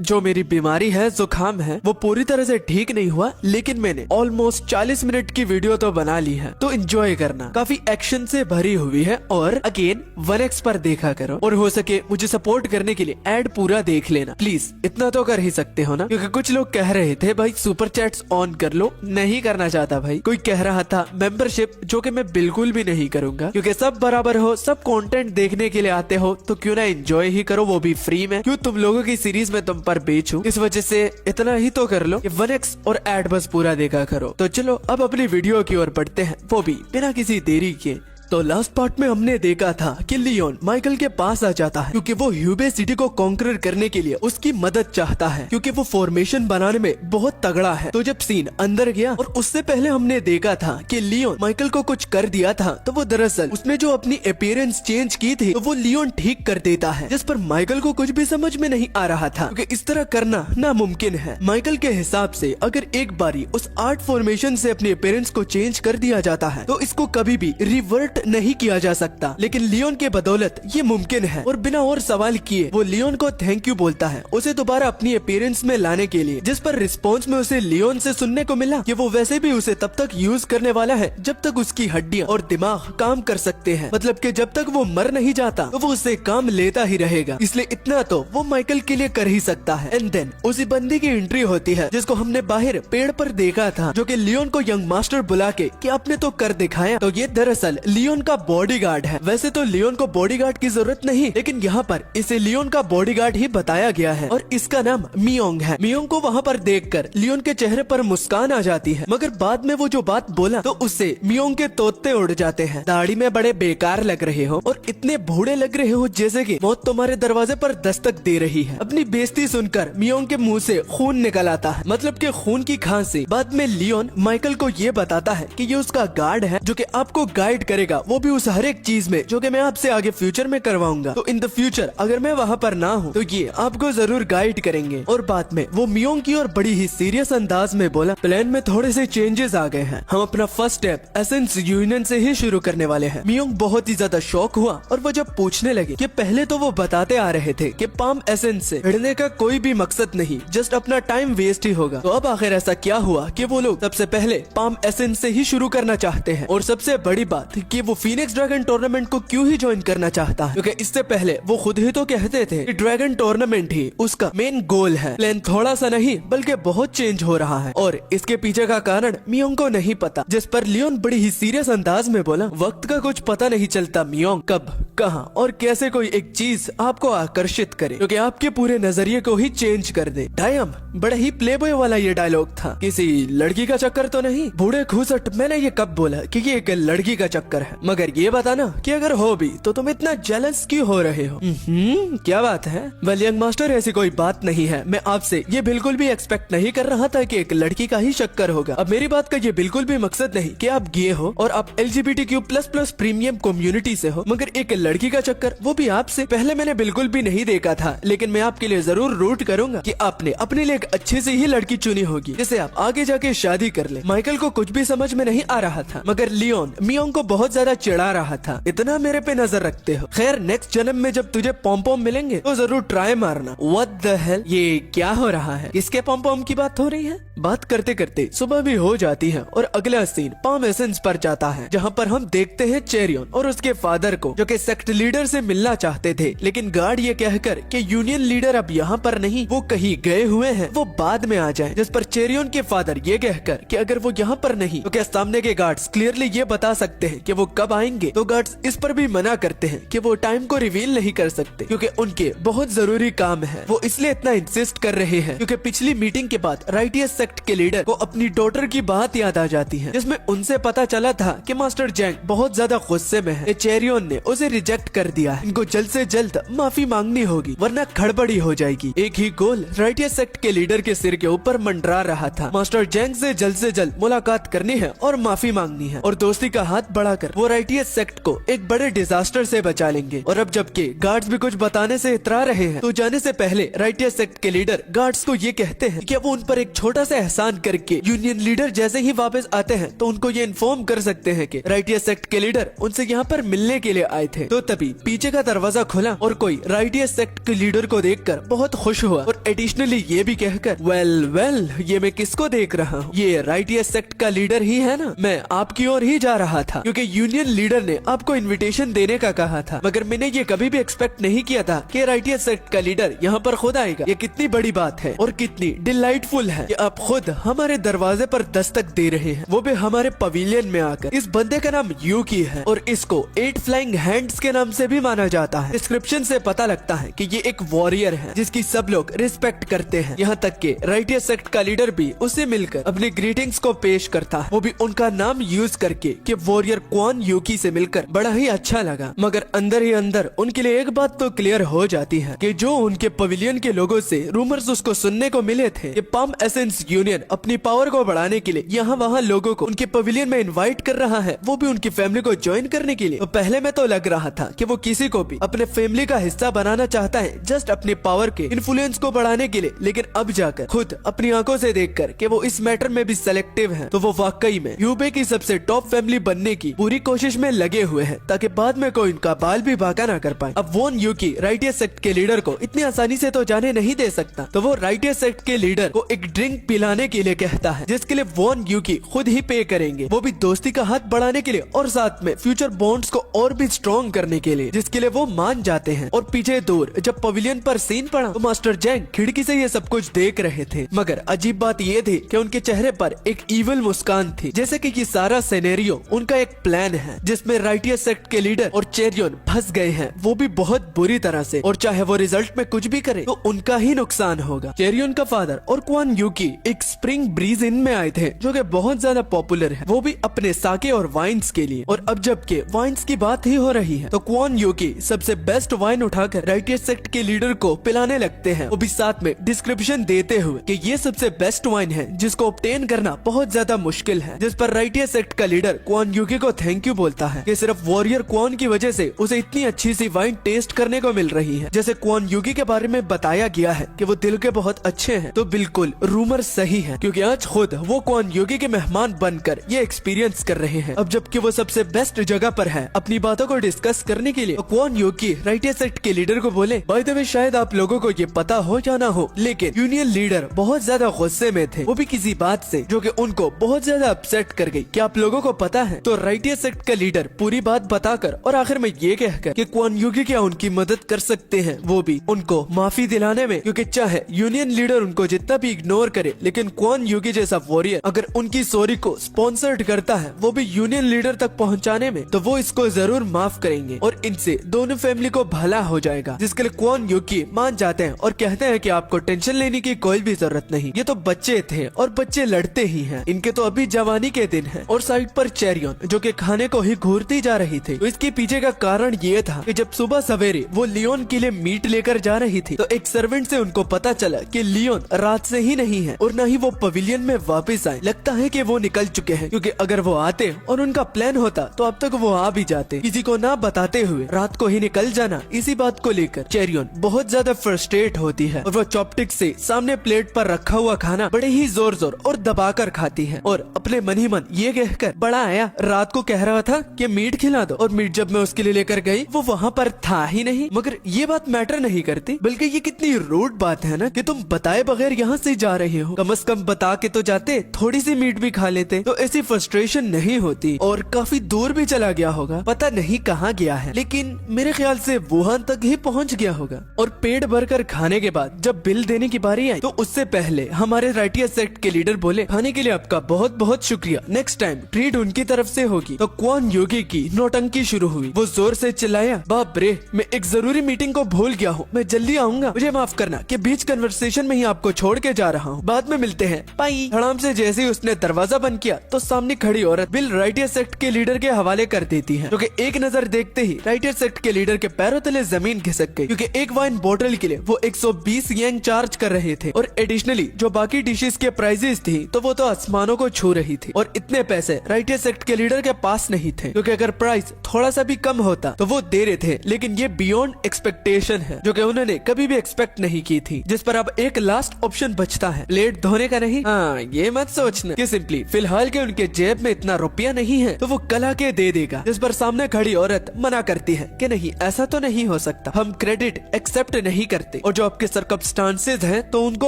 Speaker 1: जो मेरी बीमारी है, जुकाम है, वो पूरी तरह से ठीक नहीं हुआ, लेकिन मैंने ऑलमोस्ट 40 मिनट की वीडियो तो बना ली है, तो एंजॉय करना। काफी एक्शन से भरी हुई है और अगेन 1x पर देखा करो और हो सके मुझे सपोर्ट करने के लिए एड पूरा देख लेना प्लीज। इतना तो कर ही सकते हो ना, क्योंकि कुछ लोग कह रहे थे भाई सुपर चैट्स ऑन कर लो, नहीं करना चाहता भाई। कोई कह रहा था मेंबरशिप, जो कि मैं बिल्कुल भी नहीं करूंगा, क्योंकि सब बराबर हो, सब कंटेंट देखने के लिए आते हो तो क्यों ना एंजॉय ही करो, वो भी फ्री में। क्यों तुम लोगों की सीरीज में तुम पर बेचूं, इस वजह से इतना ही तो कर लो, 1x और एड बस पूरा देखा करो। तो चलो अब अपनी वीडियो की ओर बढ़ते हैं, वो भी बिना किसी देरी के। तो लास्ट पार्ट में हमने देखा था कि लियोन माइकल के पास आ जाता है क्योंकि वो ह्यूबे सिटी को कॉन्कर करने के लिए उसकी मदद चाहता है, क्योंकि वो फॉर्मेशन बनाने में बहुत तगड़ा है। तो जब सीन अंदर गया और उससे पहले हमने देखा था कि लियोन माइकल को कुछ कर दिया था, तो वो दरअसल उसने जो अपनी अपीयरेंस चेंज की थी तो वो लियोन ठीक कर देता है, जिस पर माइकल को कुछ भी समझ में नहीं आ रहा था, क्योंकि इस तरह करना नामुमकिन है। माइकल के हिसाब से अगर एक बारी उस आर्ट फॉर्मेशन से अपनी अपीयरेंस को चेंज कर दिया जाता है तो इसको कभी भी रिवर्ट अबॉर्ट नहीं किया जा सकता, लेकिन लियोन के बदौलत ये मुमकिन है। और बिना और सवाल किए वो लियोन को थैंक यू बोलता है उसे दोबारा अपनी अपीयरेंस में लाने के लिए, जिस पर रिस्पॉन्स में उसे लियोन से सुनने को मिला कि वो वैसे भी उसे तब तक यूज करने वाला है जब तक उसकी हड्डियां और दिमाग काम कर सकते हैं, मतलब कि जब तक वो मर नहीं जाता तो वो उससे काम लेता ही रहेगा, इसलिए इतना तो वो माइकल के लिए कर ही सकता है। एंड देन उसी बंदी की एंट्री होती है जिसको हमने बाहर पेड़ पर देखा था, जो कि लियोन को यंग मास्टर बुला के कि आपने तो कर दिखाया। तो ये दरअसल लियोन का बॉडीगार्ड है। वैसे तो लियोन को बॉडीगार्ड की जरूरत नहीं, लेकिन यहाँ पर इसे लियोन का बॉडीगार्ड ही बताया गया है और इसका नाम मियोंग है। मियोंग को वहाँ पर देखकर लियोन के चेहरे पर मुस्कान आ जाती है, मगर बाद में वो जो बात बोला तो उससे मियोंग के तोते उड़ जाते हैं। दाढ़ी में बड़े बेकार लग रहे हो और इतने बूढ़े लग रहे हो जैसे कि मौत तुम्हारे दरवाजे पर दस्तक दे रही है। अपनी बेइज्जती सुनकर मियोंग के मुंह से खून निकल आता है, मतलब कि खून की खांसी। बाद में लियोन माइकल को ये बताता है कि ये उसका गार्ड है जो कि आपको गाइड करेगा, वो भी उस हर एक चीज में जो कि मैं आपसे आगे फ्यूचर में करवाऊंगा। तो इन द फ्यूचर अगर मैं वहाँ पर ना हूँ तो ये आपको जरूर गाइड करेंगे। और बाद में वो मियोंग की और बड़ी ही सीरियस अंदाज में बोला, प्लान में थोड़े से चेंजेस आ गए हैं, हम अपना फर्स्ट स्टेप एसेंस यूनियन से ही शुरू करने वाले हैं। मियोंग बहुत ही ज्यादा शॉक हुआ और वो जब पूछने लगे कि पहले तो वो बताते आ रहे थे कि पाम एसेंस से लड़ने का कोई भी मकसद नहीं, जस्ट अपना टाइम वेस्ट ही होगा, तो अब आखिर ऐसा क्या हुआ कि वो लोग सबसे पहले पाम एसेंस से ही शुरू करना चाहते हैं। और सबसे बड़ी बात कि वो फीनिक्स ड्रैगन टूर्नामेंट को क्यों ही ज्वाइन करना चाहता है, क्योंकि इससे पहले वो खुद ही तो कहते थे कि ड्रैगन टूर्नामेंट ही उसका मेन गोल है। प्लान थोड़ा सा नहीं बल्कि बहुत चेंज हो रहा है और इसके पीछे का कारण मियोंग को नहीं पता, जिस पर लियोन बड़ी ही सीरियस अंदाज में बोला, वक्त का कुछ पता नहीं चलता मियोंग, कब कहां और कैसे कोई एक चीज आपको आकर्षित करे क्योंकि आपके पूरे नजरिए को ही चेंज कर दे। डायम बड़ा ही प्लेबॉय वाला ये डायलॉग था, किसी लड़की का चक्कर तो नहीं। बूढ़े खूसट, मैंने ये कब बोला कि ये एक लड़की का चक्कर है, मगर ये बताना कि अगर हो भी तो तुम इतना जेलस क्यों हो रहे हो। क्या बात है। वेल यंग मास्टर, ऐसी कोई बात नहीं है, मैं आपसे ये बिल्कुल भी एक्सपेक्ट नहीं कर रहा था कि एक लड़की का ही चक्कर होगा। अब मेरी बात का ये बिल्कुल भी मकसद नहीं कि आप गे हो और आप LGBTQ++ प्रीमियम कम्युनिटी से हो, मगर एक लड़की का चक्कर, वो भी आपसे पहले मैंने बिल्कुल भी नहीं देखा था। लेकिन मैं आपके लिए जरूर रूट करूंगा कि आपने अपने लिए एक अच्छी सी ही लड़की चुनी होगी जिसे आप आगे जाके शादी कर ले। माइकल को कुछ भी समझ में नहीं आ रहा था, मगर लियोन मियोंग को बहुत ज्यादा चिढ़ा रहा था, इतना मेरे पे नजर रखते हो। खैर नेक्स्ट जन्म में जब तुझे पॉम पॉम मिलेंगे तो जरूर ट्राई मारना। व्हाट द हेल, ये क्या हो रहा है, किसके पॉम पॉम की बात हो रही है। बात करते करते सुबह भी हो जाती है और अगला सीन पाम एसेंस पर जाता है, जहाँ पर हम देखते हैं चेरियन और उसके फादर को जो कि सेक्ट लीडर से मिलना चाहते थे, लेकिन गार्ड ये कहकर कि यूनियन लीडर अब यहाँ पर नहीं, वो कहीं गए हुए हैं, वो बाद में आ जाए। जिस पर चेरियन के फादर ये कहकर कि अगर वो यहाँ पर नहीं तो क्या सामने के गार्ड्स क्लियरली ये बता सकते हैं कि वो कब आएंगे। तो गार्ड्स इस पर भी मना करते हैं कि वो टाइम को रिवील नहीं कर सकते क्योंकि उनके बहुत जरूरी काम है। वो इसलिए इतना इंसिस्ट कर रहे हैं क्योंकि पिछली मीटिंग के बाद राइटियस सेक्ट के लीडर को अपनी डॉटर की बात याद आ जाती है, जिसमें उनसे पता चला था कि मास्टर जैंग बहुत ज्यादा गुस्से में है। चेरियन ने उसे रिजेक्ट कर दिया है, इनको जल्द से जल्द माफी मांगनी होगी वरना खड़बड़ी हो जाएगी। एक ही गोल राइटियस सेक्ट के लीडर के सिर के ऊपर मंडरा रहा था, मास्टर जैंग से जल्द मुलाकात करनी है और माफी मांगनी है और दोस्ती का हाथ बढ़ाकर वो राइटियस सेक्ट को एक बड़े डिजास्टर से बचा लेंगे। और अब जबकि गार्ड्स भी कुछ बताने से इतरा रहे हैं तो जाने से पहले राइटियस सेक्ट के लीडर गार्ड्स को ये कहते हैं कि वो उन पर एक छोटा सा एहसान करके यूनियन लीडर जैसे ही वापस आते हैं तो उनको ये इन्फॉर्म कर सकते हैं कि राइटियस सेक्ट के लीडर उनसे यहाँ पर मिलने के लिए आए थे। तो तभी पीछे का दरवाजा खुला और कोई राइटियस सेक्ट के लीडर को देखकर बहुत खुश हुआ और एडिशनली ये भी कहकर वेल ये मैं किसको देख रहा हूँ, ये राइटियस सेक्ट का लीडर ही है ना, मैं आपकी ओर ही जा रहा था क्योंकि यूनियन लीडर ने आपको इनविटेशन देने का कहा था, मगर मैंने ये कभी भी एक्सपेक्ट नहीं किया था कि राइटियस सेक्ट का लीडर यहाँ पर खुद आएगा। ये कितनी बड़ी बात है और कितनी डिलाइटफुल है कि आप खुद हमारे दरवाजे पर दस्तक दे रहे हैं, वो भी हमारे पवेलियन में आकर। इस बंदे का नाम यूकी है और इसको 8 फ्लाइंग हैंड्स के नाम से भी माना जाता है। डिस्क्रिप्शन से पता लगता है कि ये एक वॉरियर है जिसकी सब लोग रिस्पेक्ट करते हैं, यहाँ तक कि राइटियस सेक्ट का लीडर भी उससे मिलकर अपनी ग्रीटिंग्स को पेश करता है, वो भी उनका नाम यूज करके कि वॉरियर क्वान यूकी से मिलकर बड़ा ही अच्छा लगा। मगर अंदर ही अंदर उनके लिए एक बात तो क्लियर हो जाती है कि जो उनके पवेलियन के लोगों से रूमर्स उसको सुनने को मिले थे कि पाम एसेंस यूनियन अपनी पावर को बढ़ाने के लिए यहाँ वहाँ लोगों को उनके पवेलियन में इनवाइट कर रहा है, वो भी उनकी फैमिली को ज्वाइन करने के लिए। तो पहले में तो लग रहा था कि वो किसी को भी अपने फैमिली का हिस्सा बनाना चाहता है जस्ट अपनी पावर के इन्फ्लुएंस को बढ़ाने के लिए, लेकिन अब जाकर खुद अपनी आंखों से देखकर कि वो इस मैटर में भी सेलेक्टिव है, तो वो वाकई में यूबे की सबसे टॉप फैमिली बनने की पूरी कोशिश में लगे हुए हैं ताकि बाद में कोई उनका बाल भी बाका ना कर पाए। अब वॉन यूकी राइटियर सेक्ट के लीडर को इतनी आसानी से तो जाने नहीं दे सकता, तो वो राइटियर सेक्ट के लीडर को एक ड्रिंक पिलाने के लिए कहता है, जिसके लिए वॉन यूकी खुद ही पे करेंगे, वो भी दोस्ती का हाथ बढ़ाने के लिए और साथ में फ्यूचर बॉन्ड्स को और भी स्ट्रॉन्ग करने के लिए, जिसके लिए वो मान जाते हैं। और पीछे दूर जब पवेलियन पर सीन पड़ा तो मास्टर जैंग खिड़की से ये सब कुछ देख रहे थे, मगर अजीब बात ये थी कि उनके चेहरे पर एक इविल मुस्कान थी, जैसे कि ये सारा सिनेरियो उनका एक प्लान है जिसमें राइटियर सेक्ट के लीडर और चेरियन फंस गए हैं, वो भी बहुत बुरी तरह से, और चाहे वो रिजल्ट में कुछ भी करे तो उनका ही नुकसान होगा। चेरियन का फादर और क्वान यूकी एक स्प्रिंग ब्रीज इन में आए थे जो कि बहुत ज्यादा पॉपुलर है, वो भी अपने साके और वाइन्स के लिए। और अब जबकि वाइन्स की बात ही हो रही है तो क्वान यूकी सबसे बेस्ट वाइन उठाकर राइटियर सेक्ट के लीडर को पिलाने लगते हैं, वो भी साथ में डिस्क्रिप्शन देते हुए कि ये सबसे बेस्ट वाइन है जिसको ऑब्टेन करना बहुत ज्यादा मुश्किल है। जिस पर राइटियर सेक्ट का लीडर क्वान यूकी को थैंक यू बोलता है कि सिर्फ वॉरियर क्वान की वजह से उसे इतनी अच्छी सी वाइन टेस्ट करने को मिल रही है। जैसे क्वान यूकी के बारे में बताया गया है कि वो दिल के बहुत अच्छे हैं, तो बिल्कुल रूमर सही है, क्योंकि आज खुद वो क्वान यूकी के मेहमान बनकर ये एक्सपीरियंस कर रहे हैं। अब जबकि वो सबसे बेस्ट जगह पर है अपनी बातों को डिस्कस करने के लिए, तो क्वान यूकी राइटियर सेक्ट के लीडर को बोले, बाय द वे शायद आप लोगों को ये पता हो या ना हो, लेकिन यूनियन लीडर बहुत ज्यादा गुस्से में थे, वो भी किसी बात से जो कि उनको बहुत ज्यादा अपसेट कर गई। क्या आप लोगों को पता है? तो राइटियर सेक्ट का लीडर पूरी बात बताकर और आखिर में ये कहकर कि क्वान यूकी क्या उनकी मदद कर सकते हैं, वो भी उनको माफी दिलाने में, क्योंकि चाहे यूनियन लीडर उनको जितना भी इग्नोर करे, लेकिन क्वान यूकी जैसा वॉरियर अगर उनकी सॉरी को स्पॉन्सर्ड करता है, वो भी यूनियन लीडर तक पहुंचाने में, तो वो इसको जरूर माफ करेंगे और इनसे दोनों फैमिली को भला हो जाएगा। जिसके लिए क्वान यूकी मान जाते हैं और कहते हैं कि आपको टेंशन लेने की कोई भी जरूरत नहीं, ये तो बच्चे थे और बच्चे लड़ते ही हैं, इनके तो अभी जवानी के दिन हैं। और साइड पर चेरियन जो कि खाने को ही घूरती जा रही थी, तो इसके पीछे का कारण ये था कि जब सुबह सवेरे वो लियोन के लिए मीट लेकर जा रही थी, तो एक सर्वेंट से उनको पता चला कि लियोन रात से ही नहीं है और न ही वो पवेलियन में वापस आए। लगता है कि वो निकल चुके हैं, क्योंकि अगर वो आते और उनका प्लान होता तो अब तक वो आ भी जाते। किसी को ना बताते हुए रात को ही निकल जाना, इसी बात को लेकर चेरियन बहुत ज्यादा फ्रस्ट्रेट होती है और वो चॉपस्टिक से सामने प्लेट पर रखा हुआ खाना बड़े ही जोर जोर और दबाकर खाती है और अपने मन ही मन ये कहकर, बड़ा आया रात को कह रहा था कि मीट खिला दो, और मीट जब मैं उसके लिए लेकर गई वो वहाँ पर था ही नहीं। मगर ये बात मैटर नहीं करती, बल्कि ये कितनी रूड बात है ना कि तुम बताए बगैर यहाँ से जा रहे हो, कम से कम बता के तो जाते, थोड़ी सी मीट भी खा लेते तो ऐसी फ्रस्ट्रेशन नहीं होती। और काफी दूर भी चला गया होगा, पता नहीं कहाँ गया है, लेकिन मेरे ख्याल से वुहान तक ही पहुँच गया होगा। और पेट भरकर खाने के बाद जब बिल देने की बारी आई तो उससे पहले हमारे राइटियर सेक्ट के लीडर बोले, खाने के लिए आपका बहुत बहुत शुक्रिया, नेक्स्ट टाइम ट्रीट उनकी तरफ से होगी। तो क्वान यूकी की नौटंकी शुरू हुई, वो जोर से चिल्लाया, बाप रे मैं एक जरूरी मीटिंग को भूल गया हूँ, मैं जल्दी आऊंगा, मुझे माफ करना कि बीच कन्वर्सेशन में ही आपको छोड़ के जा रहा हूँ, बाद में मिलते हैं, बाय। धड़ाम से जैसे ही उसने दरवाजा बंद किया तो सामने खड़ी औरत बिल राइटियर सेक्ट के लीडर के हवाले कर देती है, जो कि एक नजर देखते ही राइटियर सेक्ट के लीडर के पैरों तले जमीन खिसक गई, क्योंकि एक वाइन बोतल के लिए वो 120 येन चार्ज कर रहे थे और एडिशनली जो बाकी डिशेस के प्राइजेस थी तो वो तो आसमानों को छू रही थी। और इतने पैसे राइटियर सेक्ट के लीडर के पास नहीं थे, क्योंकि अगर प्राइस थोड़ा सा भी कम होता तो वो दे रहे थे, लेकिन ये बियॉन्ड एक्सपेक्टेशन है जो कि उन्होंने कभी भी एक्सपेक्ट नहीं की थी। जिस पर अब एक लास्ट ऑप्शन बचता है, प्लेट धोने का नहीं। हाँ, ये मत सोचना कि सिंपली फिलहाल के उनके जेब में इतना रुपया नहीं है तो वो कल आके दे देगा। जिस पर सामने खड़ी औरत मना करती है कि नहीं, ऐसा तो नहीं हो सकता, हम क्रेडिट एक्सेप्ट नहीं करते और जो आपके सर्कमस्टांसेस हैं तो उनको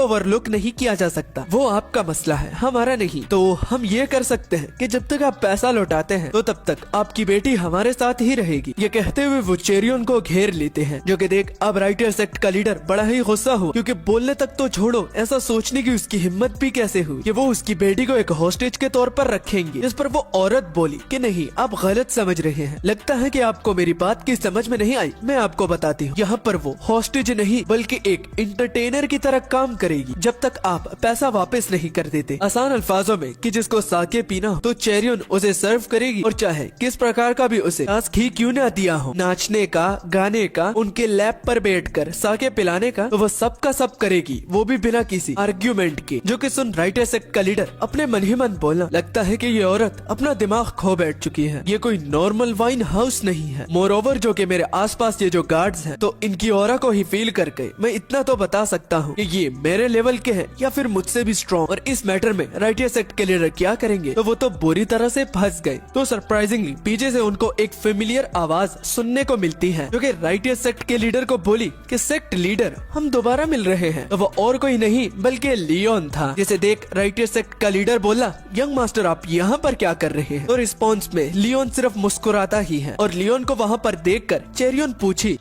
Speaker 1: ओवरलुक नहीं किया जा सकता, वो आपका मसला है, हमारा नहीं। तो हम ये कर सकते हैं कि जब तक आप पैसा लौटाते हैं तो तब तक आपकी बेटी हमारे साथ ही रहेगी। ये कहते हुए वो चेरियन को घेर लेते हैं, जो कि देख अब राइटियर सेक्ट का लीडर बड़ा ही गुस्सा हुआ, क्योंकि बोलने तक तो छोड़ो, ऐसा सोचने की उसकी हिम्मत भी कैसे हुई कि वो उसकी बेटी को एक हॉस्टेज के तौर पर रखेंगे। इस पर वो औरत बोली कि नहीं, आप गलत समझ रहे हैं, लगता है कि आपको मेरी बात की समझ में नहीं आई, मैं आपको बताती हूँ, यहाँ पर वो हॉस्टेज नहीं बल्कि एक इंटरटेनर की तरह काम करेगी जब तक आप पैसा वापस नहीं कर देते। आसान अल्फाजों में कि जिसको साके पीना हो तो चेरियन उसे सर्व करेगी, और चाहे किस प्रकार का भी उसे टास्क ही क्यों ना दिया हो, नाचने का, गाने का, उनके लैब पर बैठकर साके पिलाने का, तो वो सब का सब करेगी, वो भी बिना किसी आर्ग्यूमेंट के। जो कि सुन राइटियर सेक्ट का लीडर अपने मन ही मन बोला, लगता है कि ये औरत अपना दिमाग खो बैठ चुकी है, ये कोई नॉर्मल वाइन हाउस नहीं है। मोर ओवर जो कि मेरे आसपास ये जो गार्ड्स हैं तो इनकी ऑरा को ही फील करके मैं इतना तो बता सकता हूँ कि ये मेरे लेवल के हैं या फिर मुझसे भी स्ट्रॉन्ग। और इस मैटर में राइटियर सेक्ट के लीडर क्या करेंगे, तो वो तो बुरी तरह से फंस गए। तो सर
Speaker 3: सरप्राइजिंगली पीछे से उनको एक फेमिलियर आवाज सुनने को मिलती है, जो कि राइटियस सेक्ट के लीडर को बोली कि सेक्ट लीडर, हम दोबारा मिल रहे हैं। तो वो और कोई नहीं बल्कि लियोन था, जिसे देख राइटियस सेक्ट का लीडर बोला, यंग मास्टर आप यहाँ पर क्या कर रहे हैं? तो रिस्पॉन्स में लियोन सिर्फ मुस्कुराता ही है और लियोन को वहाँ पर देखकर चेरियन पूछी,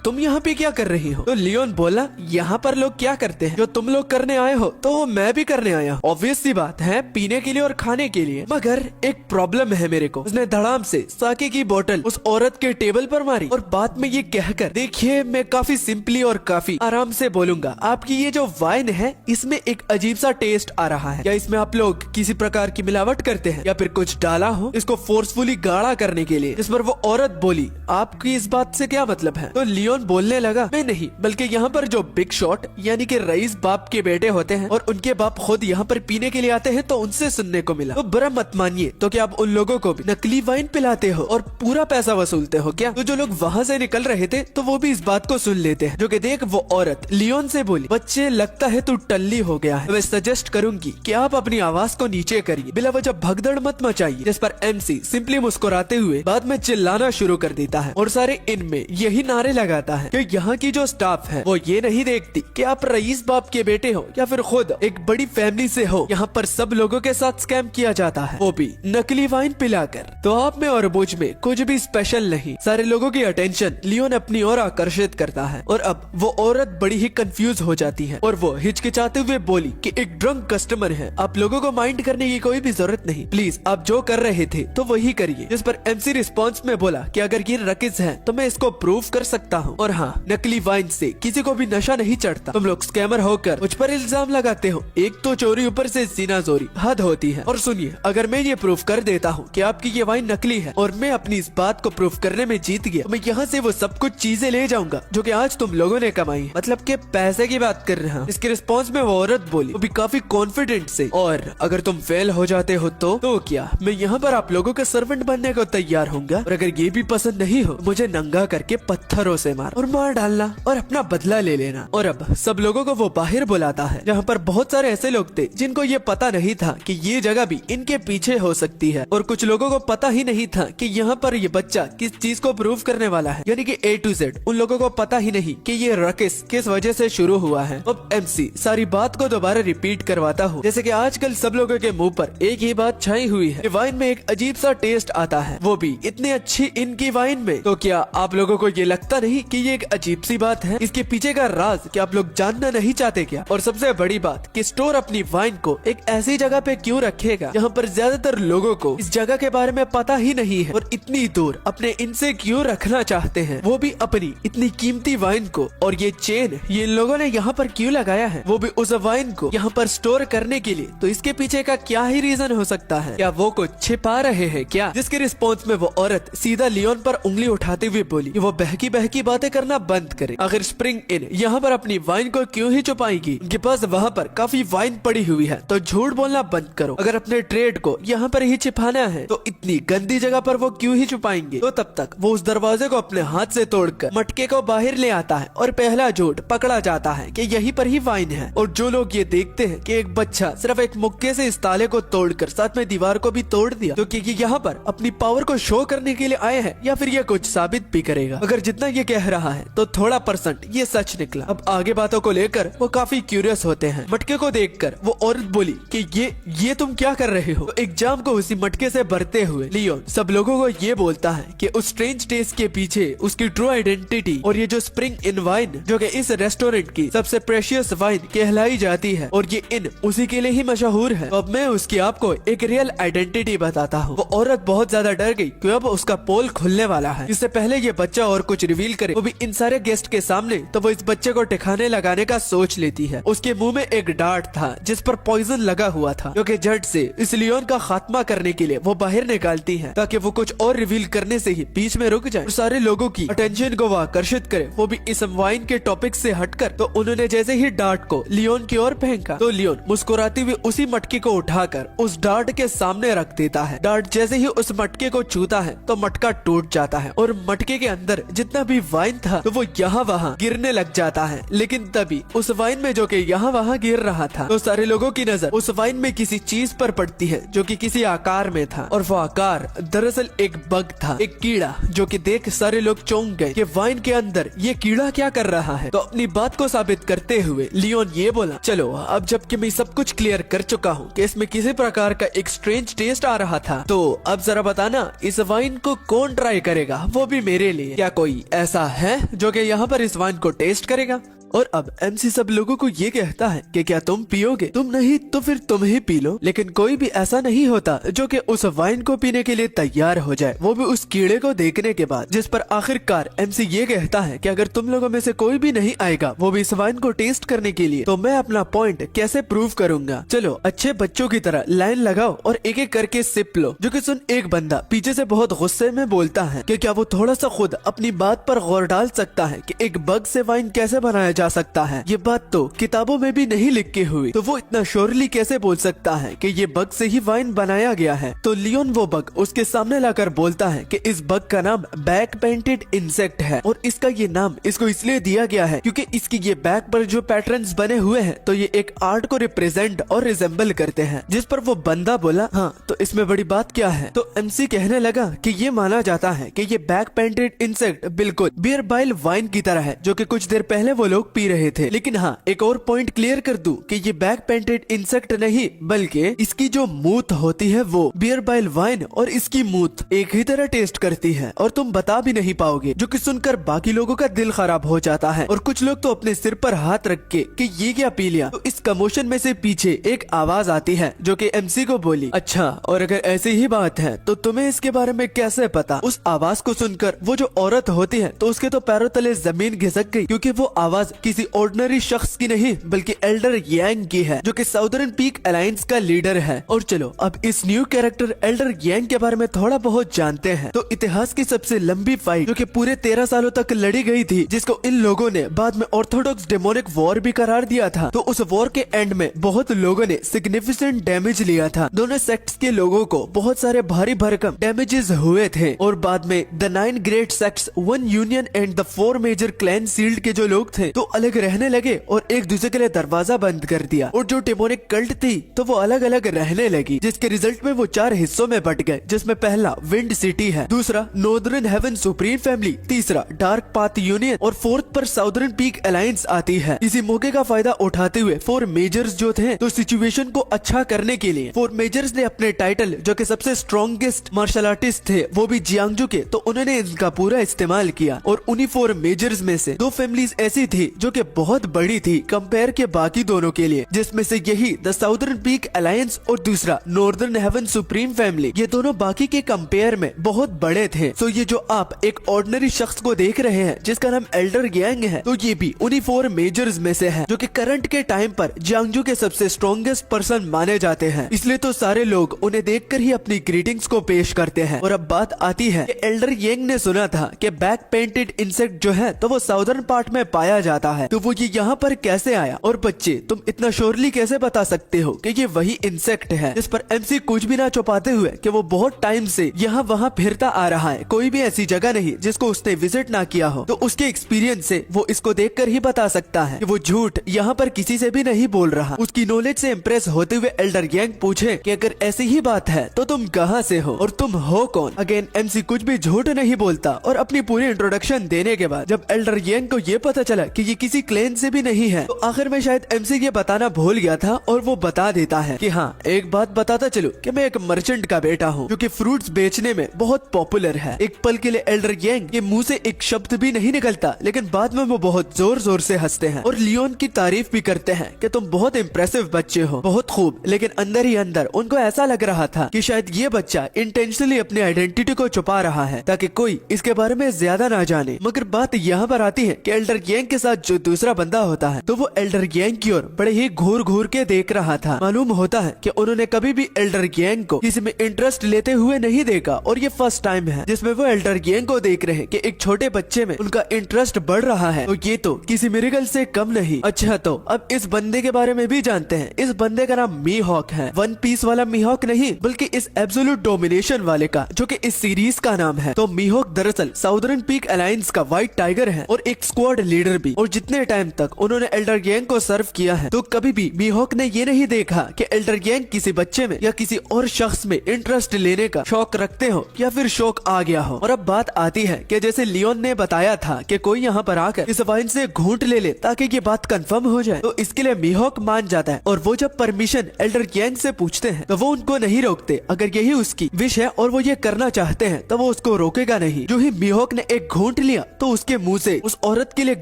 Speaker 3: तुम यहाँ पे क्या कर रही हो? तो लियोन बोला, यहाँ पर लोग क्या करते हैं जो तुम लोग करने आए हो, तो वो मैं भी करने आया हूँ। ऑब्वियस सी बात है, पीने के लिए और खाने के लिए, मगर एक प्रॉब्लम है मेरे को। उसने धड़ाम से साके की बोतल उस औरत के टेबल पर मारी और बाद में ये कहकर, देखिए मैं काफी सिंपली और काफी आराम से बोलूंगा, आपकी ये जो वाइन है इसमें एक अजीब सा टेस्ट आ रहा है। क्या इसमें आप लोग किसी प्रकार की मिलावट करते हैं या फिर कुछ डाला हो इसको फोर्सफुली गाढ़ा करने के लिए? इस पर वो औरत बोली, आपकी इस बात से क्या मतलब है? तो लियोन बोलने लगा, मैं नहीं बल्कि यहाँ पर जो बिग शॉट यानी कि रईस बाप के बेटे होते हैं और उनके बाप खुद यहाँ पर पीने के लिए आते हैं, तो उनसे सुनने को मिला। तो बुरा मत मानिए तो क्या आप उन लोगों को भी नकली वाइन पिलाते हो और पूरा पैसा वसूलते हो क्या? तो जो लोग वहाँ से निकल रहे थे तो वो भी इस बात को सुन लेते हैं, जो कि देख वो औरत लियोन से बोली, बच्चे लगता है तू टल्ली हो गया है, मैं सजेस्ट करूंगी कि आप अपनी आवाज को नीचे करिए, बिला वजह भगदड़ मत मचाइए। जिस पर MC सिंपली मुस्कुराते हुए बाद में चिल्लाना शुरू कर देता है और सारे इनमें यही नारे लगाता है कि यहाँ की जो स्टाफ है वो ये नहीं देखती कि आप रईस बाप के बेटे हो या फिर खुद एक बड़ी फैमिली से हो। यहाँ पर सब लोगों के साथ स्कैम किया जाता है, वो भी नकली वाइन पिलाकर। तो आप में और बुझ में कुछ भी स्पेशल नहीं। सारे लोगों की अटेंशन लियोन अपनी ओर आकर्षित करता है और अब वो औरत बड़ी ही कंफ्यूज हो जाती है और वो हिचकिचाते हुए बोली कि एक ड्रंक कस्टमर है, आप लोगों को माइंड करने की कोई भी जरूरत नहीं, प्लीज आप जो कर रहे थे तो वही करिए। जिस पर MC रिस्पॉन्स में बोला कि अगर ये रकीज है तो मैं इसको प्रूव कर सकता हूँ, और हाँ, नकली वाइन से किसी को भी नशा नहीं चढ़ता। तुम लोग स्कैमर होकर मुझ पर इल्जाम लगाते हो, एक तो चोरी ऊपर से जीना चोरी, हद होती है। और सुनिए, अगर मैं ये प्रूफ कर देता हूँ कि आपकी ये वाइन नकली है और मैं अपनी इस बात को प्रूफ करने में जीत गया, तो मैं यहाँ से वो सब कुछ चीजें ले जाऊंगा जो कि आज तुम लोगों ने कमाई है, मतलब के पैसे की बात कर रहा हूँ। इसके रिस्पॉन्स में वो औरत बोली, वो भी काफी कॉन्फिडेंट से, और अगर तुम फेल हो जाते हो तो क्या, मैं यहाँ पर आप लोगों का सर्वेंट बनने को तैयार होऊंगा, और अगर ये भी पसंद नहीं हो मुझे नंगा करके पत्थरों से मार डालना और अपना बदला ले लेना। और अब सब लोगों को वो बाहर बुलाता है, जहाँ पर बहुत सारे ऐसे लोग थे जिनको ये पता नहीं था कि ये जगह भी इनके पीछे हो सकती है, और कुछ लोगों को पता ही नहीं था कि यहाँ पर ये बच्चा किस चीज को प्रूव करने वाला है, यानी कि A to Z। उन लोगों को पता ही नहीं कि ये रकिस किस वजह से शुरू हुआ है। अब MC सारी बात को दोबारा रिपीट करवाता हूँ, जैसे कि आजकल सब लोगों के मुंह पर एक ही बात छाई हुई है, वाइन में एक अजीब सा टेस्ट आता है, वो भी इतनी अच्छी इनकी वाइन में। तो क्या आप लोगों को ये लगता नहीं कि ये एक अजीब सी बात है? इसके पीछे का राज क्या आप लोग जानना नहीं चाहते क्या? और सबसे बड़ी बात कि स्टोर अपनी वाइन को एक ऐसी जगह पे क्यों रखेगा जहाँ पर ज्यादातर लोगों को इस जगह के बारे में पता ही नहीं है, और इतनी दूर अपने इनसे क्यों रखना चाहते हैं, वो भी अपनी इतनी कीमती वाइन को। और ये चेन ये लोगों ने यहाँ पर क्यों लगाया है, वो भी उस वाइन को यहाँ पर स्टोर करने के लिए? तो इसके पीछे का क्या ही रीजन हो सकता है? क्या वो कुछ छिपा रहे हैं क्या? जिसके रिस्पॉन्स में वो औरत सीधा लियोन पर उंगली उठाते हुए बोली कि वो बहकी बहकी बातें करना बंद करे। आखिर स्प्रिंग इन यहाँ पर अपनी वाइन को क्यों ही छुपाएगी? उनके पास वहाँ पर काफी वाइन पड़ी हुई है, तो झूठ बोलना बंद करो। अगर अपने ट्रेड को यहाँ पर ही छिपाना है तो इतनी गंदी जगह पर वो क्यों ही छुपाएंगे? तो तब तक वो उस दरवाजे को अपने हाथ से तोड़कर मटके को बाहर ले आता है और पहला झूठ पकड़ा जाता है कि यहीं पर ही वाइन है। और जो लोग ये देखते हैं कि एक बच्चा सिर्फ एक मुक्के से इस ताले को तोड़कर साथ में दीवार को भी तोड़ दिया, तो क्या यहाँ पर अपनी पावर को शो करने के लिए आए हैं या फिर ये कुछ साबित भी करेगा? अगर जितना ये कह रहा है तो थोड़ा % ये सच निकला। अब आगे बातों को लेकर वो काफी क्यूरियस होते हैं। मटके को देखकर वो औरत बोली कि ये तुम क्या कर रहे हो? तो एग्जाम को उसी मटके से भरते हुए लियोन सब लोगों को ये बोलता है कि उस स्ट्रेंज टेस्ट के पीछे उसकी ट्रू आइडेंटिटी और ये जो स्प्रिंग इन वाइन जो कि इस रेस्टोरेंट की सबसे प्रेशियस वाइन कहलाई जाती है और ये इन उसी के लिए ही मशहूर है। तो अब मैं उसकी आपको एक रियल आइडेंटिटी बताता हूँ। वो औरत बहुत ज्यादा डर गई कि अब उसका पोल खुलने वाला है। इससे पहले ये बच्चा और कुछ रिवील करे, वो भी इन सारे गेस्ट के सामने, तो वो इस बच्चे को ठिकाने लगाने का सोच लेती है। उसके मुंह में एक डार्ट था जिस पर पॉइजन लगा हुआ था, जो कि झट से इस लियोन का खात्मा करने के लिए वो बाहर निकालती है ताकि वो कुछ और रिवील करने से ही बीच में रुक जाए, सारे लोगों की अटेंशन को वो आकर्षित करे, वो भी इस वाइन के टॉपिक से हटकर। तो उन्होंने जैसे ही डार्ट को लियोन की ओर फेंका तो लियोन मुस्कुराते हुए उसी मटके को उठाकर उस डार्ट के सामने रख देता है। डार्ट जैसे ही उस मटके को छूता है तो मटका टूट जाता है और मटके के अंदर जितना भी वाइन वाइन था तो वो यहाँ वहाँ गिरने लग जाता है। लेकिन तभी उस वाइन में जो कि यहाँ वहाँ गिर रहा था तो सारे लोगों की नजर उस वाइन में किसी चीज पर पड़ती है जो कि किसी आकार में था, और वो आकार दरअसल एक बग था, एक कीड़ा, जो कि देख सारे लोग चौंक गए कि वाइन के अंदर ये कीड़ा क्या कर रहा है। तो अपनी बात को साबित करते हुए लियोन ये बोला, चलो अब जबकि मैं सब कुछ क्लियर कर चुका हूँ कि इसमें किसी प्रकार का एक स्ट्रेंज टेस्ट आ रहा था, तो अब जरा बताना इस वाइन को कौन ट्राई करेगा, वो भी मेरे लिए। क्या कोई ऐसा है जो कि यहाँ पर इस वाइन को टेस्ट करेगा? और अब एमसी सब लोगों को ये कहता है कि क्या तुम पियोगे? तुम नहीं तो फिर तुम ही पी लो। लेकिन कोई भी ऐसा नहीं होता जो कि उस वाइन को पीने के लिए तैयार हो जाए, वो भी उस कीड़े को देखने के बाद। जिस पर आखिरकार एमसी ये कहता है कि अगर तुम लोगों में से कोई भी नहीं आएगा वो भी इस वाइन को टेस्ट करने के लिए, तो मैं अपना पॉइंट कैसे प्रूव करूंगा। चलो अच्छे बच्चों की तरह लाइन लगाओ और एक एक करके सिप लो। जो कि सुन एक बंदा पीछे से बहुत गुस्से में बोलता है कि क्या वो थोड़ा सा खुद अपनी बात पर गौर डाल सकता है कि एक बग से वाइन कैसे बनाया जा सकता है। ये बात तो किताबों में भी नहीं लिखी हुई, तो वो इतना श्योरली कैसे बोल सकता है कि ये बग से ही वाइन बनाया गया है। तो लियोन वो बग उसके सामने लाकर बोलता है कि इस बग का नाम बैक पेंटेड इंसेक्ट है, और इसका ये नाम इसको इसलिए दिया गया है क्योंकि इसकी ये बैक पर जो पैटर्न्स बने हुए हैं तो ये एक आर्ट को रिप्रेजेंट और रिजेंबल करते हैं। जिस पर वो बंदा बोला, हाँ तो इसमें बड़ी बात क्या है? तो एमसी कहने लगा कि ये माना जाता है कि ये बैक पेंटेड इंसेक्ट बिल्कुल बियर बाइल वाइन की तरह है जो कि कुछ देर पहले वो लोग पी रहे थे। लेकिन हाँ एक और पॉइंट क्लियर कर दूं कि ये बैक पेंटेड इंसेक्ट नहीं बल्कि इसकी जो मूत होती है वो बियर बाइल वाइन और इसकी मूत एक ही तरह टेस्ट करती है, और तुम बता भी नहीं पाओगे। जो कि सुनकर बाकी लोगों का दिल खराब हो जाता है और कुछ लोग तो अपने सिर पर हाथ रख के कि ये क्या पी लिया। तो इस कमोशन में से पीछे एक आवाज आती है जो कि एमसी को बोली, अच्छा और अगर ऐसी ही बात है तो तुम्हें इसके बारे में कैसे पता? उस आवाज को सुनकर वो जो औरत होती है तो उसके तो पैरों तले जमीन घिसक गई, क्योंकि वो आवाज किसी ऑर्डिनरी शख्स की नहीं बल्कि एल्डर यांग की है जो कि साउदर्न पीक अलायंस का लीडर है। और चलो अब इस न्यू कैरेक्टर एल्डर यांग के बारे में थोड़ा बहुत जानते हैं। तो इतिहास की सबसे लंबी फाइट जो कि पूरे 13 सालों तक लड़ी गई थी, जिसको इन लोगों ने बाद में ऑर्थोडॉक्स डेमोनिक वॉर भी करार दिया था। तो उस वॉर के एंड में बहुत लोगों ने सिग्निफिकेंट डैमेज लिया था। दोनों सेक्ट्स के लोगों को बहुत सारे भारी भरकम डैमेजेस हुए थे, और बाद में the 9 great sects, 1 union and the 4 major clan sealed के जो लोग थे तो अलग रहने लगे और एक दूसरे के लिए दरवाजा बंद कर दिया। और जो डेमोनिक कल्ट थी तो वो अलग अलग रहने लगी, जिसके रिजल्ट में वो 4 हिस्सों में बट गए, जिसमें पहला विंड सिटी है, दूसरा नॉर्दर्न हेवन सुप्रीम फैमिली, तीसरा डार्क पाथ यूनियन और फोर्थ पर साउदर्न पीक अलायंस आती है। इसी मौके का फायदा उठाते हुए 4 मेजर्स जो थे तो सिचुएशन को अच्छा करने के लिए 4 मेजर्स ने अपने टाइटल जो कि सबसे स्ट्रॉन्गेस्ट मार्शल आर्टिस्ट थे वो भी जियांगजू के, तो उन्होंने इनका पूरा इस्तेमाल किया। और उन्हीं 4 मेजर्स में से 2 फैमिलीज ऐसी थी जो कि बहुत बड़ी थी कंपेयर के बाकी दोनों के लिए, जिसमें से यही द साउदर्न पीक अलायंस और दूसरा नॉर्दर्न हेवन सुप्रीम फैमिली, ये दोनों बाकी के कंपेयर में बहुत बड़े थे। तो ये जो आप एक ऑर्डिनरी शख्स को देख रहे हैं जिसका नाम एल्डर यांग है, तो ये भी उन्हीं 4 मेजर्स में से है जो कि करंट के टाइम पर जियांगजू के सबसे स्ट्रॉन्गेस्ट पर्सन माने जाते हैं। इसलिए तो सारे लोग उन्हें देखकर ही अपनी ग्रीटिंग्स को पेश करते हैं। और अब बात आती है कि एल्डर यांग ने सुना था कि बैक पेंटेड इंसेक्ट जो है तो वो साउदर्न पार्ट में पाया जाता है, तो वो ये यहाँ पर कैसे आया? और बच्चे तुम इतना श्योरली कैसे बता सकते हो कि ये वही इंसेक्ट है? जिस पर एमसी कुछ भी ना छुपाते हुए कि वो बहुत टाइम से यहाँ वहाँ फिरता आ रहा है, कोई भी ऐसी जगह नहीं जिसको उसने विजिट ना किया हो। तो उसके एक्सपीरियंस से वो इसको देखकर ही बता सकता है कि वो झूठ यहाँ पर किसी से भी नहीं बोल रहा। उसकी नॉलेज से इम्प्रेस होते हुए एल्डर यांग पूछे कि अगर ऐसी ही बात है तो तुम कहाँ से हो और तुम हो कौन? अगेन एमसी कुछ भी झूठ नहीं बोलता, और अपनी पूरी इंट्रोडक्शन देने के बाद जब एल्डर यांग को ये पता चला कि ये किसी क्लेन से भी नहीं है, तो आखिर में शायद एमसी ये बताना भूल गया था और वो बता देता है कि हाँ एक बात बताता चलो कि मैं एक मर्चेंट का बेटा हूँ जो कि फ्रूट्स बेचने में बहुत पॉपुलर है। एक पल के लिए एल्डर यांग के मुंह से एक शब्द भी नहीं निकलता, लेकिन बाद में वो बहुत जोर जोर से हंसते हैं और लियोन की तारीफ भी करते हैं कि तुम बहुत इम्प्रेसिव बच्चे हो, बहुत खूब। लेकिन अंदर ही अंदर उनको ऐसा लग रहा था कि शायद ये बच्चा इंटेंशनली अपनी आइडेंटिटी को छुपा रहा है ताकि कोई इसके बारे में ज्यादा ना जाने। मगर बात यहाँ पर आती है कि एल्डर यांग के साथ साथ जो दूसरा बंदा होता है तो वो एल्डर गैंग की ओर बड़े ही घूर घूर के देख रहा था। मालूम होता है कि उन्होंने कभी भी एल्डर गैंग को किसी में इंटरेस्ट लेते हुए नहीं देखा और ये फर्स्ट टाइम है जिसमें वो एल्डर गैंग को देख रहे हैं कि एक छोटे बच्चे में उनका इंटरेस्ट बढ़ रहा है। तो ये तो किसी मिरेकल से कम नहीं। अच्छा, तो अब इस बंदे के बारे में भी जानते हैं। इस बंदे का नाम मीहॉक है। वन पीस वाला मीहॉक नहीं, बल्कि इस एब्सोल्यूट डोमिनेशन वाले का, जो कि इस सीरीज का नाम है। तो मीहॉक दरअसल साउदर्न पीक अलायंस का व्हाइट टाइगर है और एक स्क्वाड लीडर भी। और जितने टाइम तक उन्होंने एल्डर गैंग को सर्व किया है तो कभी भी मीहॉक ने ये नहीं देखा कि एल्डर गैंग किसी बच्चे में या किसी और शख्स में इंटरेस्ट लेने का शौक रखते हो या फिर शौक आ गया हो। और अब बात आती है कि जैसे लियोन ने बताया था कि कोई यहाँ पर आकर इस वाइन से घूंट ले ताकि ये बात कंफर्म हो जाए, तो इसके लिए मीहॉक मान जाता है। और वो जब परमिशन एल्डर गैंग से पूछते हैं तो वो उनको नहीं रोकते। अगर यही उसकी विश है और वो ये करना चाहते हैं तो वो उसको रोकेगा नहीं। जो ही मीहॉक ने एक घूंट लिया तो उसके मुंह से उस औरत के लिए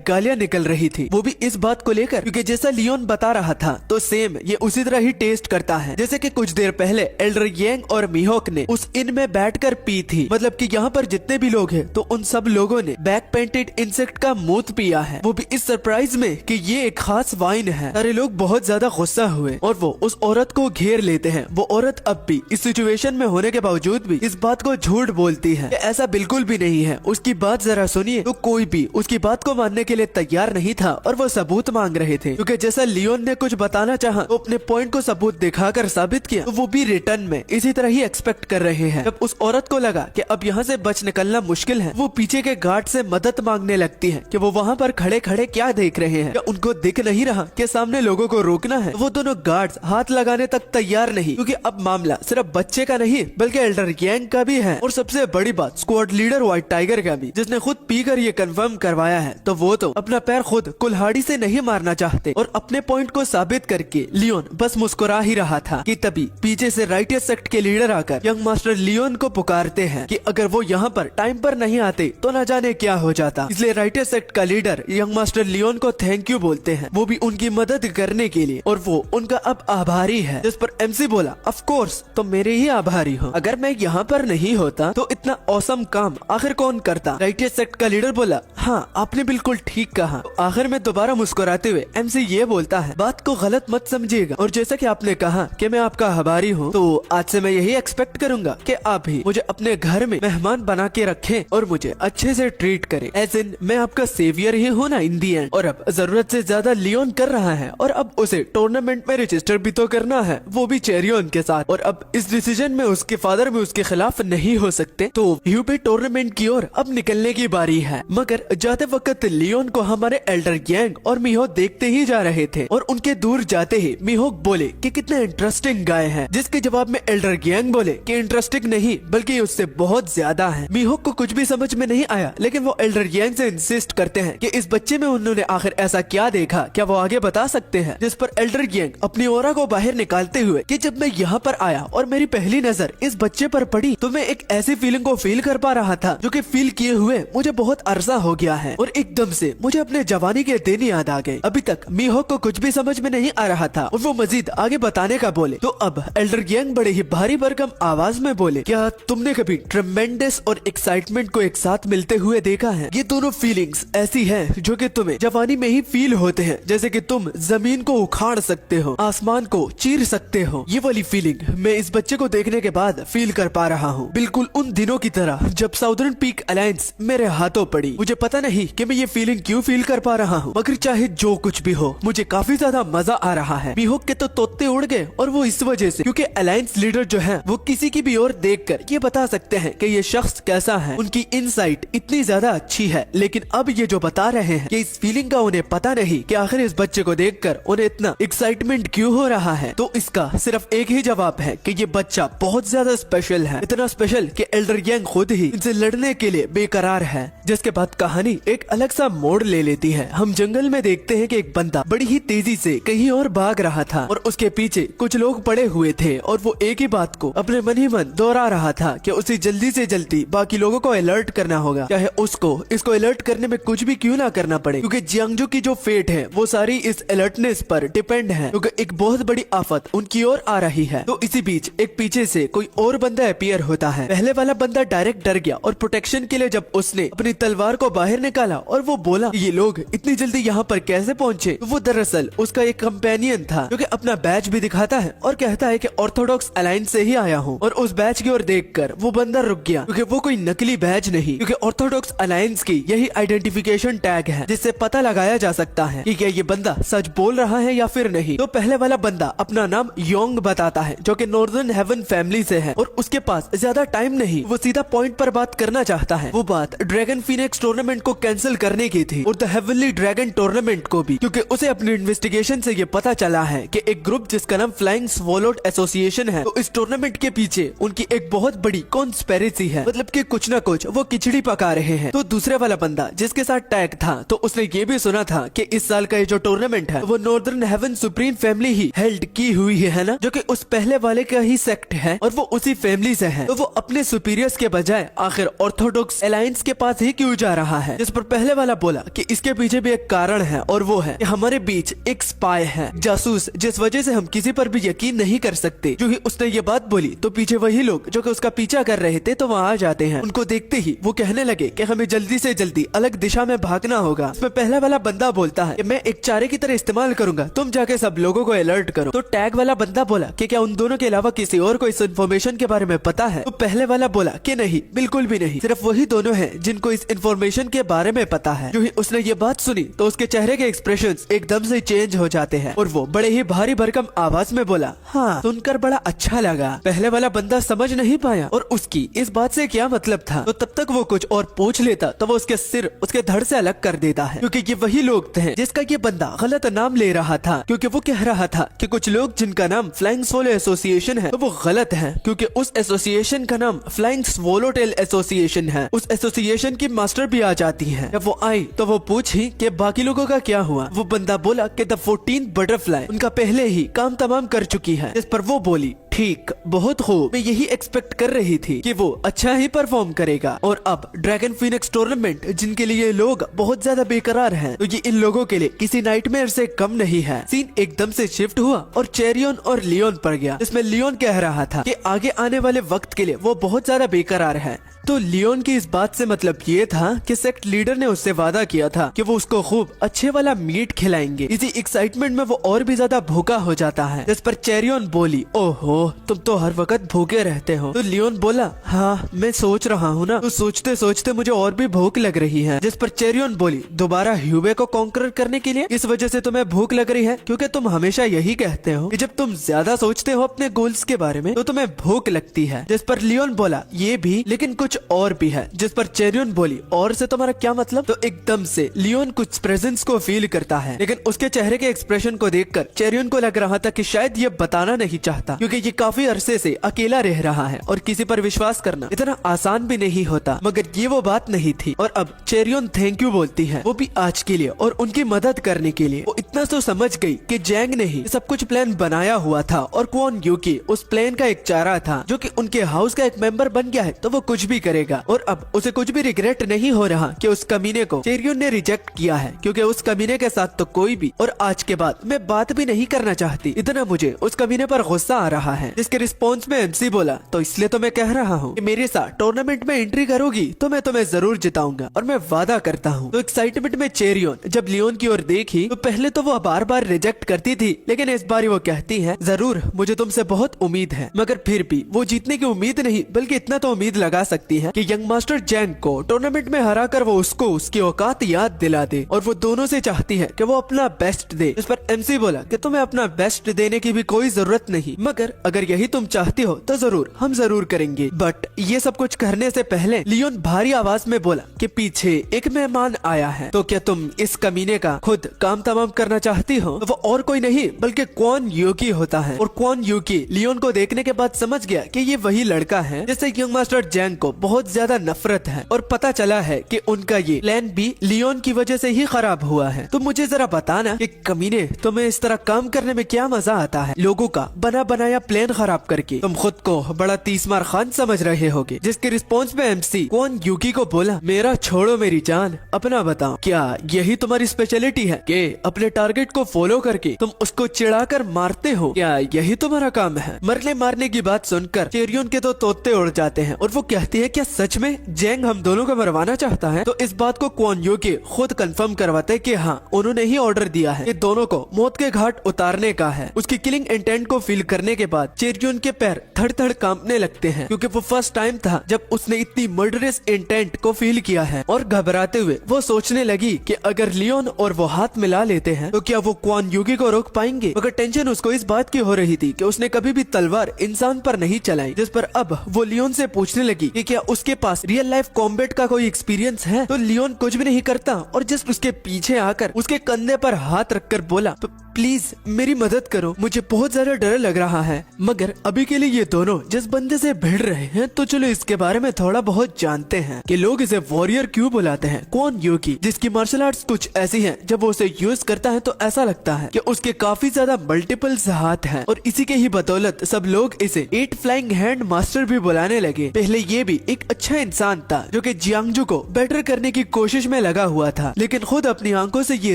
Speaker 3: गालियां निकल रही थी, वो भी इस बात को लेकर क्योंकि जैसा लियोन बता रहा था तो सेम ये उसी तरह ही टेस्ट करता है जैसे कि कुछ देर पहले एल्डर गैंग और मीहॉक ने उस इन में बैठकर पी थी। मतलब कि यहाँ पर जितने भी लोग हैं तो उन सब लोगों ने बैक पेंटेड इंसेक्ट का मूत पिया है, वो भी इस सरप्राइज में कि ये एक खास वाइन है। सारे लोग बहुत ज्यादा गुस्सा हुए और वो उस औरत को घेर लेते हैं। वो औरत अब भी इस सिचुएशन में होने के बावजूद भी इस बात को झूठ बोलती है कि ऐसा बिल्कुल भी नहीं है। उसकी बात जरा सुनिए तो कोई भी उसकी बात को मानने के लिए तैयार नहीं था और वो सबूत मांग रहे थे। क्योंकि जैसा लियोन ने कुछ बताना चाहा तो अपने पॉइंट को सबूत दिखाकर साबित किया, तो वो भी रिटर्न में इसी तरह ही एक्सपेक्ट कर रहे हैं। जब उस औरत को लगा कि अब यहाँ से बच निकलना मुश्किल है, वो पीछे के गार्ड से मदद मांगने लगती है कि वो वहाँ पर खड़े खड़े क्या देख रहे हैं, क्या उनको दिख नहीं रहा कि सामने लोगों को रोकना है। वो दोनों गार्ड्स हाथ लगाने तक तैयार नहीं, क्योंकि अब मामला सिर्फ बच्चे का नहीं बल्कि एल्डर गैंग का भी है। और सबसे बड़ी बात स्क्वाड लीडर व्हाइट टाइगर का भी, जिसने खुद पीकर ये कंफर्म करवाया है। तो वो तो अपना पैर खुद कुल्हाड़ी से नहीं मारना चाहते और अपने पॉइंट को साबित करके लियोन बस मुस्कुरा ही रहा था कि तभी पीछे से राइटियस सेक्ट के लीडर आकर यंग मास्टर लियोन को पुकारते हैं कि अगर वो यहाँ पर टाइम पर नहीं आते तो न जाने क्या हो जाता। इसलिए राइटियस सेक्ट का लीडर यंग मास्टर लियोन को थैंक यू बोलते हैं, वो भी उनकी मदद करने के लिए। और वो उनका अब आभारी है। जिस पर एमसी बोला, ऑफ कोर्स तुम मेरे ही आभारी हो, अगर मैं यहाँ पर नहीं होता तो इतना औसम काम आखिर कौन करता। राइटियस सेक्ट का लीडर बोला, हाँ आपने बिल्कुल ठीक कहा। तो आखिर में दोबारा मुस्कुराते हुए एमसी ये बोलता है, बात को गलत मत समझिएगा और जैसा कि आपने कहा कि मैं आपका आभारी हूँ, तो आज से मैं यही एक्सपेक्ट करूंगा कि आप ही मुझे अपने घर में मेहमान बना के रखें और मुझे अच्छे से ट्रीट करें। एज इन मैं आपका सेवियर ही हूँ ना इन दी एंड। और अब जरूरत से ज्यादा लियोन कर रहा है और अब उसे टूर्नामेंट में रजिस्टर भी तो करना है, वो भी चेरियन के साथ। और अब इस डिसीजन में उसके फादर भी उसके खिलाफ नहीं हो सकते। तो ह्यूबे टूर्नामेंट की ओर अब निकलने की बारी है। मगर जाते वक्त लियोन को हमारे एल्डर गैंग और मीहो देखते ही जा रहे थे और उनके दूर जाते ही मीहोक बोले कि कितना इंटरेस्टिंग गाय है, जिसके जवाब में एल्डर गैंग बोले कि इंटरेस्टिंग नहीं बल्कि उससे बहुत ज्यादा है। मीहोक को कुछ भी समझ में नहीं आया, लेकिन वो एल्डर गैंग से इंसिस्ट करते हैं कि इस बच्चे में उन्होंने आखिर ऐसा क्या देखा, क्या वो आगे बता सकते हैं। जिस पर एल्डर गैंग अपनी ओरा को बाहर निकालते हुए कि जब मैं यहाँ पर आया और मेरी पहली नजर इस बच्चे पर पड़ी तो मैं एक ऐसी फीलिंग को फील कर पा रहा था जो कि फील किए हुए मुझे बहुत अरसा हो गया है और एकदम से मुझे अपने जवानी के दिन याद आ गए। अभी तक मीहोक को कुछ भी समझ में नहीं आ रहा था और वो मजीद आगे बताने का बोले। तो अब एल्डर गैंग बड़े ही भारी भरकम आवाज में बोले, क्या तुमने कभी ट्रेमेंडस और एक्साइटमेंट को एक साथ मिलते हुए देखा है? ये दोनों फीलिंग्स ऐसी हैं जो कि तुम्हें जवानी में ही फील होते हैं, जैसे कि तुम जमीन को उखाड़ सकते हो, आसमान को चीर सकते हो। ये वाली फीलिंग मैं इस बच्चे को देखने के बाद फील कर पा रहा हूँ, बिल्कुल उन दिनों की तरह जब साउदर्न पीक अलायंस मेरे हाथों पड़ी। मुझे पता नहीं कि मैं ये फीलिंग क्यों फील कर पा रहा हूँ, मगर चाहे जो कुछ भी हो मुझे काफी ज्यादा मजा आ रहा है। मीहोक के तो तोते उड़ गए और वो इस वजह से क्योंकि अलायंस लीडर जो है वो किसी की भी ओर देखकर ये बता सकते हैं कि ये शख्स कैसा है। उनकी इनसाइट इतनी ज्यादा अच्छी है, लेकिन अब ये जो बता रहे हैं कि इस फीलिंग का उन्हें पता नहीं कि आखिर इस बच्चे को देखकर उन्हें इतना एक्साइटमेंट क्यों हो रहा है। तो इसका सिर्फ एक ही जवाब है कि ये बच्चा बहुत ज्यादा स्पेशल है, इतना स्पेशल कि एल्डर गैंग खुद ही इनसे लड़ने के लिए बेकरार है। जिसके बाद कहानी एक अलग सा मोड़ ले लेती है। हम जंगल में देखते हैं कि एक बंदा बड़ी ही तेजी से कहीं और भाग रहा था और उसके पीछे कुछ लोग पड़े हुए थे और वो एक ही बात को अपने मन ही मन दोहरा रहा था कि उसे जल्दी से जल्दी बाकी लोगों को अलर्ट करना होगा, चाहे उसको इसको अलर्ट करने में कुछ भी क्यों ना करना पड़े, क्योंकि जियांगजू की जो फेट है वो सारी इस अलर्टनेस पर डिपेंड है, क्योंकि एक बहुत बड़ी आफत उनकी ओर आ रही है। तो इसी बीच एक पीछे से कोई और बंदा अपीयर होता है। पहले वाला बंदा डायरेक्ट डर गया और प्रोटेक्शन के लिए जब उसने अपनी तलवार को बाहर निकाला और वो बोला ये लोग इतनी जल्दी यहाँ पर कैसे पहुँचे। तो वो दरअसल उसका एक कंपेनियन था जो कि अपना बैच भी दिखाता है और कहता है कि ऑर्थोडॉक्स अलायंस से ही आया हूँ। और उस बैच की ओर देखकर वो बंदा रुक गया क्योंकि वो कोई नकली बैच नहीं, क्योंकि ऑर्थोडॉक्स अलायंस की यही आइडेंटिफिकेशन टैग है जिससे पता लगाया जा सकता है कि क्या ये बंदा सच बोल रहा है या फिर नहीं। तो पहले वाला बंदा अपना नाम योंग बताता है जो कि नॉर्दर्न हेवन फैमिली से है और उसके पास ज्यादा टाइम नहीं, वो सीधा पॉइंट पर बात करना चाहता है। वो बात ड्रैगन फीनिक्स टूर्नामेंट को कैंसिल करने की थी और द हेवनली ड्रैगन टूर्नामेंट को भी, क्योंकि उसे अपनी इन्वेस्टिगेशन से ये पता चला है कि एक ग्रुप जिसका नाम फ्लाइंग स्वॉलोड एसोसिएशन है, तो इस टूर्नामेंट के पीछे उनकी एक बहुत बड़ी कॉन्स्पिरेसी है, मतलब कि कुछ ना कुछ वो खिचड़ी पका रहे हैं। तो दूसरे वाला बंदा जिसके साथ टैग था तो उसने ये भी सुना था कि इस साल का ये जो टूर्नामेंट है वो नॉर्दर्न हेवन सुप्रीम फैमिली ही हेल्ड की हुई है ना, जो कि उस पहले वाले का ही सेक्ट है और वो उसी फैमिली से है। तो वो अपने सुपीरियर्स के बजाय आखिर ऑर्थोडॉक्स अलायंस के पास ही क्यों जा रहा है, जिस पर पहले वाला बोला कि इसके पीछे भी एक कारण है और वो है कि हमारे बीच एक स्पाई है, जासूस, जिस वजह से हम किसी पर भी यकीन नहीं कर सकते। जो ही उसने ये बात बोली तो पीछे वही लोग जो कि उसका पीछा कर रहे थे तो वहाँ आ जाते हैं। उनको देखते ही वो कहने लगे कि हमें जल्दी से जल्दी अलग दिशा में भागना होगा। इसमें पहला वाला बंदा बोलता है कि मैं एक चारे की तरह इस्तेमाल करूंगा, तुम जाके सब लोगों को अलर्ट करो। तो टैग वाला बंदा बोला कि क्या उन दोनों के अलावा किसी और को इस इन्फॉर्मेशन के बारे में पता है। तो पहले वाला बोला कि नहीं, बिल्कुल भी नहीं, सिर्फ वही दोनों हैं जिनको इस इन्फॉर्मेशन के बारे में पता है। जो ही उसने ये बात सुनी तो उसके चेहरे के एक्सप्रेशंस एकदम से चेंज हो जाते हैं और वो बड़े ही भारी भरकम आवाज में बोला, हाँ सुनकर बड़ा अच्छा लगा। पहले वाला बंदा समझ नहीं पाया और उसकी इस बात से क्या मतलब था। तो तब तक वो कुछ और पूछ लेता तो वो उसके सिर उसके धड़ से अलग कर देता है, क्योंकि ये वही लोग थे जिसका ये बंदा गलत नाम ले रहा था। क्योंकि वो कह रहा था कि कुछ लोग जिनका नाम फ्लाइंग स्वॉलो एसोसिएशन है तो वो गलत है, क्योंकि उस एसोसिएशन का नाम फ्लाइंग स्वॉलोटेल एसोसिएशन है। उस एसोसिएशन की मास्टर भी आ जाती है। जब वो आई तो वो पूछी कि बाकी लोगों का क्या हुआ। वो बंदा बोला कि द 14 बटरफ्लाई उनका पहले ही काम तमाम कर चुकी है। इस पर वो बोली, ठीक, बहुत खूब, मैं यही एक्सपेक्ट कर रही थी कि वो अच्छा ही परफॉर्म करेगा। और अब ड्रैगन फीनिक्स टूर्नामेंट जिनके लिए लोग बहुत ज्यादा बेकरार हैं, तो ये इन लोगों के लिए किसी नाइटमेयर से कम नहीं है। सीन एकदम से शिफ्ट हुआ और चेरियन और लियोन पर गया, जिसमें लियोन कह रहा था कि आगे आने वाले वक्त के लिए वो बहुत ज्यादा बेकरार है। तो लियोन की इस बात से मतलब ये था कि सेक्ट लीडर ने उससे वादा किया था कि वो उसको खूब अच्छे वाला मीट खिलाएंगे। इसी एक्साइटमेंट में वो और भी ज्यादा भूखा हो जाता है, जिस पर चेरियन बोली, ओहो तुम तो हर वक्त भूखे रहते हो। तो लियोन बोला, हाँ मैं सोच रहा हूँ ना, तो सोचते सोचते मुझे और भी भूख लग रही है। जिस पर चेरियन बोली, दोबारा ह्यूबे को कॉन्कर करने के लिए, इस वजह से तुम्हें भूख लग रही है, क्योंकि तुम हमेशा यही कहते हो कि जब तुम ज्यादा सोचते हो अपने गोल्स के बारे में तो तुम्हें भूख लगती है। जिस पर लियोन बोला, ये भी, लेकिन कुछ और भी है। जिस पर चेरियन बोली, और से तुम्हारा क्या मतलब। तो एकदम से लियोन कुछ प्रेजेंस को फील करता है, लेकिन उसके चेहरे के एक्सप्रेशन को देखकर चेरियन को लग रहा था कि शायद ये बताना नहीं चाहता, क्योंकि ये काफी अरसे से अकेला रह रहा है और किसी पर विश्वास करना इतना आसान भी नहीं होता। मगर ये वो बात नहीं थी। और अब चेरियन थैंक यू बोलती है, वो भी आज के लिए और उनकी मदद करने के लिए। वो इतना तो समझ गई कि जैंग ने ही सब कुछ प्लान बनाया हुआ था और क्वान यूकी उस प्लान का एक चारा था जो कि उनके हाउस का एक मेंबर बन गया है, तो वो कुछ भी करेगा। और अब उसे कुछ भी रिग्रेट नहीं हो रहा कि उस कमीने को चेरियन ने रिजेक्ट किया है, क्योंकि उस कमीने के साथ तो कोई भी और आज के बाद मैं बात भी नहीं करना चाहती। इतना मुझे उस कमीने पर गुस्सा आ रहा है। जिसके रिस्पॉन्स में एमसी बोला, तो इसलिए तो मैं कह रहा हूँ कि मेरे साथ टूर्नामेंट में एंट्री करोगी तो मैं तुम्हें जरूर जिताऊंगा और मैं वादा करता हूँ। तो एक्साइटमेंट में चेरियन जब लियोन की ओर देखी तो पहले तो वो बार बार रिजेक्ट करती थी, लेकिन इस बार वो कहती है, जरूर मुझे तुमसे बहुत उम्मीद है। मगर फिर भी वो जीतने की उम्मीद नहीं, बल्कि इतना तो उम्मीद लगा सकती है कि यंग मास्टर जैंग को टूर्नामेंट में हराकर वो उसको उसकी औकात याद दिला दे। और वो दोनों से चाहती है कि वो अपना बेस्ट दे। इस पर एमसी बोला कि तुम्हें अपना बेस्ट देने की भी कोई जरूरत नहीं, मगर अगर यही तुम चाहती हो तो जरूर हम जरूर करेंगे। बट ये सब कुछ करने से पहले लियोन भारी आवाज में बोला कि पीछे एक मेहमान आया है, तो क्या तुम इस कमीने का खुद काम तमाम करना चाहती हो। तो वो और कोई नहीं बल्कि क्वान यूकी होता है। और क्वान यूकी लियोन को देखने के बाद समझ गया कि ये वही लड़का है जिससे यंग मास्टर जैंग को बहुत ज्यादा नफरत है, और पता चला है कि उनका ये प्लान भी लियोन की वजह से ही खराब हुआ है। तो मुझे जरा बताना कि कमीने तुम्हें इस तरह काम करने में क्या मजा आता है। लोगों का बना बनाया प्लेन खराब करके तुम खुद को बड़ा तीसमार खान समझ रहे होगे। जिसके रिस्पॉन्स में एमसी क्वान युकी को बोला, मेरा छोड़ो मेरी जान, अपना बताओ, क्या यही तुम्हारी स्पेशलिटी है कि अपने टारगेट को फॉलो करके तुम उसको चिढ़ाकर मारते हो? क्या यही तुम्हारा काम है? मरने मारने की बात सुनकर चेरियन के तो तोते उड़ जाते हैं और वो कहती है, क्या सच में जेंग हम दोनों को मरवाना चाहता है? तो इस बात को क्वान युकी खुद कंफर्म करवाते हैं कि हाँ, उन्होंने ही ऑर्डर दिया है कि दोनों को मौत के घाट उतारने का है। उसकी किलिंग इंटेंट को फील करने के बाद चेरियन के पैर थड़ थड़ कांपने लगते हैं, क्योंकि वो फर्स्ट टाइम था जब उसने इतनी मर्डरस इंटेंट को फील किया है। और घबराते हुए वो सोचने लगी कि अगर लियोन और वो हाथ मिला लेते हैं तो क्या वो क्वान युकी को रोक पाएंगे? मगर टेंशन उसको इस बात की हो रही थी कि उसने कभी भी तलवार इंसान पर नहीं चलाई, जिस पर अब वो लियोन से पूछने लगी कि क्या उसके पास रियल लाइफ कॉम्बैट का कोई एक्सपीरियंस है? तो लियोन कुछ भी नहीं करता और जस्ट उसके पीछे आकर उसके कंधे पर हाथ रखकर बोला, प्लीज मेरी मदद करो, मुझे बहुत ज्यादा डर लग रहा है। मगर अभी के लिए ये दोनों जिस बंदे से भिड़ रहे हैं, तो चलो इसके बारे में थोड़ा बहुत जानते हैं कि लोग इसे वॉरियर क्यों बुलाते हैं। क्वान युकी, जिसकी मार्शल आर्ट्स कुछ ऐसी हैं, जब वो उसे यूज करता है तो ऐसा लगता है कि उसके काफी ज्यादा मल्टीपल्स हाथ हैं, और इसी के ही बदौलत सब लोग इसे 8 फ्लाइंग हैंड मास्टर भी बुलाने लगे। पहले ये भी एक अच्छा इंसान था जो कि जियांगजू को बेटर करने की कोशिश में लगा हुआ था, लेकिन खुद अपनी आंखों से ये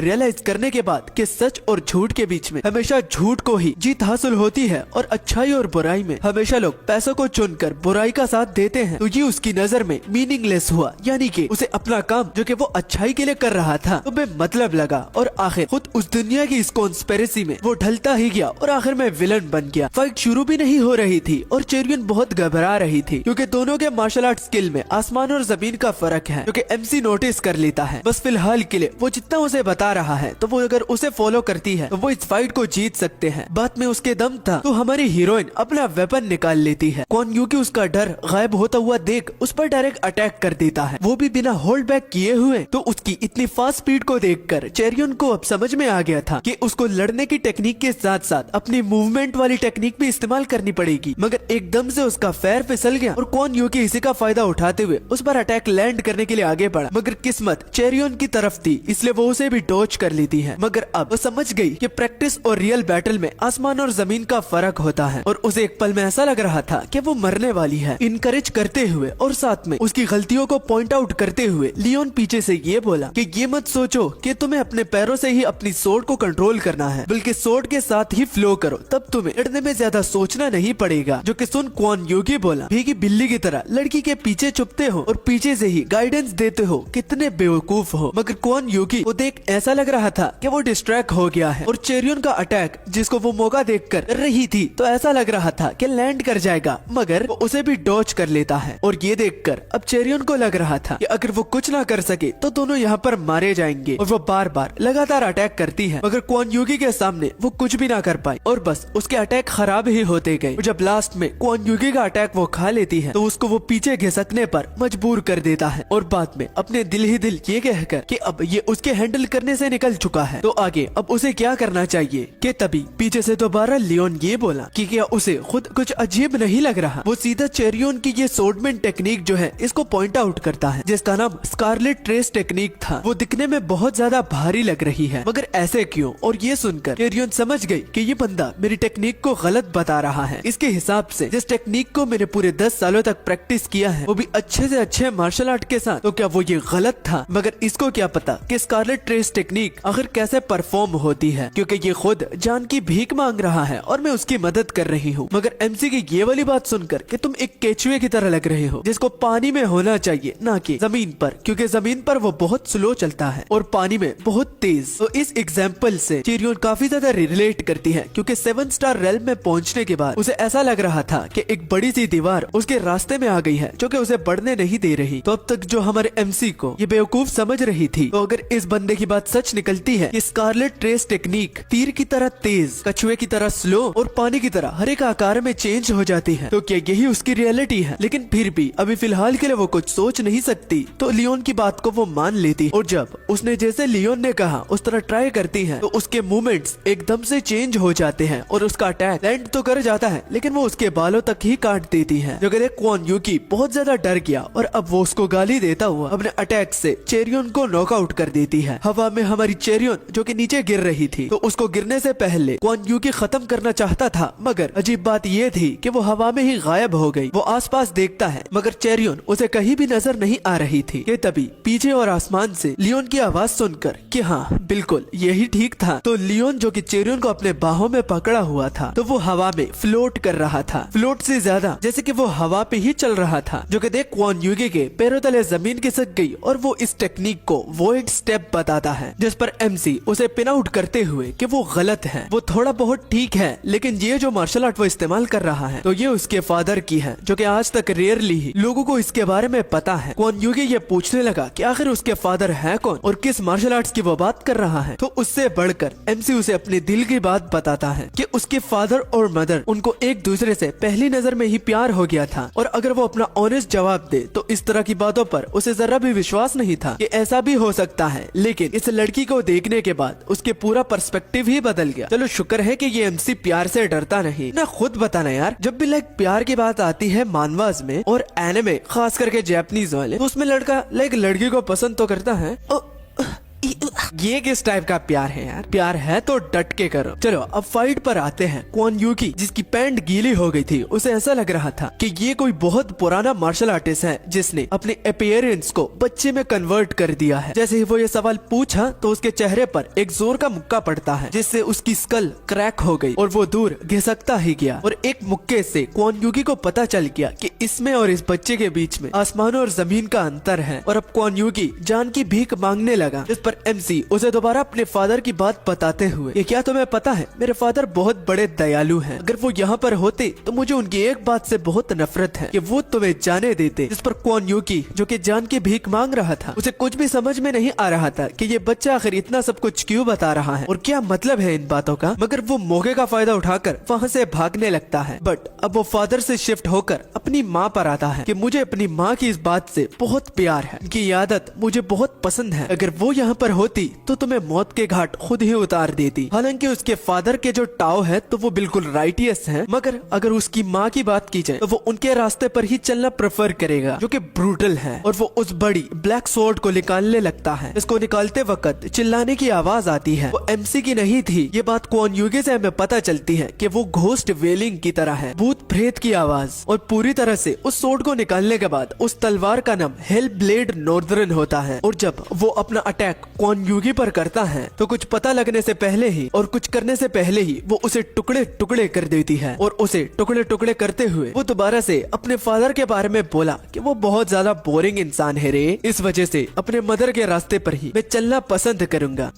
Speaker 3: रियलाइज करने के बाद कि सच और झूठ के बीच में हमेशा झूठ को ही जीत हासिल होती है और अच्छाई और बुराई में हमेशा लोग पैसों को चुनकर बुराई का साथ देते हैं, तो ये उसकी नजर में मीनिंगलेस हुआ, यानी कि उसे अपना काम जो कि वो अच्छाई के लिए कर रहा था तो बेमतलब लगा, और आखिर खुद उस दुनिया की इस कॉन्स्पिरेसी में वो ढलता ही गया और आखिर में विलन बन गया। फाइट शुरू भी नहीं हो रही थी और चेरियन बहुत घबरा रही थी, क्योंकि दोनों के मार्शल आर्ट स्किल में आसमान और जमीन का फर्क है, जो कि एमसी नोटिस कर लेता है। बस फिलहाल के लिए वो जितना उसे बता रहा है, तो वो अगर उसे फॉलो करती है तो वो इस फाइट को जीत सकते हैं। बात में उसके दम था तो हमारी हीरोइन अपना वेपन निकाल लेती है। क्वान युकी उसका डर गायब होता हुआ देख उस पर डायरेक्ट अटैक कर देता है, वो भी बिना होल्ड बैक किए हुए। तो उसकी इतनी फास्ट स्पीड को देखकर चेरियन को अब समझ में आ गया था कि उसको लड़ने की टेक्निक के साथ साथ अपनी मूवमेंट वाली टेक्निक भी इस्तेमाल करनी पड़ेगी। मगर एकदम से उसका पैर फिसल गया और क्वान युकी इसी का फायदा उठाते हुए उस पर अटैक लैंड करने के लिए आगे बढ़ा, मगर किस्मत चेरियन की तरफ थी, इसलिए वो उसे भी डॉज कर लेती है। मगर अब वो समझ गई कि प्रैक्टिस और रियल बैटल में आसमान और जमीन का फर्क होता है, और उसे एक पल में ऐसा लग रहा था कि वो मरने वाली है। इनकरेज करते हुए और साथ में उसकी गलतियों को पॉइंट आउट करते हुए लियोन पीछे से ये बोला कि ये मत सोचो कि तुम्हें अपने पैरों से ही अपनी सोर्ड को कंट्रोल करना है, बल्कि सोर्ड के साथ ही फ्लो करो, तब तुम्हें लड़ने में ज्यादा सोचना नहीं पड़ेगा। जो कि सुन क्वान युकी बोला, भीगी बिल्ली की तरह लड़की के पीछे छुपते हो और पीछे से ही गाइडेंस देते हो, कितने बेवकूफ हो। मगर क्वान युकी को देख ऐसा लग रहा था कि वो डिस्ट्रैक्ट हो गया है, और चेरियन का अटैक जिसको वो मौका देखकर कर रही थी तो ऐसा लग रहा था कि लैंड कर जाएगा, मगर वो उसे भी डॉज कर लेता है। और ये देखकर अब चेरियन को लग रहा था कि अगर वो कुछ ना कर सके तो दोनों यहाँ पर मारे जाएंगे, और वो बार बार लगातार अटैक करती है, मगर क्वान युकी के सामने वो कुछ भी ना कर पाई और बस उसके अटैक खराब ही होते गए। जब लास्ट में क्वान युकी का अटैक वो खा लेती है तो उसको वो पीछे घिसकने पर मजबूर कर देता है, और बाद में अपने दिल ही दिल ये कहकर कि अब ये उसके हैंडल करने से निकल चुका है, तो आगे अब उसे क्या करना चाहिए। कि तभी पीछे से दोबारा लियोन ये बोला कि क्या उसे खुद कुछ अजीब नहीं लग रहा। वो सीधा चेरियन की ये सोर्डमैन टेक्निक जो है इसको पॉइंट आउट करता है, जिसका नाम स्कारलेट ट्रेस टेक्निक था। वो दिखने में बहुत ज्यादा भारी लग रही है, मगर ऐसे क्यों? और ये सुनकर चेरियन समझ गई कि ये बंदा मेरी टेक्निक को गलत बता रहा है। इसके हिसाब से जिस टेक्निक को मैंने पूरे 10 सालों तक प्रैक्टिस किया है, वो भी अच्छे से अच्छे मार्शल आर्ट के साथ, तो क्या वो ये गलत था? मगर इसको क्या पता कि स्कारलेट ट्रेस टेक्निक आखिर कैसे परफॉर्म होती है, क्योंकि ये खुद जान की भीख मांग रहा है और मैं उसकी मदद कर रही हूँ। मगर एमसी की ये वाली बात सुनकर कि तुम एक केचुए की तरह लग रहे हो, जिसको पानी में होना चाहिए ना कि जमीन पर, क्योंकि जमीन पर वो बहुत स्लो चलता है और पानी में बहुत तेज। तो इस एग्जाम्पल से चेरियन काफी ज्यादा रिलेट करती है, क्योंकि 7 स्टार रेल्म में पहुंचने के बाद उसे ऐसा लग रहा था कि एक बड़ी सी दीवार उसके रास्ते में आ गई है, जो कि उसे बढ़ने नहीं दे रही। तो अब तक जो हमारे एमसी को ये बेवकूफ समझ रही थी, तो अगर इस बंदे की बात सच निकलती है कि स्कारलेट ट्रेस टेक्निक तीर की तरह तेज, कछुए की तरह स्लो और पानी की तरह हर एक आकार में चेंज हो जाती है, तो क्या यही उसकी रियलिटी है? लेकिन फिर भी अभी फिलहाल के लिए वो कुछ सोच नहीं सकती, तो लियोन की बात को वो मान लेती, और जब उसने जैसे लियोन ने कहा उस तरह ट्राई करती है, तो उसके मूवमेंट्स एकदम से चेंज हो जाते हैं और उसका अटैक लैंड तो कर जाता है, लेकिन वो उसके बालों तक ही काट देती है। जो कहते क्वान युकी बहुत ज्यादा डर गया और अब वो उसको गाली देता हुआ अपने अटैक से चेरियन को नॉकआउट कर देती है। हवा में हमारी चेरियन जो कि नीचे गिर रही थी, तो उसको गिरने से पहले क्वान युकी खत्म करना चाहता था, मगर अजीब बात ये थी कि वो हवा में ही गायब हो गई। वो आसपास देखता है मगर चेरियन उसे कहीं भी नजर नहीं आ रही थी कि तभी पीछे और आसमान से लियोन की आवाज सुनकर कि हाँ बिल्कुल यही ठीक था, तो लियोन जो कि चेरियन को अपने बाहों में पकड़ा हुआ था, तो वो हवा में फ्लोट कर रहा था। फ्लोट से ज्यादा जैसे कि वो हवा पे ही चल रहा था, जो कि देख क्वान युकी के पैरों तले जमीन खिसक गई और वो इस टेक्निक को वॉइड स्टेप बताता है, जिस पर एमसी उसे पिन आउट करते हुए कि वो गलत है। वो थोड़ा बहुत ठीक है, लेकिन ये जो मार्शल आर्ट वो इस्तेमाल कर रहा है तो ये उसके फादर की है, जो कि आज तक रेयरली ही लोगों को इसके बारे में पता है। क्वान युकी ये पूछने लगा कि आखिर उसके फादर है कौन और किस मार्शल आर्ट्स की वो बात कर रहा है, तो उससे बढ़कर एमसी उसे अपने दिल की बात बताता है कि उसके फादर और मदर उनको एक दूसरे से पहली नजर में ही प्यार हो गया था, और अगर वो अपना ऑनेस्ट जवाब दे तो इस तरह की बातों पर उसे जरा भी विश्वास नहीं था कि ऐसा भी हो सकता है। लेकिन इस लड़की को देखने के बाद उसके पूरा पर्सपेक्टिव ही बदल गया। चलो शुक्र है कि ये एमसी प्यार से डरता नहीं ना। खुद बताना यार, जब भी लाइक प्यार की बात आती है मानवास में और एनिमे खास करके जापानीज वाले, तो उसमें लड़का लाइक लड़की को पसंद तो करता है। ये किस टाइप का प्यार है यार? प्यार है तो डट के करो। चलो अब फाइट पर आते हैं। क्वान युकी जिसकी पैंट गीली हो गई थी, उसे ऐसा लग रहा था कि ये कोई बहुत पुराना मार्शल आर्टिस्ट है जिसने अपने अपीयरेंस को बच्चे में कन्वर्ट कर दिया है। जैसे ही वो ये सवाल पूछा तो उसके चेहरे पर एक जोर का मुक्का पड़ता है, जिससे उसकी स्कल क्रैक हो गई और वो दूर घिसकता ही गया। और एक मुक्के से क्वान युकी को पता चल गया कि इसमें और इस बच्चे के बीच में आसमान और जमीन का अंतर है। और अब क्वान युकी जान की भीख मांगने लगा, जिस पर एमसी उसे दोबारा अपने फादर की बात बताते हुए कि क्या तुम्हें पता है मेरे फादर बहुत बड़े दयालु हैं। अगर वो यहाँ पर होते तो मुझे उनकी एक बात से बहुत नफरत है कि वो तुम्हें जाने देते। जिस पर क्वान युकी जो कि जान की भीख मांग रहा था, उसे कुछ भी समझ में नहीं आ रहा था कि ये बच्चा आखिर इतना सब कुछ क्यों बता रहा है और क्या मतलब है इन बातों का। मगर वो मौके का फायदा उठाकर वहाँ से भागने लगता है। बट अब वो फादर से शिफ्ट होकर अपनी माँ पर आता है कि मुझे अपनी माँ की इस बात से बहुत प्यार है, उनकी आदत मुझे बहुत पसंद है। अगर वो यहाँ पर होती तो तुम्हें मौत के घाट खुद ही उतार देती। हालांकि उसके फादर के जो टाओ है तो वो बिल्कुल राइटियस है, मगर अगर उसकी माँ की बात की जाए तो वो उनके रास्ते पर ही चलना प्रेफर करेगा, जो कि ब्रूटल है। और वो उस बड़ी ब्लैक स्वॉर्ड को निकालने लगता है। इसको निकालते वक्त चिल्लाने की आवाज आती है, वो एमसी की नहीं थी। ये बात क्वान युकी से हमें पता चलती है कि वो घोस्ट वेलिंग की तरह है, भूत प्रेत की आवाज। और पूरी तरह से उस स्वॉर्ड को निकालने के बाद उस तलवार का नाम हेल ब्लेड नॉर्दर्न होता है। और जब वो अपना अटैक क्वान युकी पर करता है तो कुछ पता लगने से पहले ही और कुछ करने से पहले ही वो उसे टुकड़े टुकड़े कर देती है। और उसे टुकड़े टुकड़े करते हुए वो दोबारा से अपने फादर के बारे में बोला कि वो बहुत ज्यादा बोरिंग इंसान है रे, इस वजह से अपने मदर के रास्ते पर ही मैं चलना पसंद करूंगा।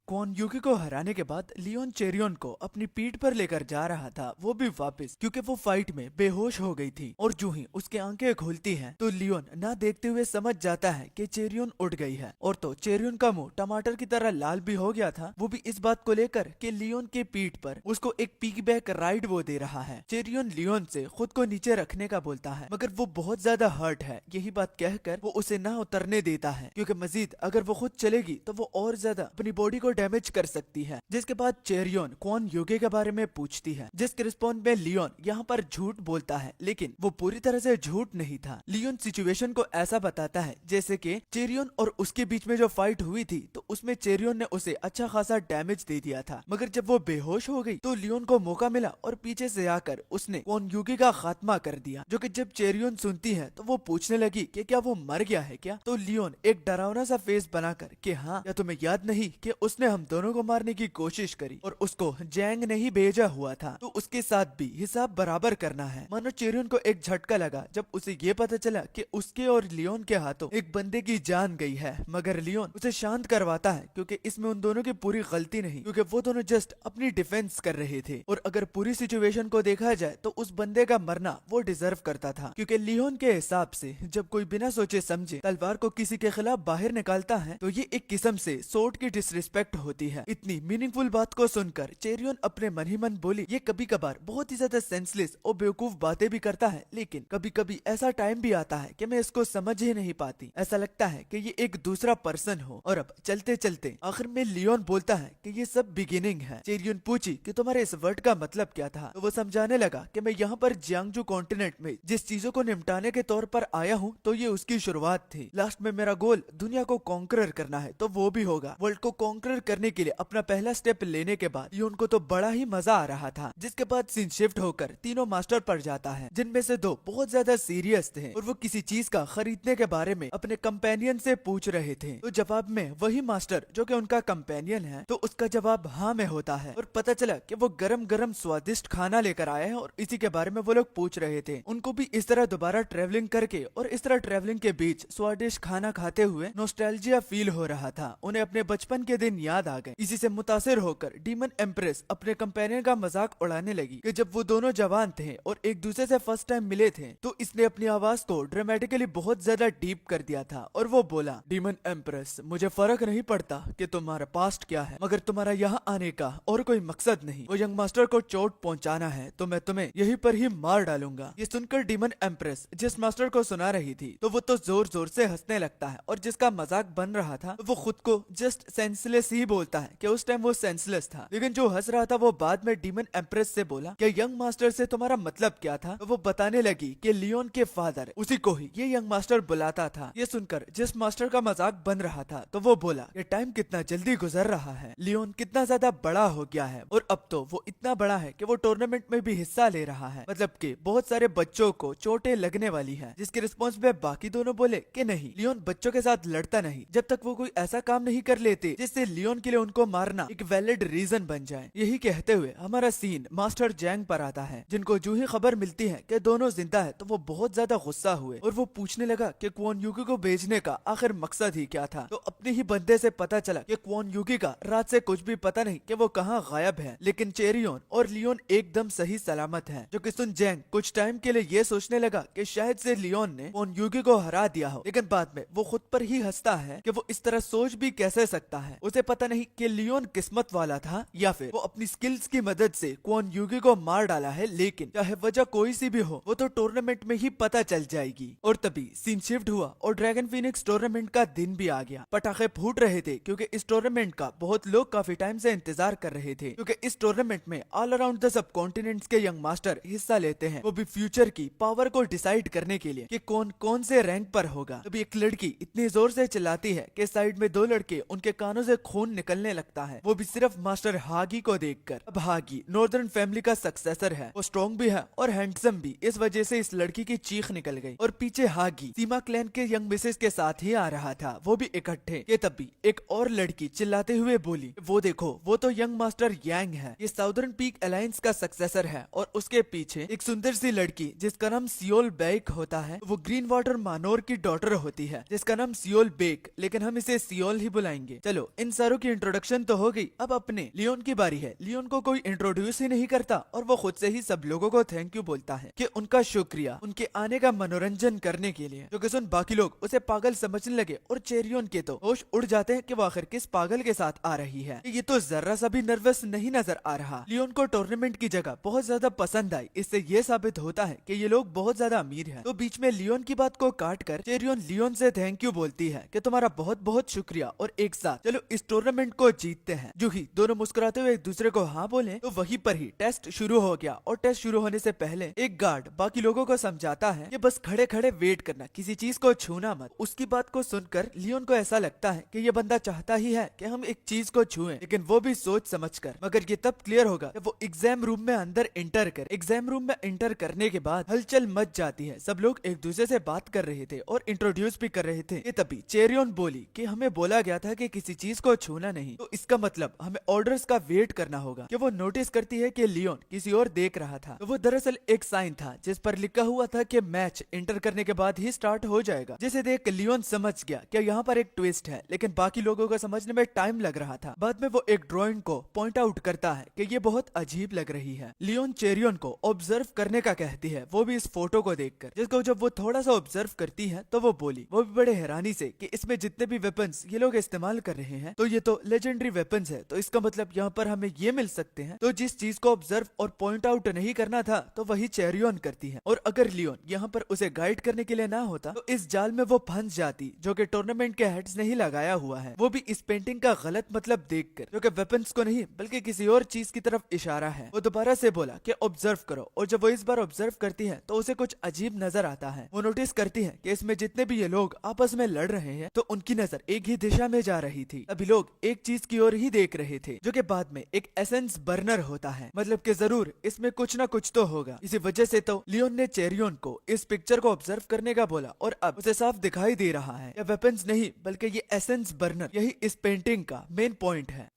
Speaker 1: क्वान युकी को हराने के बाद लियोन चेरियन को अपनी पीठ पर लेकर जा रहा था, वो भी वापस, क्योंकि वो फाइट में बेहोश हो गई थी। और जो ही उसके आंखें खुलती हैं तो लियोन ना देखते हुए समझ जाता है कि चेरियन उठ गई है। और तो चेरियन का मुंह टमाटर की तरह लाल भी हो गया था, वो भी इस बात को लेकर कि लियोन के पीठ पर उसको एक पिगबैक राइड वो दे रहा है। चेरियन लियोन से खुद को नीचे रखने का बोलता है, मगर वो बहुत ज्यादा हर्ट है। यही बात कहकर वो उसे ना उतरने देता है, क्योंकि मजीद अगर वो खुद चलेगी तो वो और ज्यादा अपनी बॉडी को डैमेज कर सकती है। जिसके बाद चेरियन क्वान युकी के बारे में पूछती है, जिसके रिस्पॉन्ड में लियोन यहाँ पर झूठ बोलता है, लेकिन वो पूरी तरह से झूठ नहीं था। लियोन सिचुएशन को ऐसा बताता है जैसे कि चेरियन और उसके बीच में जो फाइट हुई थी तो उसमें चेरियन ने उसे अच्छा खासा डैमेज दे दिया था, मगर जब वो बेहोश हो गई तो लियोन को मौका मिला और पीछे से आकर उसने क्वान युकी का खात्मा कर दिया। जो कि जब चेरियन सुनती है तो वो पूछने लगी कि क्या वो मर गया है क्या, तो लियोन एक डरावना सा फेस बनाकर कि हाँ, क्या तुम्हें याद नहीं कि उसने हम दोनों को मारने की कोशिश करी और उसको जैंग नहीं भेजा हुआ था, तो उसके साथ भी हिसाब बराबर करना है। मानो चेरियन को एक झटका लगा जब उसे ये पता चला कि उसके और लियोन के हाथों एक बंदे की जान गई है, मगर लियोन उसे शांत करवाता है क्योंकि इसमें उन दोनों की पूरी गलती नहीं, क्योंकि वो दोनों जस्ट अपनी डिफेंस कर रहे थे। और अगर पूरी सिचुएशन को देखा जाए तो उस बंदे का मरना वो डिजर्व करता था, क्योंकि लियोन के हिसाब से जब कोई बिना सोचे समझे तलवार को किसी के खिलाफ बाहर निकालता है तो ये एक किस्म से सोर्ड की डिसरिस्पेक्ट होती है। इतनी मीनिंगफुल बात को सुनकर चेरियन अपने मन ही मन बोली, ये कभी कभार बहुत ही ज्यादा सेंसलेस और बेवकूफ बातें भी करता है, लेकिन कभी कभी ऐसा टाइम भी आता है कि मैं इसको समझ ही नहीं पाती। ऐसा लगता है कि ये एक दूसरा पर्सन हो। और अब चलते चलते आखिर में लियोन बोलता है कि ये सब बिगिनिंग है। चेरियन पूछी कि तुम्हारे इस वर्ड का मतलब क्या था, तो वो समझाने लगा कि मैं यहाँ पर जियांगजू कॉन्टिनेंट में जिस चीजों को निपटाने के तौर पर आया हूँ तो ये उसकी शुरुआत थी। लास्ट में मेरा गोल दुनिया को कॉन्करर करना है, तो वो भी होगा। वर्ल्ड को कॉन्करर करने के लिए अपना पहला स्टेप लेने के बाद लियोन को तो बड़ा ही मजा आ रहा था। जिसके बाद सीन शिफ्ट होकर तीनों मास्टर पर जाता है, जिनमें से दो बहुत ज्यादा सीरियस थे और वो किसी चीज का खरीदने के बारे में अपने कंपेनियन से पूछ रहे थे। तो जवाब में वही मास्टर जो कि उनका कंपेनियन है, तो उसका जवाब हाँ में होता है और पता चला कि वो गरम गरम स्वादिष्ट खाना लेकर आए हैं और इसी के बारे में वो लोग पूछ रहे थे। उनको भी इस तरह दोबारा ट्रेवलिंग करके और इस तरह ट्रेवलिंग के बीच स्वादिष्ट खाना खाते हुए नॉस्टैल्जिया फील हो रहा था। उन्हें अपने बचपन के दिन याद आ गए। इसी से मुतासिर होकर डीमन एम्प्रेस अपने कंपेनियन का मजाक उड़ाने लगी कि जब वो दोनों जवान थे और एक दूसरे से फर्स्ट टाइम मिले थे तो इसने अपनी आवाज को ड्रामेटिकली बहुत ज्यादा डीप कर दिया था और वो बोला, डीमन एम्प्रेस, मुझे फर्क नहीं पड़ता कि तुम्हारा पास्ट क्या है, मगर तुम्हारा यहाँ आने का और कोई मकसद नहीं। वो यंग मास्टर को चोट पहुँचाना है तो मैं तुम्हें यहीं पर ही मार डालूंगा। ये सुनकर डीमन एम्प्रेस जिस मास्टर को सुना रही थी तो वो तो जोर जोर से हंसने लगता है और जिसका मजाक बन रहा था वो खुद को जस्ट सेंसलेस ही बोलता है कि उस टाइम वो सेंसलेस था। लेकिन जो हंस रहा था वो बाद में डीमन एम्प्रेस से बोला कि यंग मास्टर से तुम्हारा मतलब क्या था। तो वो बताने लगी कि लियोन के फादर, उसी को ही ये यंग मास्टर बुलाता था। ये सुनकर जिस मास्टर का मजाक बन रहा था तो वो बोला, ये टाइम कितना जल्दी गुजर रहा है, लियोन कितना ज्यादा बड़ा हो गया है और अब तो वो इतना बड़ा है कि वो टूर्नामेंट में भी हिस्सा ले रहा है, मतलब कि बहुत सारे बच्चों को चोटें लगने वाली है। जिसके रिस्पॉन्स में बाकी दोनों बोले कि नहीं, लियोन बच्चों के साथ लड़ता नहीं जब तक वो कोई ऐसा काम नहीं कर लेते जिससे लियोन के लिए उनको मारना एक वैलिड रीजन बन जाए। यही कहते हुए हमारा सीन मास्टर जैंग पर आता है, जिनको जो ही खबर मिलती है कि दोनों जिंदा है तो वो बहुत ज्यादा गुस्सा हुए और वो पूछने लगा कि क्वॉन युगी को भेजने का आखिर मकसद ही क्या था। तो अपने ही बंदे से पता चला कि क्वॉन युगी का रात से कुछ भी पता नहीं कि वो कहाँ गायब है, लेकिन चेरियन और लियोन एकदम सही सलामत है। जो कि सुन जैंग कुछ टाइम के लिए ये सोचने लगा कि शायद से लियोन ने क्वॉन युगी को हरा दिया हो, लेकिन बाद में वो खुद पर ही हंसता है कि वो इस तरह सोच भी कैसे सकता है। उसे पता नहीं कि लियोन किस्मत वाला था या फिर वो अपनी स्किल्स की मदद से क्वॉन युगी को मार डाला है, लेकिन चाहे वजह कोई सी भी हो वो तो टूर्नामेंट में ही पता चल जाएगी। और तभी सीन शिफ्ट हुआ और ड्रैगन फीनिक्स टूर्नामेंट का दिन भी आ गया। पटाखे फूट रहे थे क्योंकि इस टूर्नामेंट का बहुत लोग काफी टाइम से इंतजार कर रहे थे, क्योंकि इस टूर्नामेंट में all around the sub continents के यंग मास्टर हिस्सा लेते हैं, वो भी फ्यूचर की पावर को डिसाइड करने के लिए कि कौन कौन से रैंक पर होगा। तभी एक लड़की इतनी जोर से चिल्लाती है कि साइड में दो लड़के उनके कानों से खून निकलने लगता है, वो भी सिर्फ मास्टर हागी को देखकर। अब हागी नॉर्दर्न फैमिली का सक्सेसर है, वो स्ट्रॉन्ग भी है और हैंडसम भी, इस वजह से इस लड़की की चीख निकल गई। और पीछे हागी सीमा क्लैन के यंग मिसेस के साथ ही आ रहा था, वो भी इकट्ठे। ये तभी एक और लड़की चिल्लाते हुए बोली, वो देखो वो तो यंग मास्टर यांग है, ये साउदर्न पीक अलायंस का सक्सेसर है। और उसके पीछे एक सुंदर सी लड़की जिसका नाम सियोल बेक होता है, वो ग्रीन वाटर मानोर की डॉटर होती है जिसका नाम सियोल बेक, लेकिन हम इसे सियोल ही बुलाएंगे। चलो इन सारों की इंट्रोडक्शन तो हो गई, अब अपने लियोन की बारी है। लियोन को कोई इंट्रोड्यूस ही नहीं करता और वो खुद से ही सब लोगों को थैंक यू बोलता है कि उनका शुक्रिया उनके आने का मनोरंजन करने के लिए। जो कि सुन बाकी लोग उसे पागल समझने लगे और चेरियन के तो होश उड़ जाते हैं कि वो आखिर किस पागल के साथ आ रही है। ये तो जरा सा भी नर्वस नहीं नजर आ रहा। लियोन को टूर्नामेंट की जगह बहुत ज्यादा पसंद आई, इससे ये साबित होता है कि ये लोग बहुत ज्यादा अमीर हैं। तो बीच में लियोन की बात को काट कर चेरियन लियोन से थैंक यू बोलती है कि तुम्हारा बहुत बहुत शुक्रिया और एक साथ चलो इस टूर्नामेंट को जीतते हैं। जो ही दोनों मुस्कुराते हुए एक दूसरे को हाँ बोले तो वहीं पर ही टेस्ट शुरू हो गया। और टेस्ट शुरू होने से पहले एक गार्ड बाकी लोगों को समझाता है कि बस खड़े खड़े वेट करना, किसी चीज को छूना मत। उसकी बात को सुनकर लियोन को ऐसा लगता है कि ये बंदा चाहता ही है कि हम एक चीज को छुएं, लेकिन वो भी सोच समझकर। मगर ये तब क्लियर होगा जब वो एग्जाम रूम में अंदर इंटर कर। एग्जाम रूम में इंटर करने के बाद हलचल मच जाती है, सब लोग एक दूसरे से बात कर रहे थे और इंट्रोड्यूस भी कर रहे थे। ये तभी चेरियन बोली कि हमें बोला गया था कि किसी चीज को छूना नहीं, तो इसका मतलब हमें ऑर्डर्स का वेट करना होगा। कि वो नोटिस करती है कि लियोन किसी और देख रहा था, तो वो दरअसल एक साइन था जिस पर लिखा हुआ था कि मैच इंटर करने के बाद ही स्टार्ट हो जाएगा। जिसे देख लियोन समझ गया कि यहाँ पर एक ट्विस्ट है, लेकिन बाकी लोगों को समझने में टाइम लग रहा था। बाद में वो एक ड्राइंग को पॉइंट आउट करता है कि ये बहुत अजीब लग रही है। लियोन चेरियन को ऑब्जर्व करने का कहती है, वो भी इस फोटो को देखकर। जिसको जब वो थोड़ा सा ऑब्जर्व करती है तो वो बोली, वो भी बड़े हैरानी से कि इसमें जितने भी वेपन्स ये लोग इस्तेमाल कर रहे हैं तो ये तो लेजेंडरी वेपन्स है, तो इसका मतलब यहाँ पर हमें ये मिल सकते हैं। तो जिस चीज को ऑब्जर्व और पॉइंट आउट नहीं करना था तो वही चेरियन करती है। और अगर लियोन यहाँ पर उसे गाइड करने के लिए ना होता तो इस जाल में वो फंस जाती, जो कि टूर्नामेंट के हेड्स ने ही लगाया हुआ है। वो भी इस पेंटिंग का गलत मतलब देखकर, जो कि वेपन्स को नहीं बल्कि किसी और चीज की तरफ इशारा है। वो दोबारा से बोला कि ऑब्जर्व करो, और जब वो इस बार ऑब्जर्व करती है तो उसे कुछ अजीब नजर आता है। वो नोटिस करती है कि इसमें जितने भी ये लोग आपस में लड़ रहे हैं तो उनकी नजर एक ही दिशा में जा रही थी। अभी लोग एक चीज की ओर ही देख रहे थे, जो कि बाद में एक एसेंस बर्नर होता है। मतलब कि जरूर इसमें कुछ ना कुछ तो होगा। इसी वजह से तो लियोन ने चेरियन को इस पिक्चर को ऑब्जर्व करने का बोला और अब उसे साफ दिखाई दे रहा है ये वेपन्स नहीं बल्कि ये एसेंस बर्नर, यही इस पेंटिंग का मेन पॉइंट है।